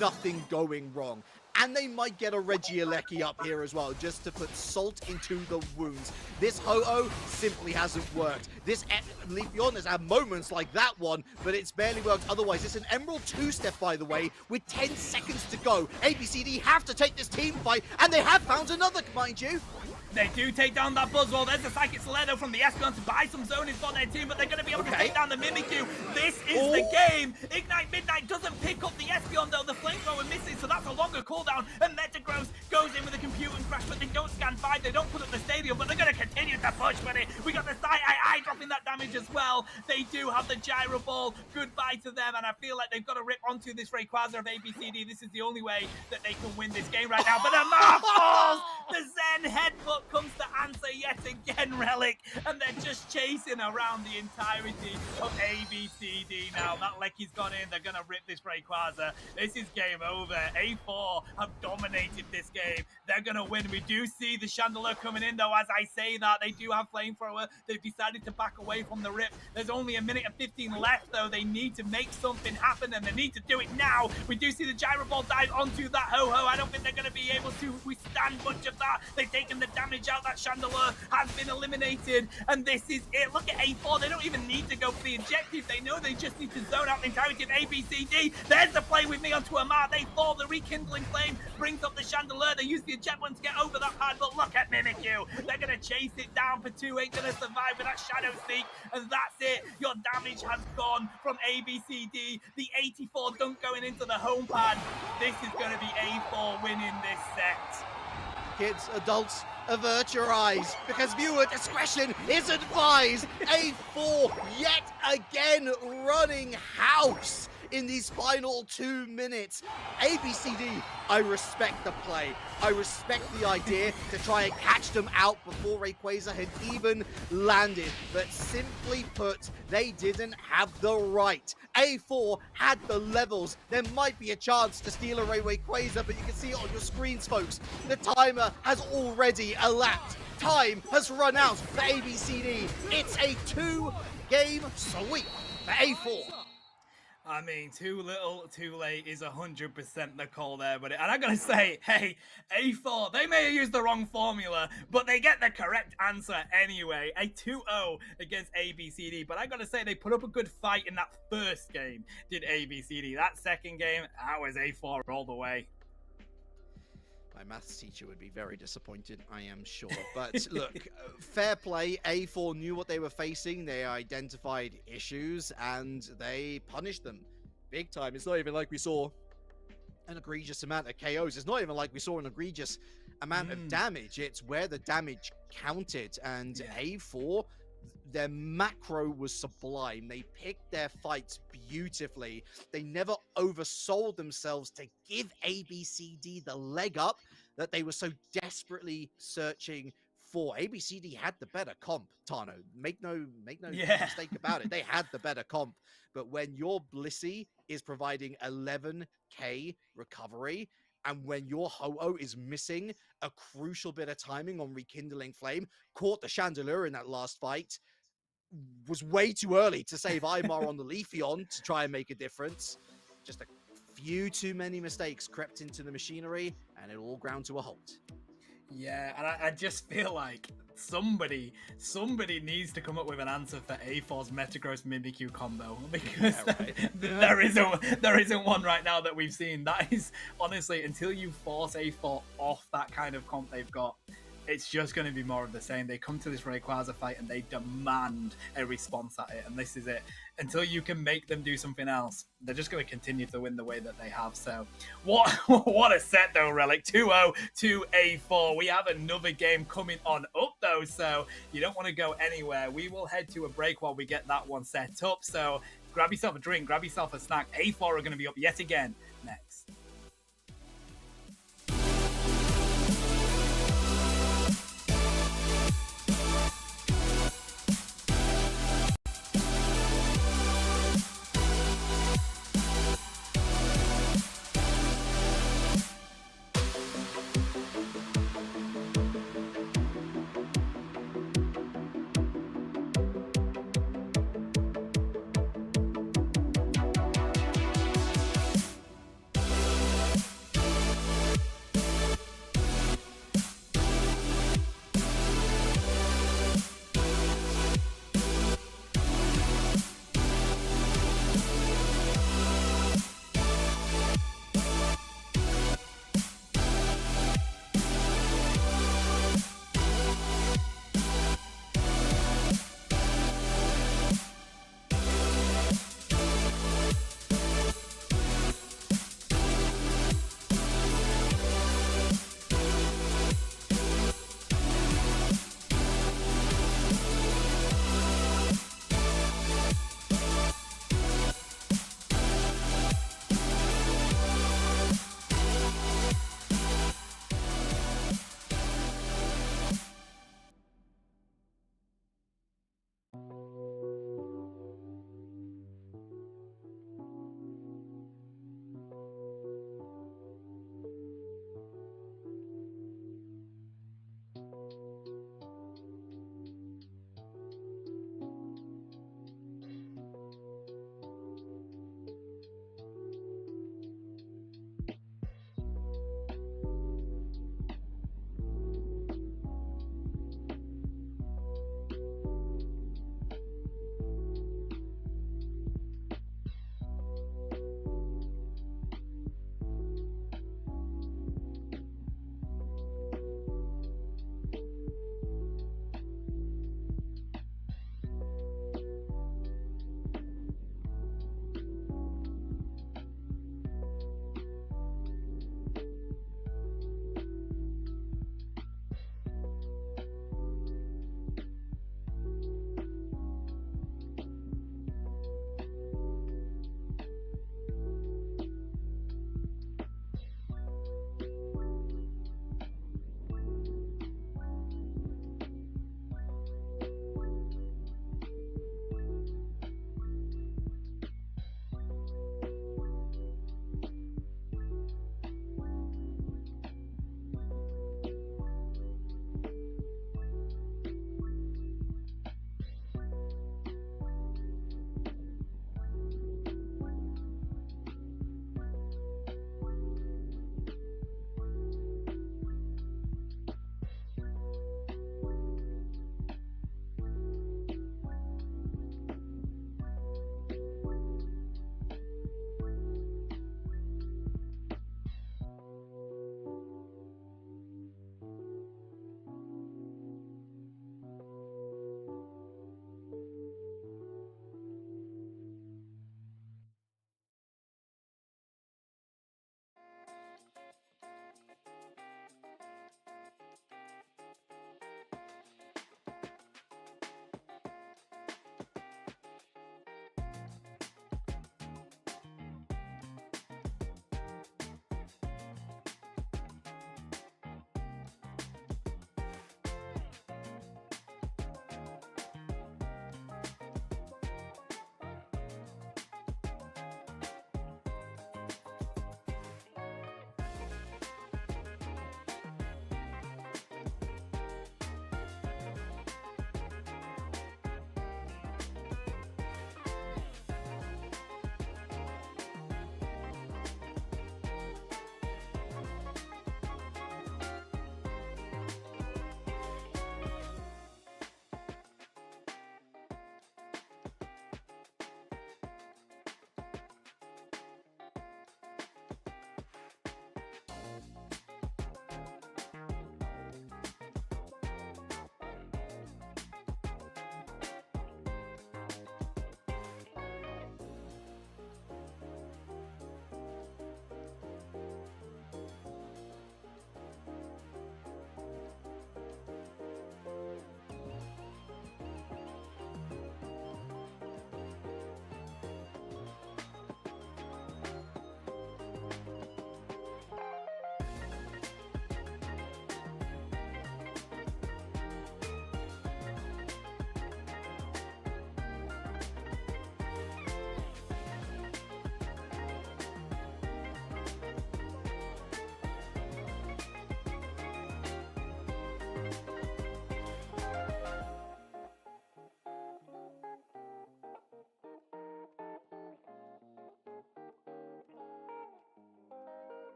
nothing going wrong. And they might get a Regieleki up here as well, just to put salt into the wounds. This Ho-Oh simply hasn't worked. This Leafeon has had moments like that one, but it's barely worked otherwise. It's an Emerald 2-step, by the way, with 10 seconds to go. ABCD have to take this team fight, and they have found another, mind you. They do take down that Buzzwole. There's a Psychic Slayer from the Espeon to buy some zoning for their team, but they're going to be able to take down the Mimikyu. This is the game. Ignite Midnight doesn't pick up the Espeon, though. The Flamethrower misses, so that's a longer cooldown. And Metagross goes in with a computing crash, but they don't scan 5. They don't put up the stadium, but they're going to continue to push with it. We got the Psy-I dropping that damage as well. They do have the Gyro Ball. Goodbye to them, and I feel like they've got to rip onto this Rayquaza of ABCD. This is the only way that they can win this game right now. But Amar falls! The Zen Headbutt comes to answer yet again, Relic, and they're just chasing around the entirety of ABCD now. That Lecky's gone in. They're going to rip this Rayquaza. This is game over. A4 have dominated this game. They're going to win. We do see the Chandelier coming in, though. As I say that, they do have Flamethrower. They've decided to back away from the rip. There's only a minute and 15 left, though. They need to make something happen, and they need to do it now. We do see the Gyro Ball dive onto that Ho-Oh. I don't think they're going to be able to withstand much of that. They've taken the damage out. That Chandelier has been eliminated, and this is it. Look at A4. They don't even need to go for the objective. They know they just need to zone out the entirety of ABCD. There's the play with me onto Amar. They fall. The Rekindling Flame brings up the Chandelier. They use the eject one to get over that pad, but look at Mimikyu. They're going to chase it down for 2. Ain't going to survive with that Shadow Sneak, and that's it. Your damage has gone from ABCD. The 84 dunk going into the home pad. This is going to be A4 winning this set. Kids, adults, avert your eyes, because viewer discretion is advised. A4 yet again running house in these final 2 minutes. ABCD, I respect the play. I respect the idea to try and catch them out before Rayquaza had even landed. But simply put, they didn't have the right. A4 had the levels. There might be a chance to steal a Rayquaza, but you can see it on your screens, folks. The timer has already elapsed. Time has run out for ABCD. It's a 2-game sweep for A4. I mean, too little, too late is 100% the call there, but and I'm going to say, hey, A4, they may have used the wrong formula, but they get the correct answer anyway. A 2-0 against ABCD, but I got to say, they put up a good fight in that first game, did ABCD. That second game, that was A4 all the way. My maths teacher would be very disappointed, I am sure. But look, fair play. A4 knew what they were facing. They identified issues and they punished them big time. It's not even like we saw an egregious amount of KOs. It's not even like we saw an egregious amount of damage. It's where the damage counted. And A4 Their macro was sublime. They picked their fights beautifully. They never oversold themselves to give ABCD the leg up that they were so desperately searching for. ABCD had the better comp, Tano. Make no mistake about it. They had the better comp. But when your Blissey is providing 11k recovery, and when your Ho-Oh is missing a crucial bit of timing on rekindling flame, caught the chandelier in that last fight, was way too early to save Aymar on the Leafeon to try and make a difference. Just a few too many mistakes crept into the machinery, and it all ground to a halt. Yeah, and I just feel like somebody needs to come up with an answer for A4's Metagross Mimikyu combo, because there isn't one right now that we've seen. That is, honestly, until you force A4 off that kind of comp they've got, it's just going to be more of the same. They come to this Rayquaza fight and they demand a response at it, and this is it. Until you can make them do something else, they're just going to continue to win the way that they have. So, what a set though, Relic. 2-0 to A4. We have another game coming on up though, so you don't want to go anywhere. We will head to a break while we get that one set up. So, grab yourself a drink, grab yourself a snack. A4 are going to be up yet again next.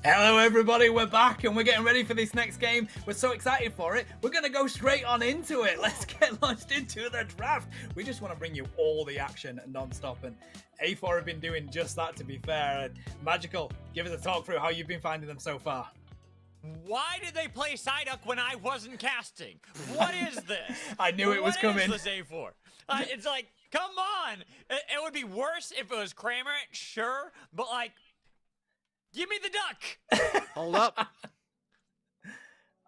Hello everybody, we're back and we're getting ready for this next game. We're so excited for it. We're going to go straight on into it. Let's get launched into the draft. We just want to bring you all the action non-stop, and A4 have been doing just that, to be fair. Magical, give us a talk through how you've been finding them so far. Why did they play Psyduck when I wasn't casting? What is this? I knew it was coming. What is this A4? It's like, come on. It would be worse if it was Kramer, sure, but like, give me the duck. Hold up.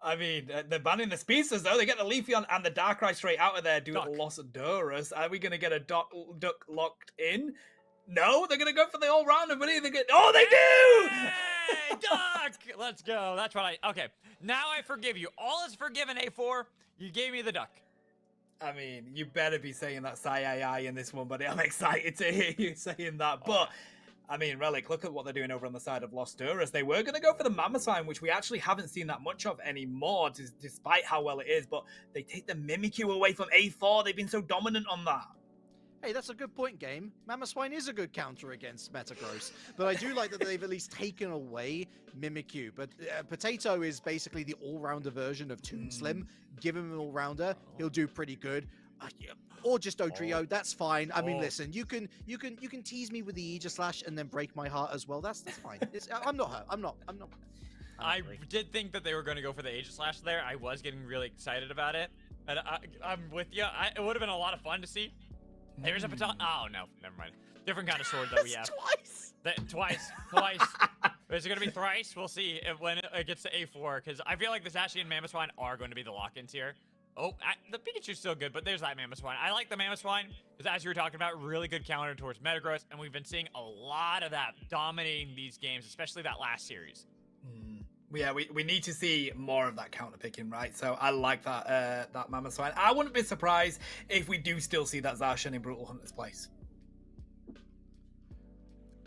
I mean, they're banning the speedsters, though. They get the Leafeon and the Darkrai straight out of there, do Los Doras. Are we going to get a duck locked in? No, they're going to go for the all-rounder, but either get... Oh, they do! Hey, duck! Let's go. That's what okay, now I forgive you. All is forgiven, A4. You gave me the duck. I mean, you better be saying that Sai in this one, buddy. I'm excited to hear you saying that. But, I mean, Relic, look at what they're doing over on the side of Los Duras. They were going to go for the Mammoth, which we actually haven't seen that much of anymore, despite how well it is. But they take the Mimikyu away from A4. They've been so dominant on that. Hey, that's a good point, game. Mamoswine is a good counter against Metagross, but I do like that they've at least taken away Mimikyu. But Potato is basically the all-rounder version of Toon Slim. Give him an all-rounder, he'll do pretty good. Or just Dodrio, that's fine. I mean, listen, you can tease me with the Aegislash and then break my heart as well. That's fine. I'm not hurt. I'm not. I did think that they were going to go for the Aegislash there. I was getting really excited about it. And I'm with you. It would have been a lot of fun to see. There's a baton. Oh, no. Never mind. Different kind of sword that we have. Twice. Twice. Is it going to be thrice? We'll see when it gets to A4, because I feel like the Zacian and Mamoswine are going to be the lock-ins here. Oh, the Pikachu's still good, but there's that Mamoswine. I like the Mamoswine, because as you were talking about, really good counter towards Metagross, and we've been seeing a lot of that dominating these games, especially that last series. Yeah, we need to see more of that counter picking, right? So I like that Mamoswine. I wouldn't be surprised if we do still see that Zacian in Brutal Hunter's place.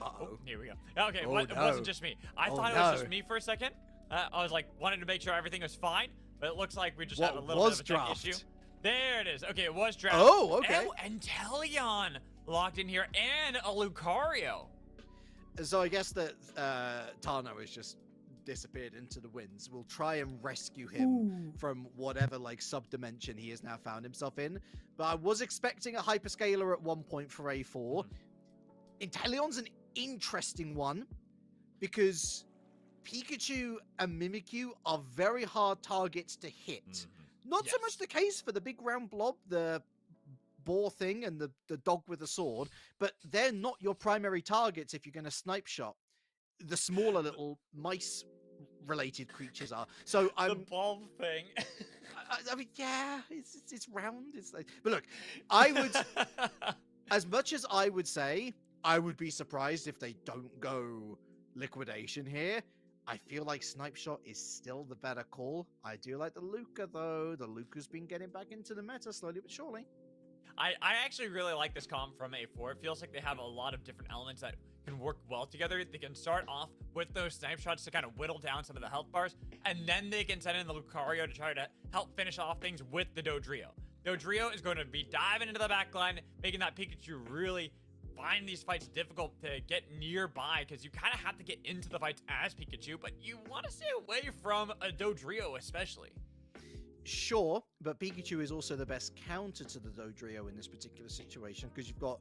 Oh, here we go. Okay, it wasn't just me. I thought it was just me for a second. I was like, wanted to make sure everything was fine, but it looks like we just have a little bit of a tech issue. There it is. Okay, it was draft. Oh, okay. And Teleon locked in here, and a Lucario. So I guess that Tano has just disappeared into the winds. We'll try and rescue him from whatever like sub-dimension he has now found himself in. But I was expecting a Hyperscaler at one point for A4. Inteleon's an interesting one because Pikachu and Mimikyu are very hard targets to hit. Not so much the case for the big round blob, the boar thing, and the dog with a sword, but they're not your primary targets if you're going to snipe shot. The smaller little mice related creatures are. So the bulb thing. I mean, yeah, it's round. It's like, but look, I would, as much as I would say, I would be surprised if they don't go liquidation here. I feel like Snipe Shot is still the better call. I do like the Luca, though. The Luca's been getting back into the meta slowly but surely. I actually really like this comp from A4. It feels like they have a lot of different elements that can work well together. They can start off with those Snipe Shots to kind of whittle down some of the health bars, and then they can send in the Lucario to try to help finish off things with the Dodrio. Dodrio is going to be diving into the back line, making that Pikachu really find these fights difficult to get nearby, because you kind of have to get into the fights as Pikachu, but you want to stay away from a Dodrio especially. Sure, but Pikachu is also the best counter to the Dodrio in this particular situation, because you've got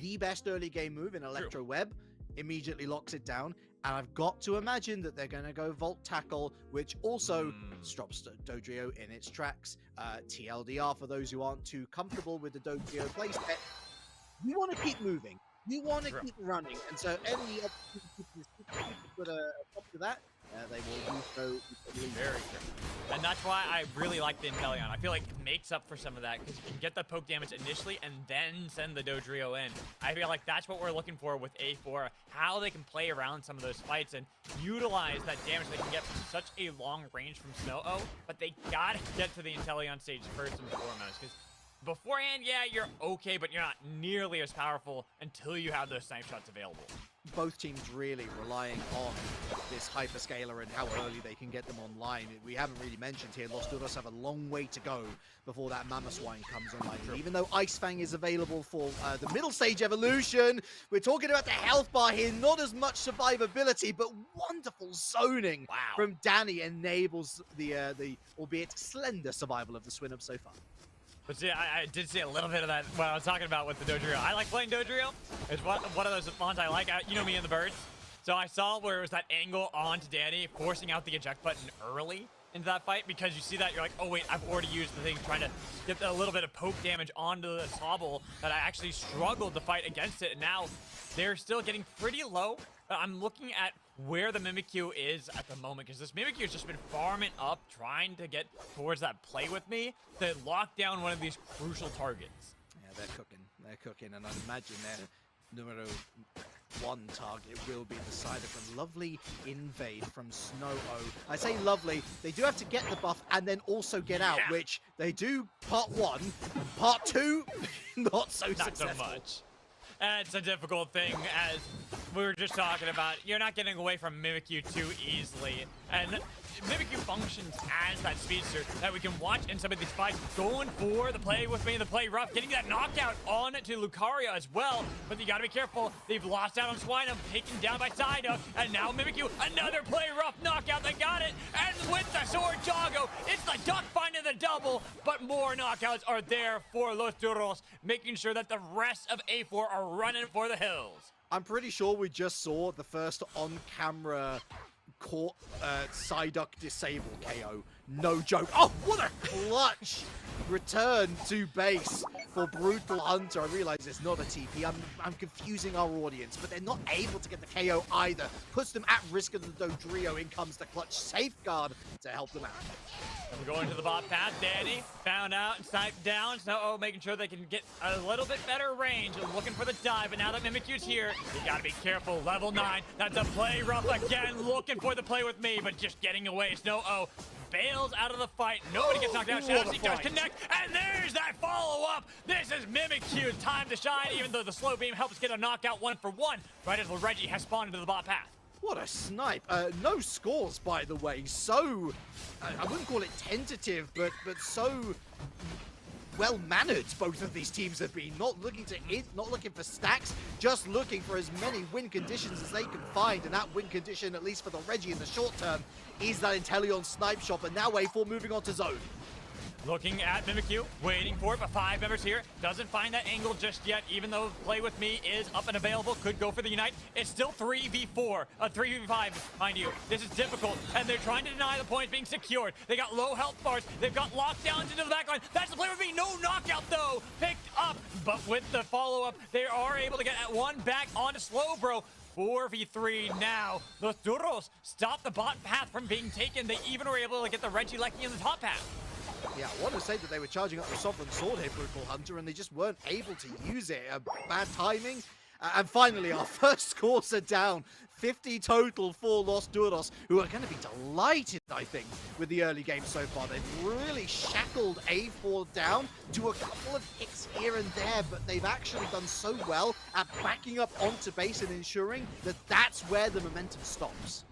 the best early game move in Electro Web, immediately locks it down, and I've got to imagine that they're going to go Volt Tackle, which also stops Dodrio in its tracks. TLDR, for those who aren't too comfortable with the Dodrio playset, you want to keep moving. You want to keep running. And so any opportunity to put a top to that, they will do so. Very true. And that's why I really like the Inteleon. I feel like it makes up for some of that, because you can get the poke damage initially and then send the Dodrio in. I feel like that's what we're looking for with A4, how they can play around some of those fights and utilize that damage they can get from such a long range from Snow-O, but they gotta get to the Inteleon stage first and foremost, because beforehand, yeah, you're okay, but you're not nearly as powerful until you have those Snipe Shots available. Both teams really relying on this Hyperscaler and how early they can get them online. We haven't really mentioned here, Los Duros have a long way to go before that Mamoswine comes online. And even though Ice Fang is available for the middle stage evolution, we're talking about the health bar here, not as much survivability, but wonderful zoning from Danny enables the albeit slender survival of the Swinub so far. But see, I did see a little bit of that when I was talking about with the Dodrio. I like playing Dodrio. It's one of those mons I like. You know me and the birds. So I saw where it was that angle onto Danny, forcing out the eject button early into that fight, because you see that, you're like, oh wait, I've already used the thing trying to get a little bit of poke damage onto the Sobble that I actually struggled to fight against it. And now they're still getting pretty low. I'm looking at where the Mimikyu is at the moment, because this Mimikyu has just been farming up, trying to get towards that play with me to lock down one of these crucial targets. Yeah, they're cooking, and I imagine their numero one target will be the side of the lovely invade from Snow-O. I say lovely, they do have to get the buff and then also get out, which they do part one. Part two, not so successful. So much. It's a difficult thing, as we were just talking about. You're not getting away from Mimikyu too easily, and Mimikyu functions as that speedster that we can watch in some of these fights, going for the play with me, the play rough, getting that knockout on to Lucario as well. But you gotta be careful. They've lost out on Swinub, taken down by Psyduck, and now Mimikyu, another play rough knockout. They got it, and with the Sword Doggo, it's the duck finding the double, but more knockouts are there for Los Duros, making sure that the rest of A4 are running for the hills. I'm pretty sure we just saw the first on-camera caught Psyduck disable KO no joke. Oh, what a clutch return to base for Brutal Hunter. I realize it's not a TP. I'm confusing our audience, but they're not able to get the KO either. Puts them at risk of the Dodrio. In comes the clutch safeguard to help them out. And we're going to the bot path. Danny found out and sniped down. So making sure they can get a little bit better range and looking for the dive. But now that Mimikyu's here, you gotta be careful. Level 9. That's a play rough again. Looking for the play with me, but just getting away. Snow-O bails out of the fight. Nobody gets knocked out. Shazzy does connect, and there's that follow-up. This is Mimikyu's time to shine, even though the slow beam helps get a knockout 1-for-1 right as Reggie has spawned into the bot path. What a snipe. No scores, by the way. So, I wouldn't call it tentative, but so well-mannered both of these teams have been. Not looking for stacks, just looking for as many win conditions as they can find. And that win condition, at least for the Reggie in the short term, is that Inteleon snipe shot. And now A4 moving on to zone. Looking at Mimikyu, waiting for it, but 5 members here. Doesn't find that angle just yet, even though Play With Me is up and available. Could go for the Unite. It's still 3v4, 3v5, mind you. This is difficult, and they're trying to deny the points being secured. They got low health bars. They've got lockdowns into the backline. That's the Play With Me. No knockout, though. Picked up, but with the follow-up, they are able to get at one back onto Slowbro. 4v3 now. Los Duros stop the bot path from being taken. They even were able to get the Regieleki in the top path. Yeah, I want to say that they were charging up the Sovereign Sword here, Brutal Hunter, and they just weren't able to use it. Bad timing. And finally, our first scores are down. 50 total for Los Duros, who are going to be delighted, I think, with the early game so far. They've really shackled A4 down to a couple of hits here and there, but they've actually done so well at backing up onto base and ensuring that that's where the momentum stops.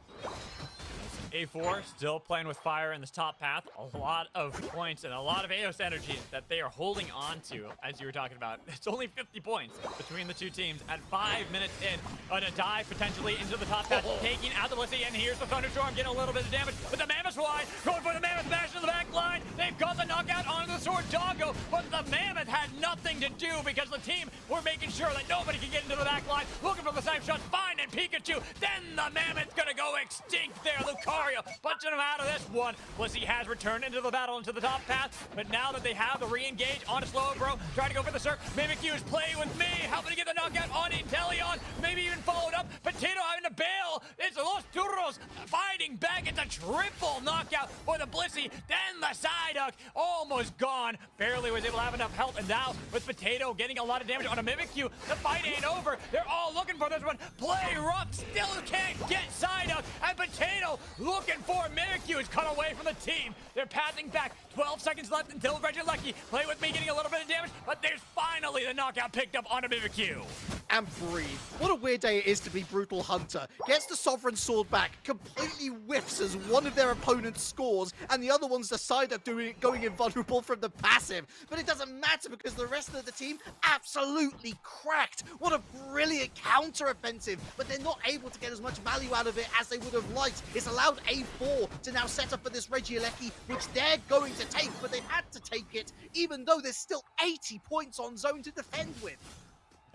A4 still playing with fire in this top path. A lot of points and a lot of Aos energy that they are holding on to, as you were talking about. It's only 50 points between the two teams at 5 minutes in. On a dive potentially into the top path, taking out the Blissey, and here's the Thunderstorm getting a little bit of damage. But the Mammoth wide, going for the Mammoth bash to the back line. They've got the knockout onto the Sword Doggo, but the Mammoth had nothing to do because the team were making sure that nobody could get into the back line. Looking for the snipe shot, finding Pikachu. Then the Mammoth's gonna go extinct there. Lucario punching him out of this one. Blissey has returned into the battle into the top path, but now that they have the re-engage onto Slowbro, trying to go for the Cirque. Mimikyu's playing with me, helping to get the knockout on Inteleon. Maybe even followed up. Potato having to bail. It's Los Turros fighting back. It's a triple knockout for the Blissey. Then the Psyduck almost gone. Barely was able to have enough health, and now with Potato getting a lot of damage on a Mimikyu, the fight ain't over. They're all looking for this one. Play rough, still can't get Psyduck, and Potato looking for Mimikyu is cut away from the team. They're passing back. 12 seconds left until Regieleki. Play With Me getting a little bit of damage, but there's finally the knockout picked up onto Mimikyu. And breathe. What a weird day it is to be Brutal Hunter. Gets the Sovereign Sword back, completely whiffs as one of their opponents scores, and the other one's the Psyduck going invulnerable from the passive. But it doesn't matter because the rest of the team absolutely cracked. What a brilliant counter-offensive, but they're not able to get as much value out of it as they would have liked. It's allowed A4 to now set up for this Regieleki, which they're going to take, but they've had to take it, even though there's still 80 points on zone to defend with.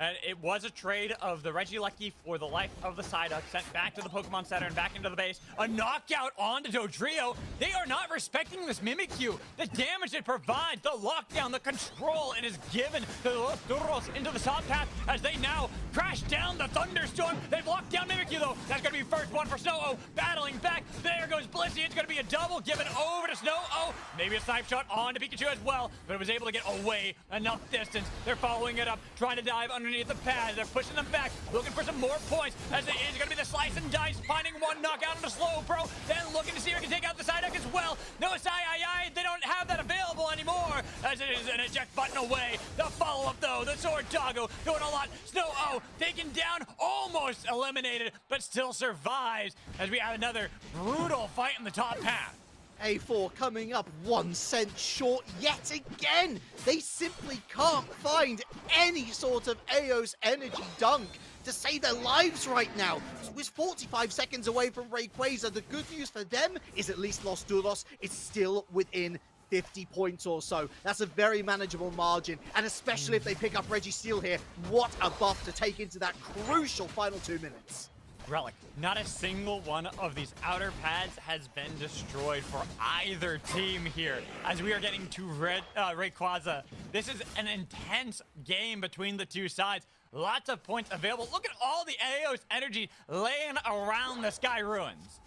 And it was a trade of the Regieleki for the life of the Psyduck, sent back to the Pokemon Center and back into the base. A knockout onto Dodrio. They are not respecting this Mimikyu. The damage it provides, the lockdown, the control it is given to the Los Duros into the top path as they now crash down the Thunderstorm. They've locked down Mimikyu though. That's going to be first one for Snow-O. Battling back. There goes Blissey. It's going to be a double given over to Snow-O. Maybe a snipe shot onto Pikachu as well, but it was able to get away enough distance. They're following it up, trying to dive underneath the pad. They're pushing them back, looking for some more points as it is going to be the slice and dice, finding one knockout on the Slowbro, then looking to see if he can take out the Psyduck as well. No Sai, they don't have that available anymore as it is an eject button away. The follow-up though, the Sword Doggo doing a lot. Snow-O taken down, almost eliminated, but still survives as we have another brutal fight in the top path. A4 coming up 1 cent short yet again. They simply can't find any sort of Aos energy dunk to save their lives right now. It's 45 seconds away from Rayquaza. The good news for them is at least Los Duros is still within 50 points or so. That's a very manageable margin, and especially if they pick up Reggie Steele here, what a buff to take into that crucial final 2 minutes. Relic, not a single one of these outer pads has been destroyed for either team here. As we are getting to Rayquaza, this is an intense game between the two sides. Lots of points available. Look at all the Aeos energy laying around the Sky Ruins.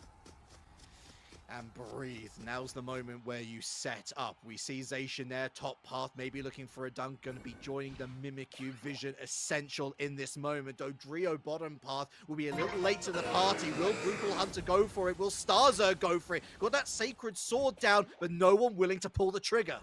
And breathe. Now's the moment where you set up. We see Zacian there, top path, maybe looking for a dunk, going to be joining the Mimikyu. Vision essential in this moment. Dodrio bottom path will be a little late to the party. Will Brutal Hunter go for it? Will Starzer go for it? Got that Sacred Sword down, but no one willing to pull the trigger.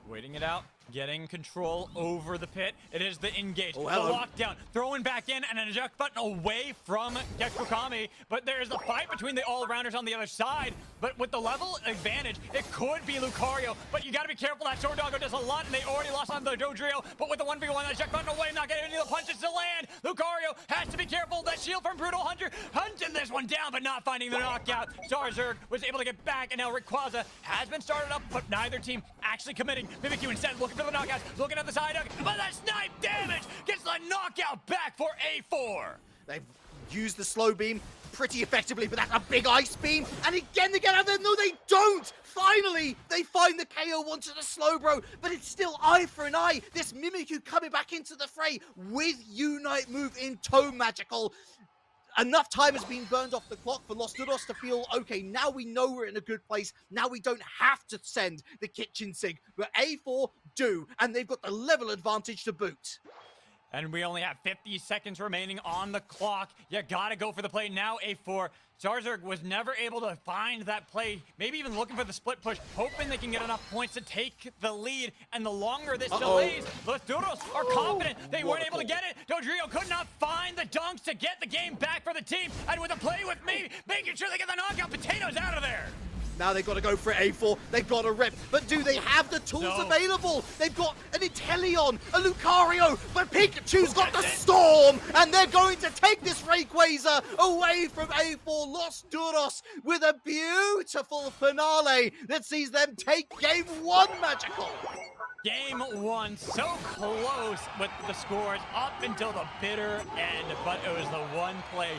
Waiting it out, getting control over the pit. It is the engage, the hello. lockdown, throwing back in, and an eject button away from Gekukami. But there's the fight between the all-rounders on the other side. But with the level advantage, it could be Lucario. But you got to be careful. That Sword Doggo does a lot, and they already lost on the Dodrio. But with the 1v1, the eject button away, not getting any of the punches to land. Lucario has to be careful. That shield from Brutal Hunter, hunting this one down, but not finding the knockout. Starzerg was able to get back, and now Rayquaza has been started up, but neither team actually committing. Mimikyu instead looking for the knockout, looking at the side, but that snipe damage gets the knockout back for A4. They've used the slow beam pretty effectively, but that's a big ice beam. And again, they get out there. No, they don't. Finally, they find the KO onto the Slowbro, but it's still eye for an eye. This Mimikyu coming back into the fray with Unite move in tow magical. Enough time has been burned off the clock for Los Duros to feel, okay, now we know we're in a good place. Now we don't have to send the kitchen sink, but A4 do, and they've got the level advantage to boot. And we only have 50 seconds remaining on the clock. You gotta go for the play now, A4. Starzerg was never able to find that play, maybe even looking for the split push, hoping they can get enough points to take the lead. And the longer this delays, Los Duros are confident they weren't able to get it. Dodrio could not find the dunks to get the game back for the team. And with a play with me, making sure they get the knockout potatoes out of there. Now they've got to go for A4. They've got to rip. But do they have the tools available? They've got an Inteleon, a Lucario, but Pikachu's got the Storm, and they're going to take this Rayquaza away from A4. Los Duros with a beautiful finale that sees them take Game 1 magical. Game 1, so close with the scores up until the bitter end, but it was the one play.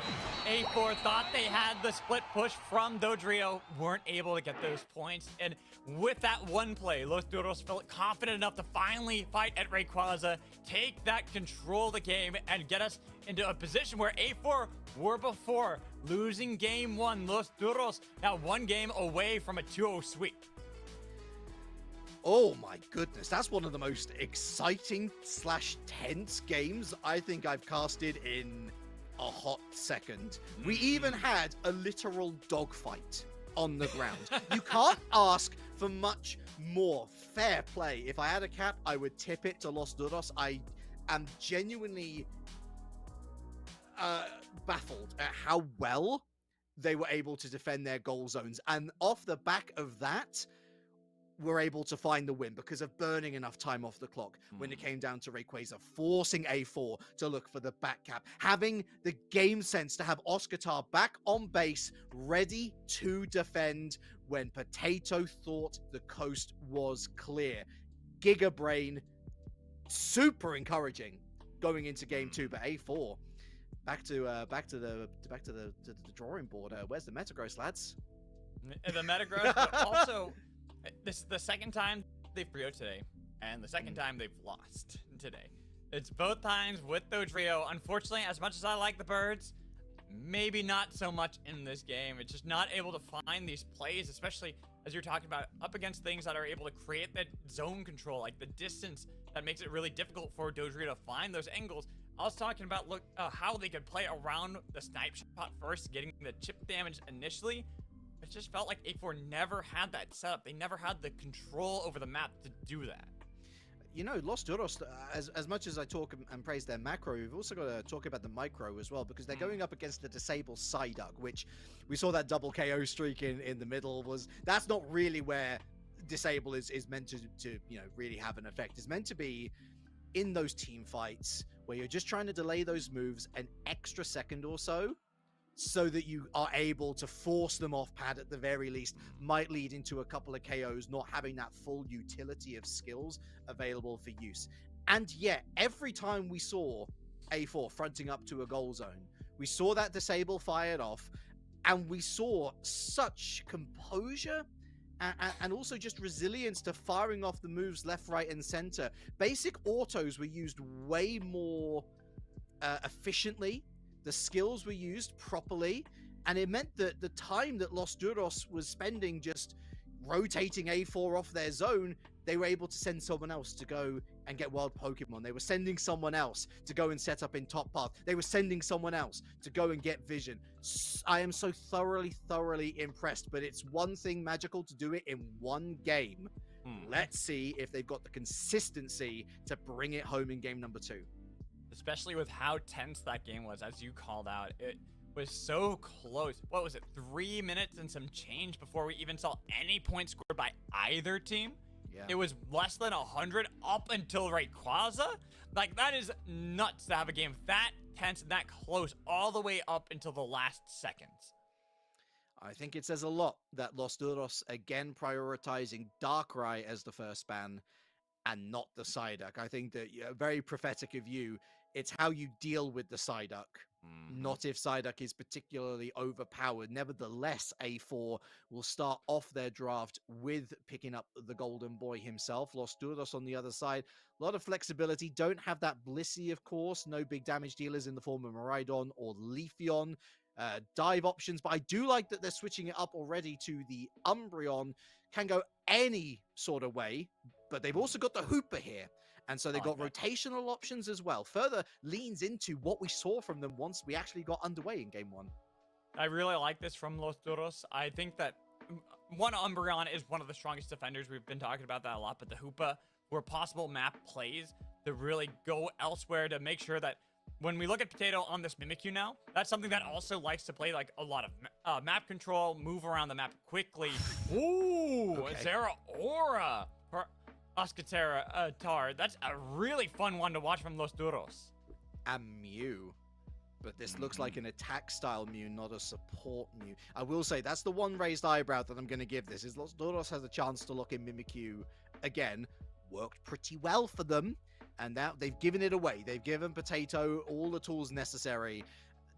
A4 thought they had the split push from Dodrio, weren't able to get those points, and with that one play, Los Duros felt confident enough to finally fight at Rayquaza, take that control of the game, and get us into a position where A4 were before, losing Game 1. Los Duros now one game away from a 2-0 sweep. Oh my goodness, that's one of the most exciting / tense games I think I've casted in a hot second. We even had a literal dogfight on the ground. You can't ask for much more. Fair play. If I had a cap, I would tip it to Los Duros. I am genuinely baffled at how well they were able to defend their goal zones. And off the back of that, were able to find the win because of burning enough time off the clock when it came down to Rayquaza, forcing A4 to look for the back cap, having the game sense to have Oscar back on base, ready to defend when Potato thought the coast was clear. Giga Brain, super encouraging going into Game 2, but A4 back to the drawing board. Where's the Metagross, lads? The Metagross, but also. This is the second time they've Brio today, and the second time they've lost today. It's both times with Dodrio. Unfortunately, as much as I like the birds, maybe not so much in this game. It's just not able to find these plays, especially as you're talking about up against things that are able to create that zone control, like the distance that makes it really difficult for Dodrio to find those angles. I was talking about how they could play around the snipe shot first, getting the chip damage initially. It just felt like A4 never had that setup. They never had the control over the map to do that. You know, Los Duros, as much as I talk and praise their macro, we've also got to talk about the micro as well, because they're going up against the Disable Psyduck, which we saw that double KO streak in the middle. That's not really where Disable is meant to really have an effect. It's meant to be in those team fights where you're just trying to delay those moves an extra second or so that you are able to force them off pad at the very least, might lead into a couple of KOs, not having that full utility of skills available for use. And yet, every time we saw A4 fronting up to a goal zone, We saw that disable fired off, and we saw such composure and also just resilience to firing off the moves left, right, and center. Basic autos were used way more efficiently. The skills were used properly, and it meant that the time that Los Duros was spending just rotating A4 off their zone, they were able to send someone else to go and get wild Pokemon. They were sending someone else to go and set up in top path. They were sending someone else to go and get vision. I am so thoroughly impressed, but it's one thing magical to do it in one game. Let's see if they've got the consistency to bring it home in game number 2. Especially with how tense that game was, as you called out. It was so close. What was it, 3 minutes and some change before we even saw any points scored by either team? Yeah. It was less than 100 up until Rayquaza. Like, that is nuts to have a game that tense and that close all the way up until the last seconds. I think it says a lot that Los Duros again prioritizing Darkrai as the first ban and not the Psyduck. I think that very prophetic of you. It's how you deal with the Psyduck, not if Psyduck is particularly overpowered. Nevertheless, A4 will start off their draft with picking up the Golden Boy himself. Los Duros on the other side, a lot of flexibility. Don't have that Blissey, of course. No big damage dealers in the form of Miraidon or Leafeon. Dive options, but I do like that they're switching it up already to the Umbreon. Can go any sort of way, but they've also got the Hooper here. And so they've got rotational options as well. Further leans into what we saw from them once we actually got underway in game 1. I really like this from Los Duros. I think that one, Umbreon is one of the strongest defenders. We've been talking about that a lot, but the Hoopa, where possible map plays to really go elsewhere to make sure that when we look at Potato on this Mimikyu now, that's something that also likes to play like a lot of map control, move around the map quickly. Ooh, Zeraora for Oscatera Tar. That's a really fun one to watch from Los Duros. A Mew. But this looks like an attack style Mew, not a support Mew. I will say that's the one raised eyebrow that I'm going to give this, is Los Duros has a chance to lock in Mimikyu again. Worked pretty well for them. And now they've given it away. They've given Potato all the tools necessary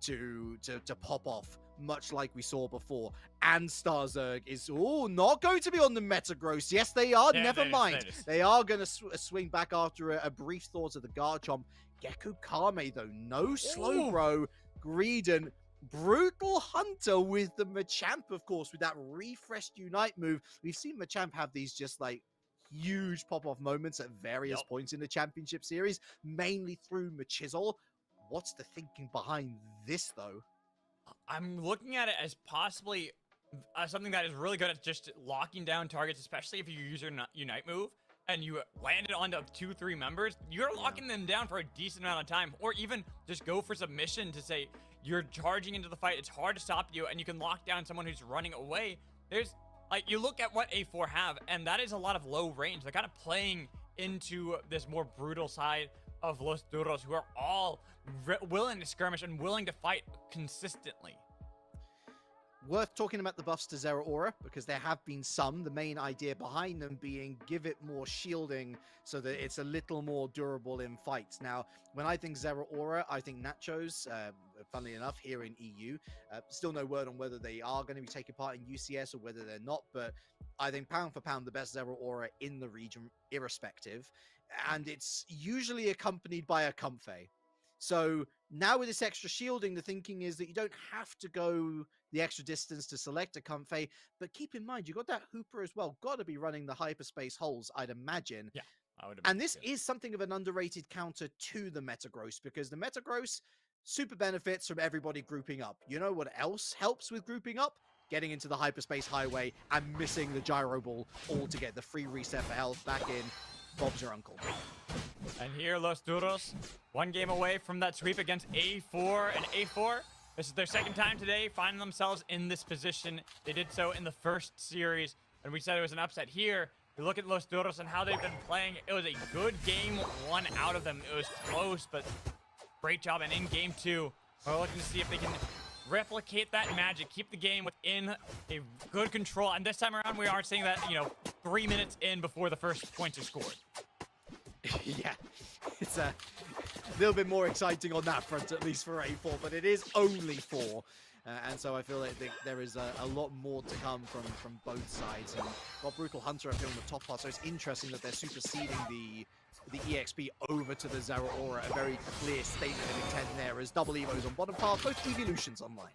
to pop off, much like we saw before. And Starzerg is not going to be on the Metagross. Yes, they are. Yeah, never mind. They are going to swing back after a brief thought of the Garchomp. Gecko Kame, though. No Slowbro. Greedent. Brutal Hunter with the Machamp, of course, with that refreshed Unite move. We've seen Machamp have these just like huge pop-off moments at various points in the championship series, mainly through Machisel. What's the thinking behind this, though? I'm looking at it as possibly something that is really good at just locking down targets, especially if you use your Unite move and you land it onto 2-3 members. You're locking them down for a decent amount of time, or even just go for submission to say you're charging into the fight. It's hard to stop you, and you can lock down someone who's running away. Like, you look at what A4 have, and that is a lot of low range. They're kind of playing into this more brutal side of Los Duros, who are all willing to skirmish and willing to fight consistently. Worth talking about the buffs to Zeraora, because there have been some. The main idea behind them being give it more shielding so that it's a little more durable in fights. Now, when I think Zeraora, I think Nachos, funnily enough, here in EU. Still no word on whether they are going to be taking part in UCS or whether they're not, but I think pound for pound, the best Zeraora in the region, irrespective. And it's usually accompanied by a Comfey. So now with this extra shielding, the thinking is that you don't have to go the extra distance to select a Comfey, but keep in mind, you got that Hooper as well. Got to be running the hyperspace holes, I'd imagine. Yeah, I would imagine. And this is something of an underrated counter to the Metagross, because the Metagross super benefits from everybody grouping up. You know what else helps with grouping up? Getting into the hyperspace highway and missing the gyro ball altogether. The free reset for health back in. Bob's your uncle. And here, Los Duros, one game away from that sweep against A4. And A4, this is their second time today finding themselves in this position. They did so in the first series, and we said it was an upset here. You look at Los Duros and how they've been playing. It was a good game, one out of them. It was close, but great job. And in game 2, we're looking to see if they can replicate that magic, keep the game within a good control. And this time around, we aren't seeing that, 3 minutes in before the first points are scored. Yeah, A little bit more exciting on that front, at least for A4, but it is only 4. And so I feel like there is a lot more to come from both sides. And got Brutal Hunter up here on the top part, so it's interesting that they're superseding the EXP over to the Zera Aura. A very clear statement of intent there as double Evos on bottom part, both Evolutions online.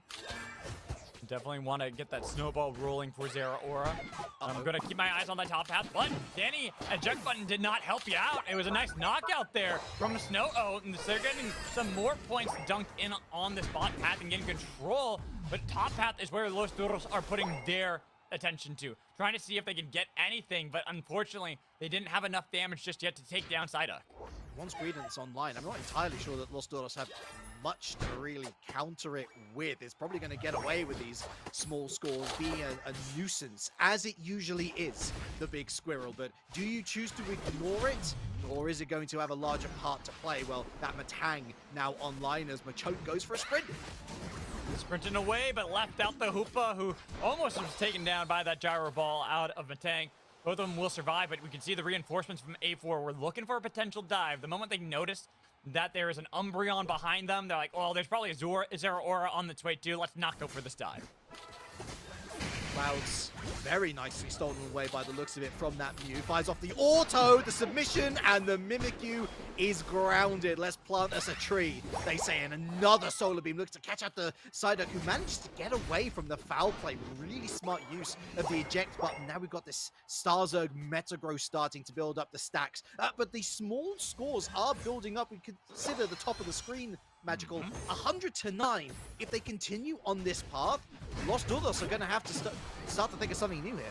Definitely want to get that snowball rolling for Zera Aura. I'm going to keep my eyes on the top path, but Danny, eject button did not help you out. It was a nice knockout there from Snow-O, and they're getting some more points dunked in on this bot path and getting control, but top path is where Los Duros are putting their attention to, trying to see if they can get anything, but unfortunately, they didn't have enough damage just yet to take down Psyduck. Once Greedent's online, I'm not entirely sure that Los Duros have much to really counter it with. It's probably going to get away with these small scores being a nuisance, as it usually is, the big squirrel. But do you choose to ignore it, or is it going to have a larger part to play? Well, that Matang now online as Machoke goes for a sprint. Sprinting away, but left out the Hoopa, who almost was taken down by that gyro ball out of Matang. Both of them will survive, but we can see the reinforcements from A4. We're looking for a potential dive. The moment they notice that there is an Umbreon behind them, they're like, oh, there's probably a Zera Aura on its way too. Let's not go for this dive. Clouds very nicely stolen away by the looks of it from that Mew. Fires off the auto, the submission, and the Mimikyu is grounded. Let's plant us a tree, they say, and another Solar Beam looks to catch out the Psyduck, who managed to get away from the foul play. Really smart use of the eject button. Now we've got this Starzerg Metagross starting to build up the stacks, but the small scores are building up. We consider the top of the screen, Magical, 100-9. If they continue on this path, Los Duros are going to have to start to think of something new here.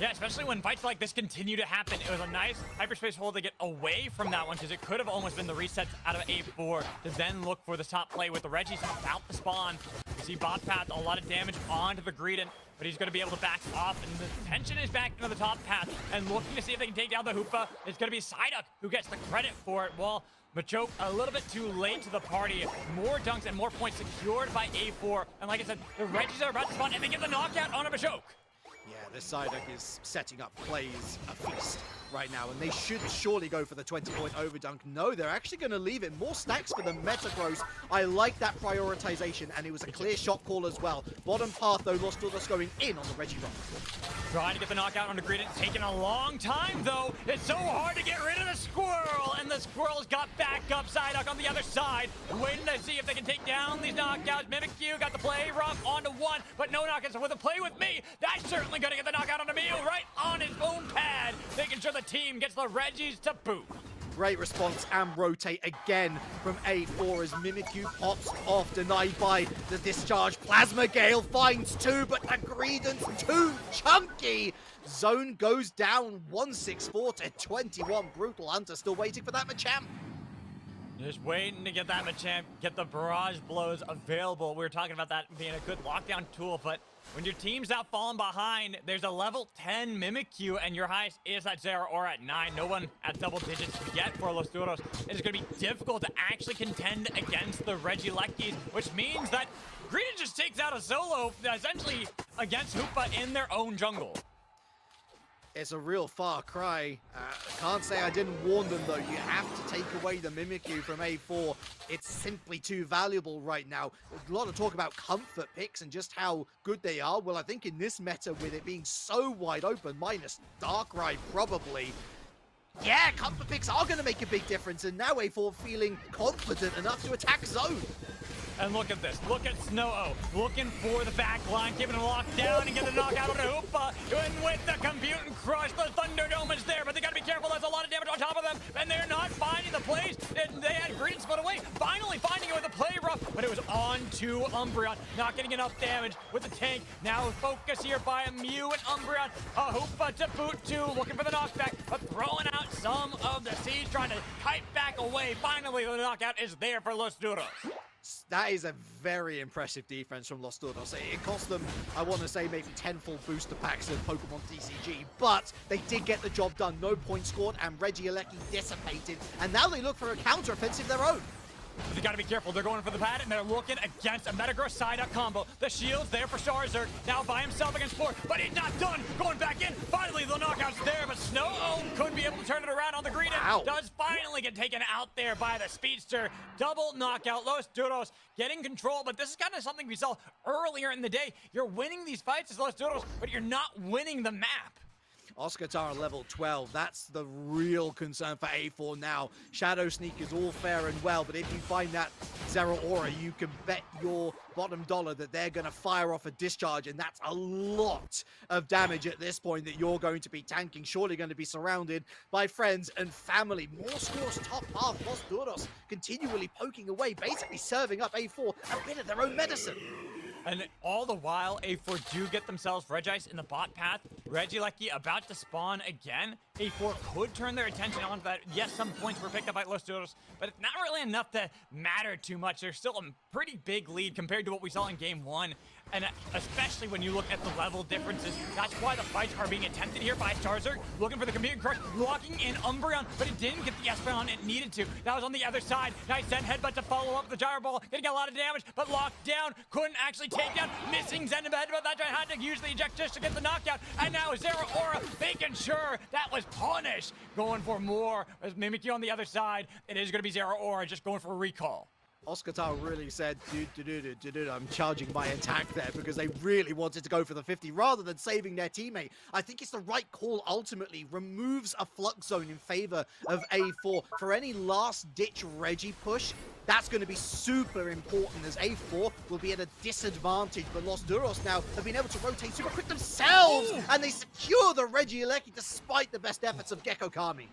Yeah, especially when fights like this continue to happen. It was a nice hyperspace hold to get away from that one, because it could have almost been the resets out of A4 to then look for the top play with the Regis about to spawn. You see bot path, a lot of damage onto the Greedent, but he's going to be able to back off, and the tension is back into the top path, and looking to see if they can take down the Hoopa. It's going to be Psyduck who gets the credit for it. Well, Machoke a little bit too late to the party. More dunks and more points secured by A4. And like I said, the Regis are about to spawn, and they get the knockout on a Machoke. Yeah, this Psyduck is setting up plays a feast right now, and they should surely go for the 20-point overdunk. No, they're actually going to leave it. More stacks for the Metagross. I like that prioritization, and it was a clear shot call as well. Bottom path, though, Los Duros going in on the Regirock. Trying to get the knockout on the Greedent, taking a long time, though. It's so hard to get rid of the Squirrel, and the Squirrel's got back up Psyduck on the other side, waiting to see if they can take down these knockouts. Mimikyu got the play rock onto one, but no knockouts. So with a play with me, that's certainly going to get the knockout onto Mew right on his own pad, making sure the team gets the Regis to boot. Great response and rotate again from A4 as Mimikyu pops off, denied by the discharge. Plasma Gale finds 2, but the Greedent's too chunky. Zone goes down 164 to 21. Brutal Hunter still waiting for that Machamp. Just waiting to get that Machamp, get the barrage blows available. We were talking about that being a good lockdown tool, but when your team's out falling behind, there's a level 10 Mimikyu, and your highest is that Zera Aura at 9. No one at double digits yet for Los Duros. It's going to be difficult to actually contend against the Regielekis, which means that Greedent just takes out a solo, essentially against Hoopa in their own jungle. It's a real far cry. Can't say I didn't warn them, though. You have to take away the Mimikyu from A4. It's simply too valuable right now. A lot of talk about comfort picks and just how good they are. Well, I think in this meta, with it being so wide open, minus Darkrai probably, yeah, comfort picks are going to make a big difference. And now A4 feeling confident enough to attack zone. And look at this. Look at Snow-O looking for the back line, giving him a lockdown and get a knockout on the Hoopa. And with the compute and crush, the Thunderdome is there, but they got to be careful. There's a lot of damage on top of them, and they're not finding the plays. And they had Greedent split away, finally finding it with a play rough, but it was on to Umbreon. Not getting enough damage with the tank. Now focus here by a Mew and Umbreon. A Hoopa to boot to, looking for the knockback, but throwing out some of the siege, trying to kite back away. Finally, the knockout is there for Los Duros. That is a very impressive defense from Los Duros. It cost them, I want to say, maybe 10 full booster packs of Pokemon TCG, but they did get the job done. No points scored, and Regieleki dissipated, and now they look for a counter-offensive of their own. But they gotta be careful. They're going for the pad, and they're looking against a Metagross side-up combo. The shield's there for Charizard, now by himself against Floor, but he's not done. Going back in. Finally, the knockout's there, but Snow could be able to turn it around on the green. Wow. Does finally get taken out there by the Speedster. Double knockout. Los Duros getting control, but this is kind of something we saw earlier in the day. You're winning these fights as Los Duros, but you're not winning the map. Oscar level 12, that's the real concern for A4 now. Shadow Sneak is all fair and well, but if you find that Zero Aura, you can bet your bottom dollar that they're going to fire off a discharge, and that's a lot of damage at this point that you're going to be tanking. Surely going to be surrounded by friends and family. More scores top half. Los Duros continually poking away, basically serving up A4 a bit of their own medicine. And all the while, A4 do get themselves Regice in the bot path. Regieleki about to spawn again. A4 could turn their attention onto that. Yes, some points were picked up by Los Duros, but it's not really enough to matter too much. There's still a pretty big lead compared to what we saw in Game 1. And especially when you look at the level differences, that's why the fights are being attempted here by Charizard, looking for the Computing Crush, locking in Umbreon, but it didn't get the Espeon it needed to. That was on the other side. Nice Zen Headbutt to follow up the Gyro Ball, getting a lot of damage, but locked down, couldn't actually take down, missing Zen Headbutt. That guy had to use the eject just to get the knockout, and now Zero Aura making sure that was punished, going for more. As Mimikyu on the other side, it is going to be Zero Aura just going for a recall. Oscar really said, I'm charging my attack there, because they really wanted to go for the 50 rather than saving their teammate. I think it's the right call ultimately. Removes a Flux Zone in favor of A4. For any last-ditch Reggie push, that's going to be super important, as A4 will be at a disadvantage. But Los Duros now have been able to rotate super quick themselves, and they secure the Regieleki despite the best efforts of Gecko Kami.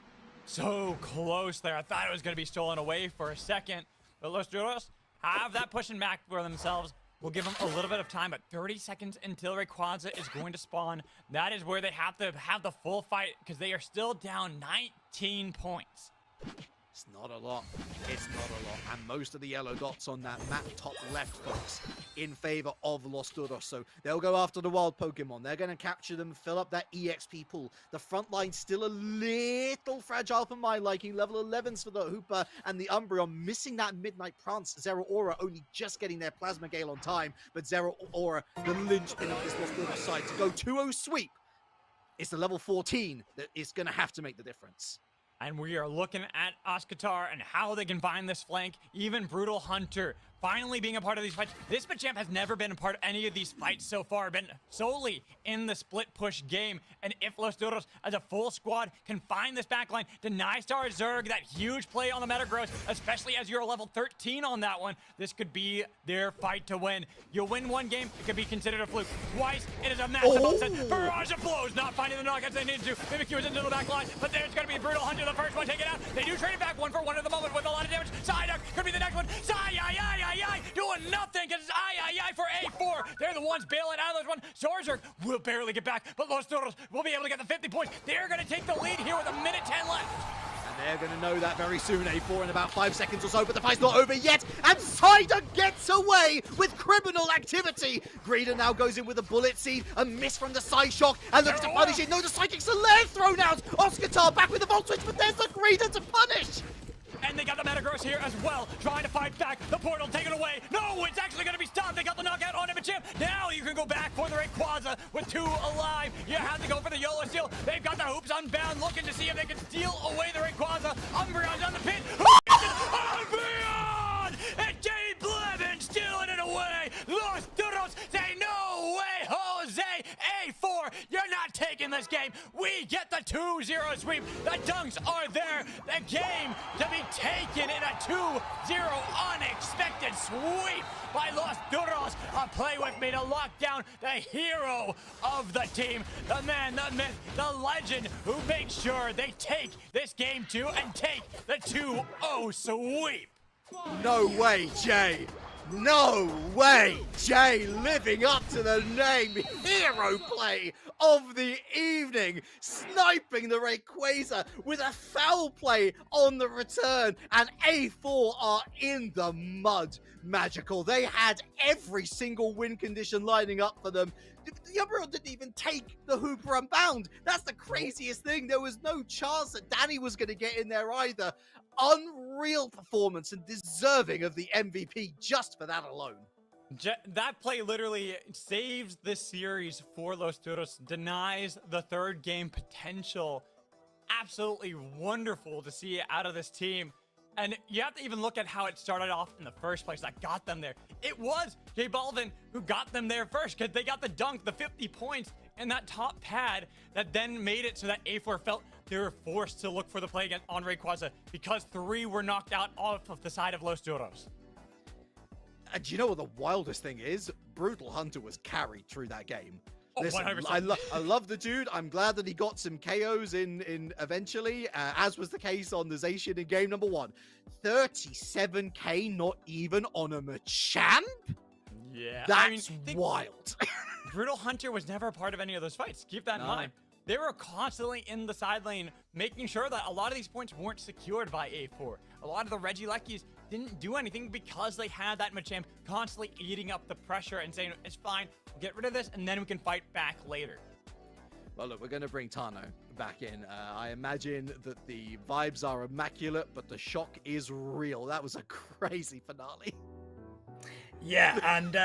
So close there. I thought it was going to be stolen away for a second. But Los Duros have that pushing back for themselves. We'll give them a little bit of time, but 30 seconds until Rayquaza is going to spawn. That is where they have to have the full fight, because they are still down 19 points. It's not a lot. It's not a lot. And most of the yellow dots on that map top left, folks, in favor of Los Duros. So they'll go after the wild Pokemon. They're going to capture them, fill up that EXP pool. The front line's still a little fragile for my liking. Level 11s for the Hooper and the Umbreon, missing that Midnight Prance. Zero Aura only just getting their Plasma Gale on time. But Zero Aura, the linchpin of this Los Duros side, to go 2-0 sweep. It's the level 14 that is going to have to make the difference. And we are looking at Oscar and how they can find this flank. Even Brutal Hunter finally being a part of these fights. This Machamp has never been a part of any of these fights so far, been solely in the split push game. And if Los Duros as a full squad can find this backline, deny Star Zerg that huge play on the Metagross, especially as you're a level 13 on that one, this could be their fight to win. You'll win one game, it could be considered a fluke. Twice, it is a massive upset. Barrage of blows, not finding the knockouts they need to. Mimikyu is into the back line, but there's going to be Brutal Hunter, the first one taken out. They do trade it back 1-for-1 at the moment with a lot of damage. Psyduck could be the next one. Doing nothing, because it's for A4. They're the ones bailing out of this one. Zorzerg will barely get back, but Los Duros will be able to get the 50 points. They're going to take the lead here with 1:10 left. And they're going to know that very soon, A4, in about 5 seconds or so, but the fight's not over yet, and Psyduck gets away with criminal activity. Greedon now goes in with a Bullet Seed, a miss from the Psyshock, and looks to punish it. No, the Psychic Solaire thrown out. Oscar back with the Volt Switch, but there's the Greedon to punish. And they got the Metagross here as well, trying to fight back. The portal taken away. No, it's actually going to be stopped. They got the knockout on him, Machamp. Now you can go back for the Rayquaza with 2 alive. You have to go for the YOLO steal. They've got the hoops unbound, looking to see if they can steal away the Rayquaza. Umbreon's on the pit. Umbreon! And Jay Blevin stealing it away. Los Duros say no way, Jose. A4, you're not taking this game. We get the 2-0 sweep. The dunks are there. The game to be taken in a 2-0 unexpected sweep by Los Duros. Play with me to lock down the hero of the team, the man, the myth, the legend, who makes sure they take this game 2 and take the 2-0 sweep. No way, Jay. No way, Jay living up to the name. Hero play of the evening, sniping the Rayquaza with a foul play on the return, and A4 are in the mud. Magical. They had every single win condition lining up for them. The Umbreon didn't even take the Hooper Unbound. That's the craziest thing. There was no chance that Danny was going to get in there either. Unreal performance and deserving of the MVP just for that alone. That play literally saves this series for Los Duros, denies the third game potential. Absolutely wonderful to see out of this team. And you have to even look at how it started off in the first place that got them there. It was J Balvin who got them there first, because they got the dunk, the 50 points, and that top pad that then made it so that A4 felt they were forced to look for the play against on Rayquaza, because 3 were knocked out off of the side of Los Duros. And do you know what the wildest thing is? Brutal Hunter was carried through that game. Oh, Listen, 100%. I love the dude. I'm glad that he got some KOs in eventually, as was the case on the Zacian in game number 1. 37k, not even on a Machamp? Yeah. That's I mean, wild. Brutal Hunter was never a part of any of those fights. Keep that in mind. They were constantly in the side lane, making sure that a lot of these points weren't secured by A4. A lot of the Regielekis didn't do anything because they had that Machamp constantly eating up the pressure and saying, it's fine, we'll get rid of this, and then we can fight back later. Well, look, we're going to bring Tano back in. I imagine that the vibes are immaculate, but the shock is real. That was a crazy finale. Yeah, and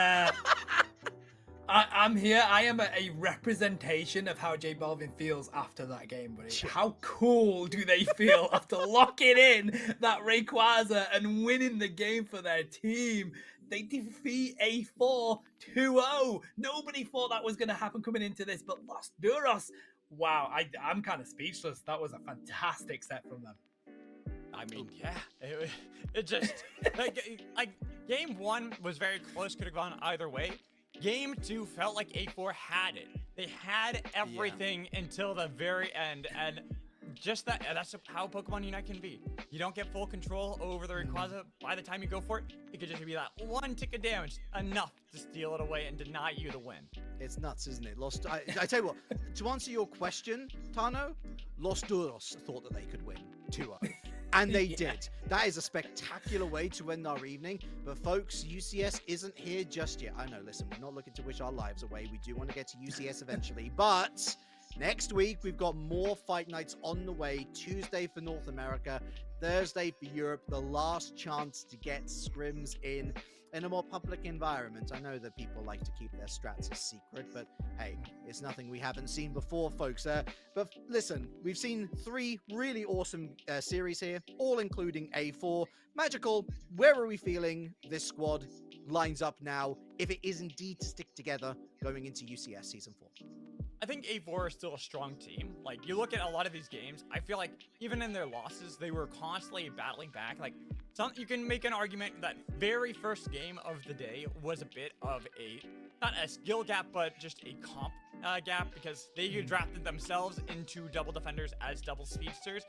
I'm here. I am a representation of how J Balvin feels after that game, buddy. How cool do they feel after locking in that Rayquaza and winning the game for their team? They defeat A4 2-0. Nobody thought that was going to happen coming into this, but Los Duros, wow, I'm kind of speechless. That was a fantastic set from them. I mean, yeah, it just, like game 1 was very close, could have gone either way. Game 2 felt like A4 had it. They had everything until the very end, and just that's how Pokemon Unite can be. You don't get full control over the Rayquaza. By the time you go for it, it could just be that one tick of damage, enough to steal it away and deny you the win. It's nuts, isn't it? I tell you what, to answer your question, Tano, Los Duros thought that they could win 2-0. And they did. That is a spectacular way to end our evening. But folks, UCS isn't here just yet. I know, listen, we're not looking to wish our lives away. We do want to get to UCS eventually. But next week, we've got more fight nights on the way. Tuesday for North America, Thursday for Europe. The last chance to get scrims in a more public environment. I know that people like to keep their strats a secret, but hey, it's nothing we haven't seen before, folks. But listen, we've seen 3 really awesome series here, all including A4. Magical, where are we feeling this squad lines up now, if it is indeed to stick together going into UCS Season 4? I think A4 is still a strong team. Like, you look at a lot of these games, I feel like even in their losses, they were constantly battling back. Like, you can make an argument that very first game of the day was a bit of not a skill gap, but just a comp gap, because they drafted themselves into double defenders as double speedsters.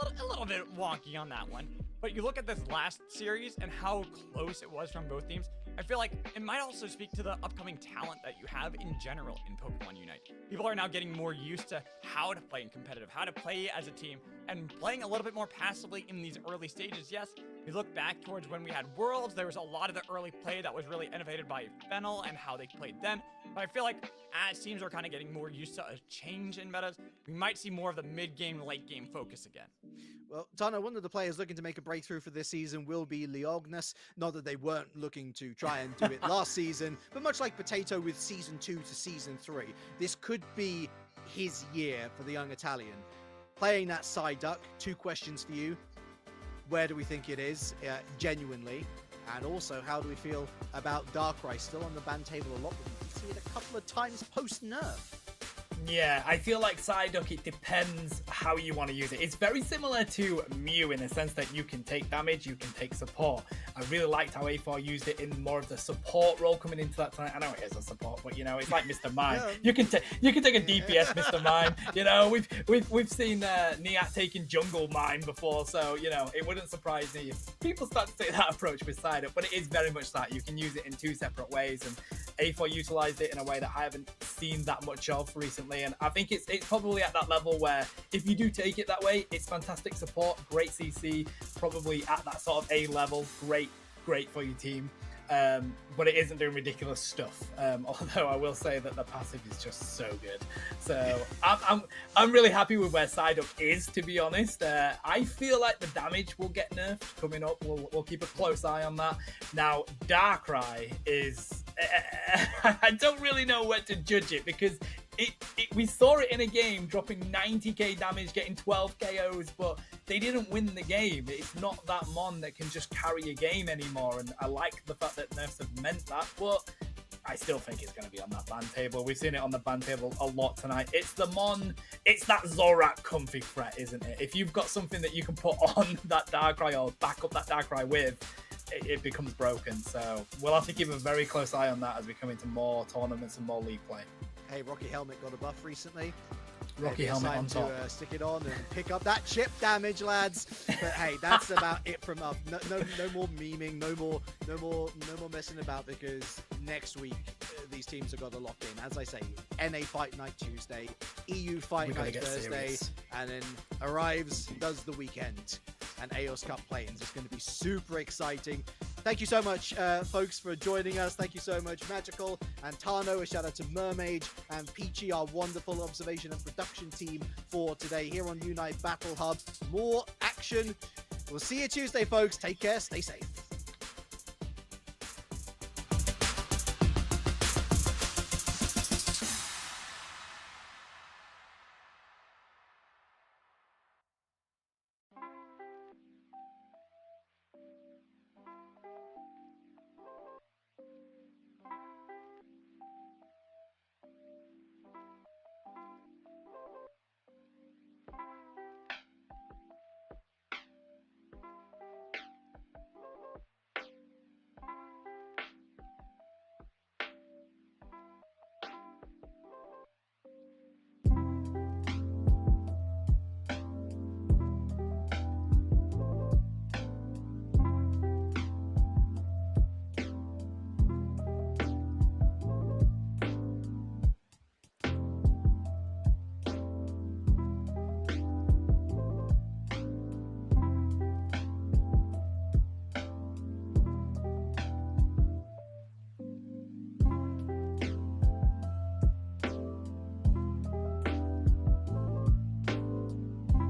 A little bit wonky on that one. But you look at this last series and how close it was from both teams. I feel like it might also speak to the upcoming talent that you have in general in Pokemon Unite. People are now getting more used to how to play in competitive, how to play as a team, and playing a little bit more passively in these early stages. Yes, we look back towards when we had Worlds, there was a lot of the early play that was really innovated by Fennel and how they played then. But I feel like as teams are kind of getting more used to a change in metas, we might see more of the mid-game, late-game focus again. Well, Tano, one of the players looking to make a breakthrough for this season will be Leognis. Not that they weren't looking to try and do it last season, but much like Potato with Season 2 to Season 3, this could be his year for the young Italian. Playing that side duck, 2 questions for you. Where do we think it is, genuinely? And also, how do we feel about Darkrai? Still on the ban table a lot, but we can see it a couple of times post-nerf. Yeah, I feel like Psyduck, it depends how you want to use it. It's very similar to Mew in the sense that you can take damage, you can take support. I really liked how A4 used it in more of the support role coming into that tonight. I know it is a support, but you know, it's like Mr. Mime. You can take a DPS Mr. Mime. You know, we've seen Niat taking jungle Mime before, so you know, it wouldn't surprise me if people start to take that approach with Psyduck, but it is very much that. You can use it in 2 separate ways, and A4 utilized it in a way that I haven't seen that much of recently, and I think it's probably at that level where if you do take it that way, it's fantastic support, great CC, probably at that sort of A level, great for your team. But it isn't doing ridiculous stuff. Although I will say that the passive is just so good. So I'm really happy with where Side Up is, to be honest. I feel like the damage will get nerfed coming up. We'll keep a close eye on that. Now, Darkrai is I don't really know where to judge it, because we saw it in a game dropping 90k damage, getting 12 KOs, but they didn't win the game. It's not that Mon that can just carry a game anymore, and I like the fact that nerfs have meant that, but I still think it's going to be on that ban table. We've seen it on the ban table a lot tonight. It's the Mon, it's that Zorak comfy threat, isn't it? If you've got something that you can put on that Darkrai or back up that Darkrai with, it becomes broken. So we'll have to keep a very close eye on that as we come into more tournaments and more league play. Hey, Rocky Helmet got a buff recently. Rocky Helmet on top. To stick it on and pick up that chip damage, lads. But hey, that's about it from us. No more memeing, no more messing about, because next week these teams have got to lock in. As I say, NA Fight Night Tuesday, EU Fight Night Thursday, and then arrives does the weekend. And AOS Cup play-ins. It's going to be super exciting. Thank you so much, folks, for joining us. Thank you so much, Magical and Tano. A shout out to Mermaid and Peachy, our wonderful observation and production team for today here on Unite Battle Hub. More action. We'll see you Tuesday, folks. Take care. Stay safe.